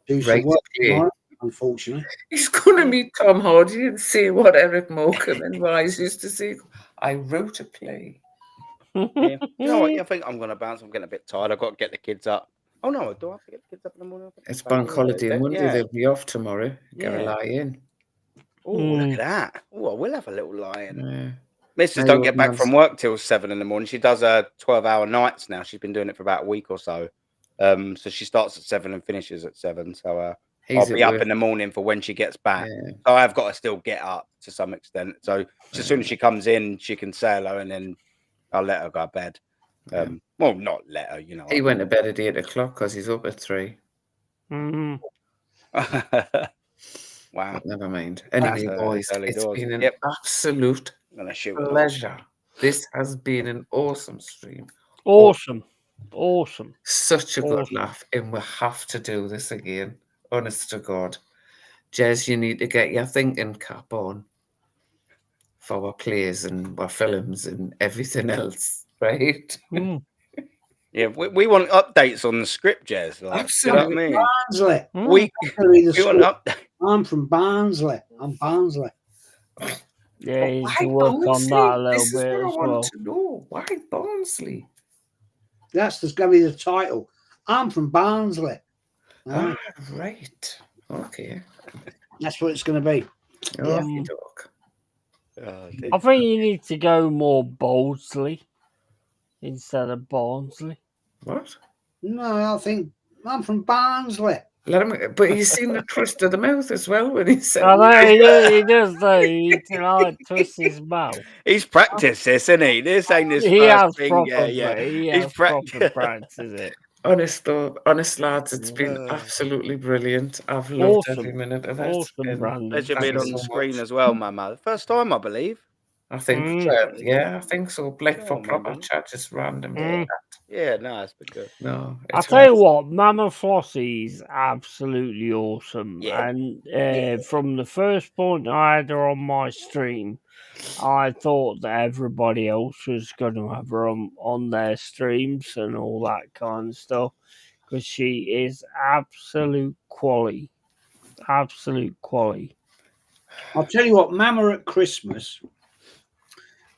do some work tomorrow, unfortunately. He's going to meet Tom Hardy and say what Eric Morecambe and Wise used to say. I wrote a play. Yeah. You know what? I think I'm going to bounce. I'm getting a bit tired. I've got to get the kids up. Oh, no. Do I have to get the kids up in the morning? It's bank holiday Monday. They'll be off tomorrow. Get a lie in. Oh, look at that. Oh, I will have a little lie in. Yeah. Mrs. don't get back from work till 7 in the morning. She does 12-hour nights now. She's been doing it for about a week or so. So she starts at 7 and finishes at 7. So I'll be up in the morning for when she gets back. Yeah. So I've got to still get up to some extent. So as soon as she comes in, she can say hello, and then I'll let her go to bed. Well, not let her, He went to bed at 8 o'clock because he's up at 3. Wow. But never mind. Anyway, boys, it's been an absolute pleasure. This has been an awesome stream. Awesome. Such a good laugh. And we have to do this again. Honest to God. Jez, you need to get your thinking cap on for our plays and our films and everything else, right? Yeah, we want updates on the script, Jez. Like, absolutely. You know what Barnsley. I mean? We want updates. I'm from Barnsley. I'm Barnsley. Yeah, you need to work on that a little this bit is what as I well. want to know. Why Barnsley? That's going to be the title. I'm from Barnsley. Ah, right. Okay. That's what it's going to be. I think you need to go more Bowlsley instead of Barnsley. What? No, I think I'm from Barnsley. Let him, but he's seen the twist of the mouth as well when he said. I know he does though. He twists his mouth. He's practiced this, isn't he? This ain't his He first has thing. proper, He's proper practice, is it? Honest lads, it's been absolutely brilliant. I've loved every minute of it. Awesome, Brandon. Pleasure being on the screen as well, Mama. The first time, I believe. I think, I think so. Like for proper chat, just random. Yeah, no, it's been good. No, I'll tell you what, Mama Flossie's absolutely awesome. Yeah. And from the first point I had her on my stream, I thought that everybody else was going to have her on their streams and all that kind of stuff, because she is absolute quality. Absolute quality. I'll tell you what, Mama at Christmas,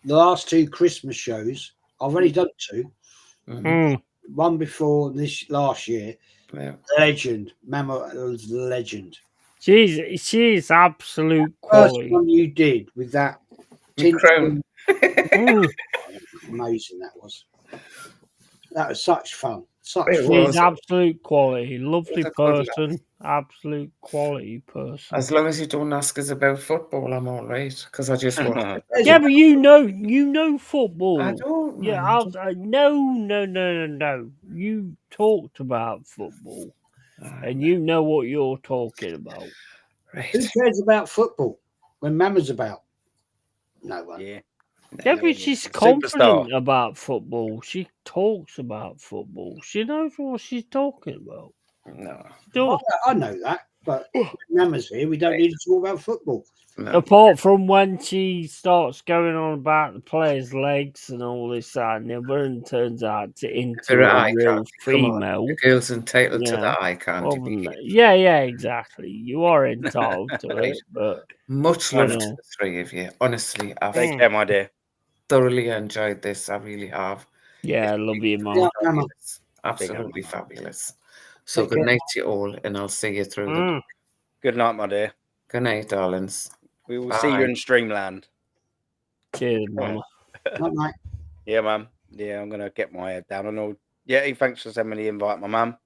the last 2 Christmas shows, I've already done 2. One before this last year. Legend. Mama was the legend. She's absolute quality. First one you did with that crown. Amazing that was. That was such fun. She's absolute quality. Lovely person. Absolute quality person. As long as you don't ask us about football, I'm all right. Because I just watch it. Yeah, but you know football. I don't. Yeah, no. You talked about football, and you know what you're talking about. Right. Who cares about football when Mama's about? No one. Yeah. Yeah, but she's confident about football. She talks about football. She knows what she's talking about. No. I know that, but when Mama's here, we don't need to talk about football. No. Apart from when she starts going on about the players' legs and all this that and the other, and turns out into a real female. The girl's entitled to the eye candy. Yeah, exactly. You are entitled to it, but much love to the 3 of you. Honestly, I've take care, my dear. Thoroughly enjoyed this. I really have. Yeah, I love you, Mum. Absolutely fabulous. So good night to you all, and I'll see you through the week. Good night, my dear. Good night, darlings. We will see you in Streamland. Cheers, Mama. Good night. Yeah, Mum. Yeah, I'm gonna get my head down and all. Yeah, thanks for sending me the invite, my mum.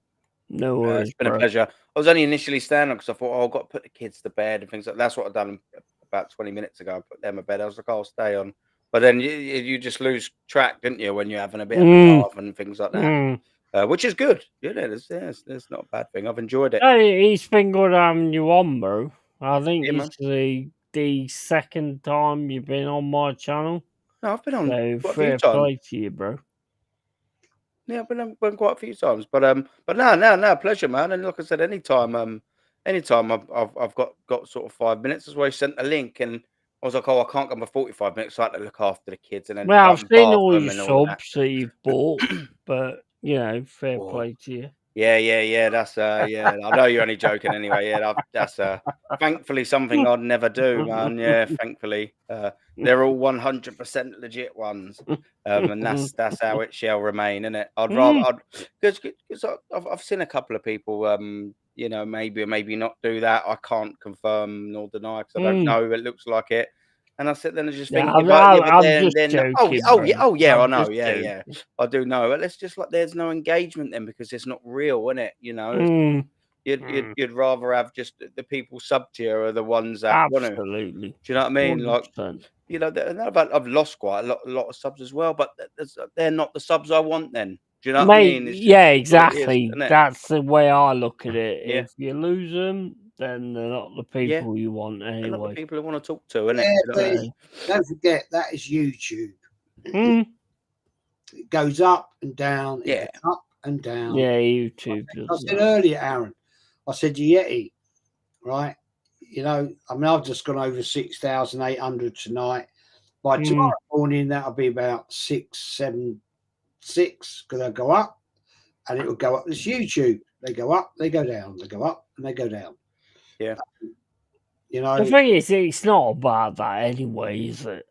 No worries. It's been a pleasure. I was only initially standing because I thought, I've got to put the kids to bed and things like that. That's what I've done about 20 minutes ago. I put them to bed. I was like, I'll stay on But then you just lose track, didn't you, when you're having a bit of a laugh and things like that, which is good. You know, it's not a bad thing. I've enjoyed it. Hey, it's been good having you on, bro. I think Yeah, man. it's the second time you've been on my channel. No, I've been on So quite a few fair times. play to you, bro. Yeah, I've been on quite a few times, but no, pleasure, man. And like I said, anytime I've got sort of 5 minutes. That's why I sent the link, and I was like, oh, I can't come for 45 minutes. So I had to look after the kids and then Well, try I've and seen bath all them your and all that. subs that you've bought, but you know, fair Oh. play to you. Yeah. That's yeah. I know you're only joking anyway. Yeah, that's thankfully something I'd never do, man. Yeah, thankfully, they're all 100% legit ones, and that's how it shall remain, isn't it? I'd rather, because I've seen a couple of people, you know, maybe or maybe not do that. I can't confirm nor deny because I don't know. It looks like it. And I sit there and just think, I'm just joking, oh bro. yeah, I I'm know, just yeah, joking. I do know. But it's just like there's no engagement then because it's not real, isn't it? You know, you'd rather have just the people sub to you are the ones that want to. Do Absolutely. you know what I mean? Like, 100%. you know, I've lost quite a lot of subs as well, but they're not the subs I want. Then, do you know what I Mate, mean? It's just yeah, what it is, exactly. isn't it? That's the way I look at it. Yeah. If you lose them, then they're not the people you want They're not the anyway. people I want to talk to, innit? Yeah, You know what I but mean? don't forget that is YouTube. Mm. It goes up and down. It Yeah. goes up and down. Yeah, YouTube I does said that. earlier, Aaron, I said Yeti, right? You know, I mean, I've just gone over 6,800 tonight. By tomorrow morning, that'll be about 676 because they'll go up and it will go up. This YouTube, they go up, they go down, they go up and they go down. Yeah. You know, The thing is, it's not about that anyway, is it?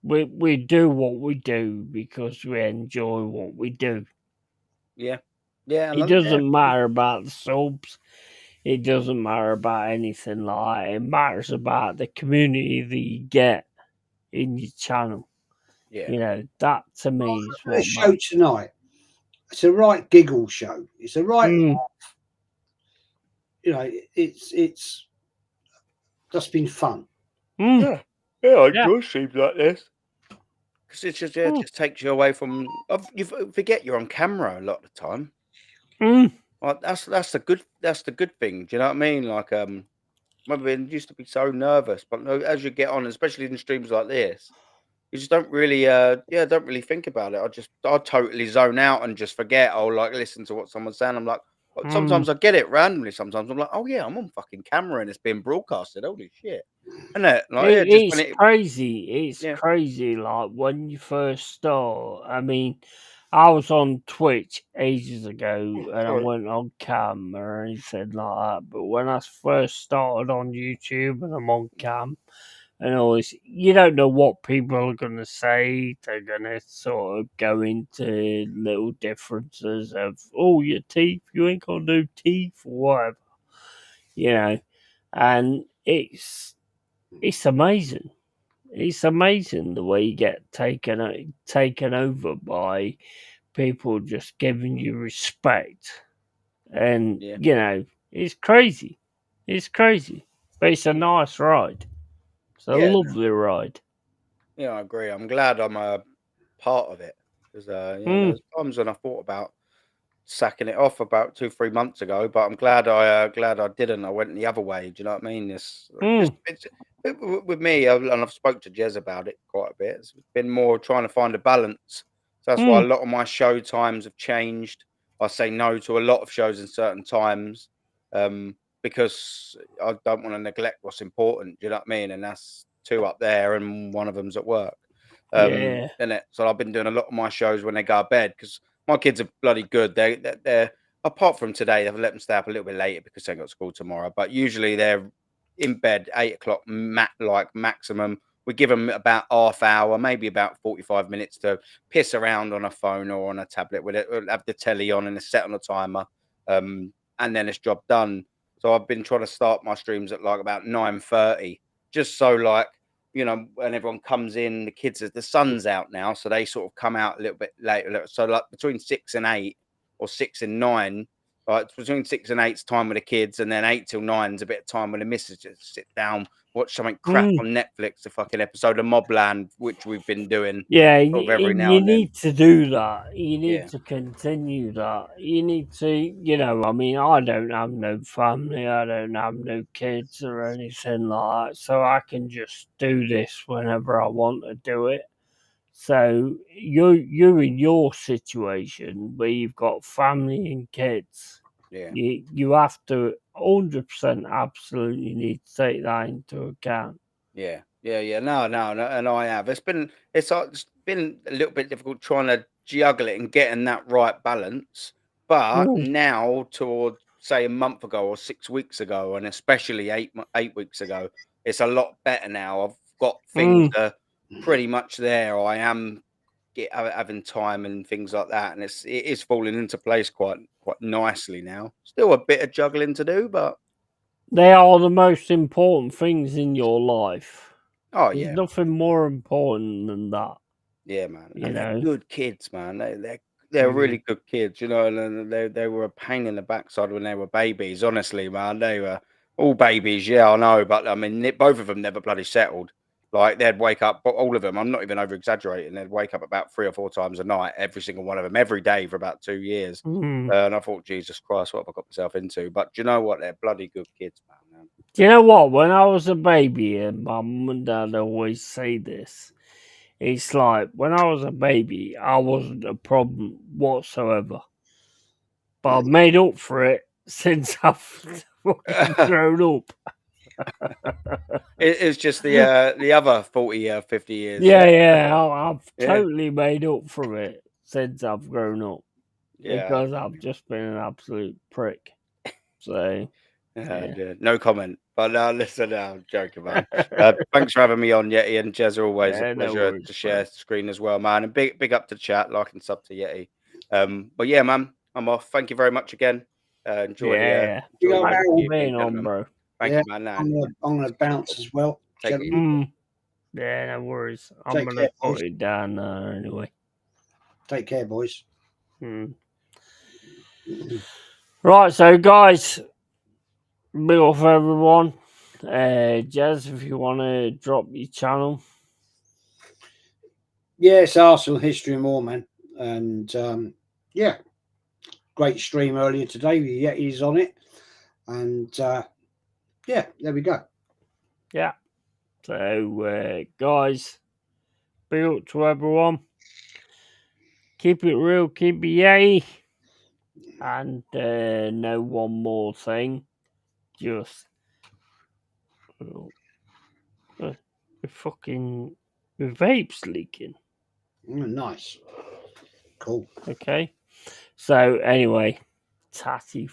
We do what we do because we enjoy what we do. Yeah. Yeah. It doesn't matter about the subs. It doesn't matter about anything like that. It matters about the community that you get in your channel. Yeah. You know, that to me is what show matters. tonight. It's a right giggle show. It's a right, you know, it's just been fun. Yeah, I enjoy streams like this because it's just it just takes you away from. You forget you're on camera a lot of the time. Like that's the good thing. Do you know what I mean? Like maybe I used to be so nervous, but no, as you get on, especially in streams like this, you just don't really don't really think about it. I totally zone out and just forget. I'll like listen to what someone's saying. I'm like, sometimes I get it randomly. Sometimes I'm like, oh yeah, I'm on fucking camera and it's being broadcasted. Holy shit. Isn't it? Like, It's crazy. It's crazy. Like when you first start. I mean, I was on Twitch ages ago and I went on cam or anything like that. But when I first started on YouTube and I'm on cam and always, you don't know what people are going to say. They're going to sort of go into little differences of, oh, your teeth, you ain't got no teeth or whatever. You know, and it's amazing. It's amazing the way you get taken over by people just giving you respect, and you know it's crazy. It's crazy, but it's a nice ride. It's a lovely ride. Yeah, I agree. I'm glad I'm a part of it because there's times when I thought about sacking it off about 2-3 months ago, but I'm glad I didn't. I went the other way. Do you know what I mean? It's with me, and I've spoke to Jez about it quite a bit. It's been more trying to find a balance. So that's why a lot of my show times have changed. I say no to a lot of shows in certain times because I don't want to neglect what's important. Do you know what I mean? And that's 2 up there, and one of them's at work. Innit? So I've been doing a lot of my shows when they go to bed because my kids are bloody good. They're apart from today, they've let them stay up a little bit later because they got school tomorrow. But usually they're in bed 8 o'clock, like maximum. We give them about half hour, maybe about 45 minutes to piss around on a phone or on a tablet. We'll have the telly on and it's set on a timer, and then it's job done. So I've been trying to start my streams at like about 9:30, just so like, you know, when everyone comes in, the sun's out now, so they sort of come out a little bit later. So like between 6 and 8 or 6 and 9, Like between 6 and 8's time with the kids, and then 8 till 9's a bit of time with the missus. Just sit down, watch something crap on Netflix, a fucking episode of Mobland, which we've been doing. Yeah, Sort of every now you and then. need to do that. You need Yeah. to continue that. You need to, you know, I mean, I don't have no family, I don't have no kids or anything like that, so I can just do this whenever I want to do it. So you're in your situation where you've got family and kids. Yeah. You have to 100% absolutely need to take that into account. Yeah. No, and I have. It's been a little bit difficult trying to juggle it and getting that right balance. But now, towards say a month ago or 6 weeks ago, and especially 8 weeks ago, it's a lot better now. I've got things pretty much there. I am having time and things like that, and it is falling into place quite nicely now. Still a bit of juggling to do, but they are the most important things in your life. oh There's yeah, nothing more important than that. yeah, man. You And know, they're good kids, man. They're really good kids, you know. And they were a pain in the backside when they were babies. Honestly, man, they were all babies. Yeah, I know, but I mean, both of them never bloody settled. Like they'd wake up, all of them. I'm not even over exaggerating. They'd wake up about 3 or 4 times a night, every single one of them, every day for about 2 years. And I thought, Jesus Christ, what have I got myself into? But do you know what? They're bloody good kids, man. Do you know what? When I was a baby, and my mum and dad always say this, it's like when I was a baby, I wasn't a problem whatsoever. But I've made up for it since I've fucking grown up. It's just the other 40, 50 years. Yeah. I've totally made up for it since I've grown up. Yeah. Because I've just been an absolute prick. So, no comment. But listen, I'm joking, man. Thanks for having me on, Yeti, and Jez. Always a pleasure to share screen as well, man. And big up to chat, like and sub to Yeti. But yeah, man, I'm off. Thank you very much again. Enjoy the being on, bro. Thank you, man. I'm gonna bounce as well. Take it. Yeah, no worries. I'm gonna put it down anyway. Take care, boys. Right, so guys, big up for everyone. Jez, if you want to drop your channel. Yeah, it's Arsenal history and more, man. And yeah, great stream earlier today with Yeti's on it. And yeah, there we go. Yeah. So, guys, big up to everyone. Keep it real, keep it Yeti. And no one more thing. Just the vape's leaking. Nice. Cool. Okay. So anyway, tatty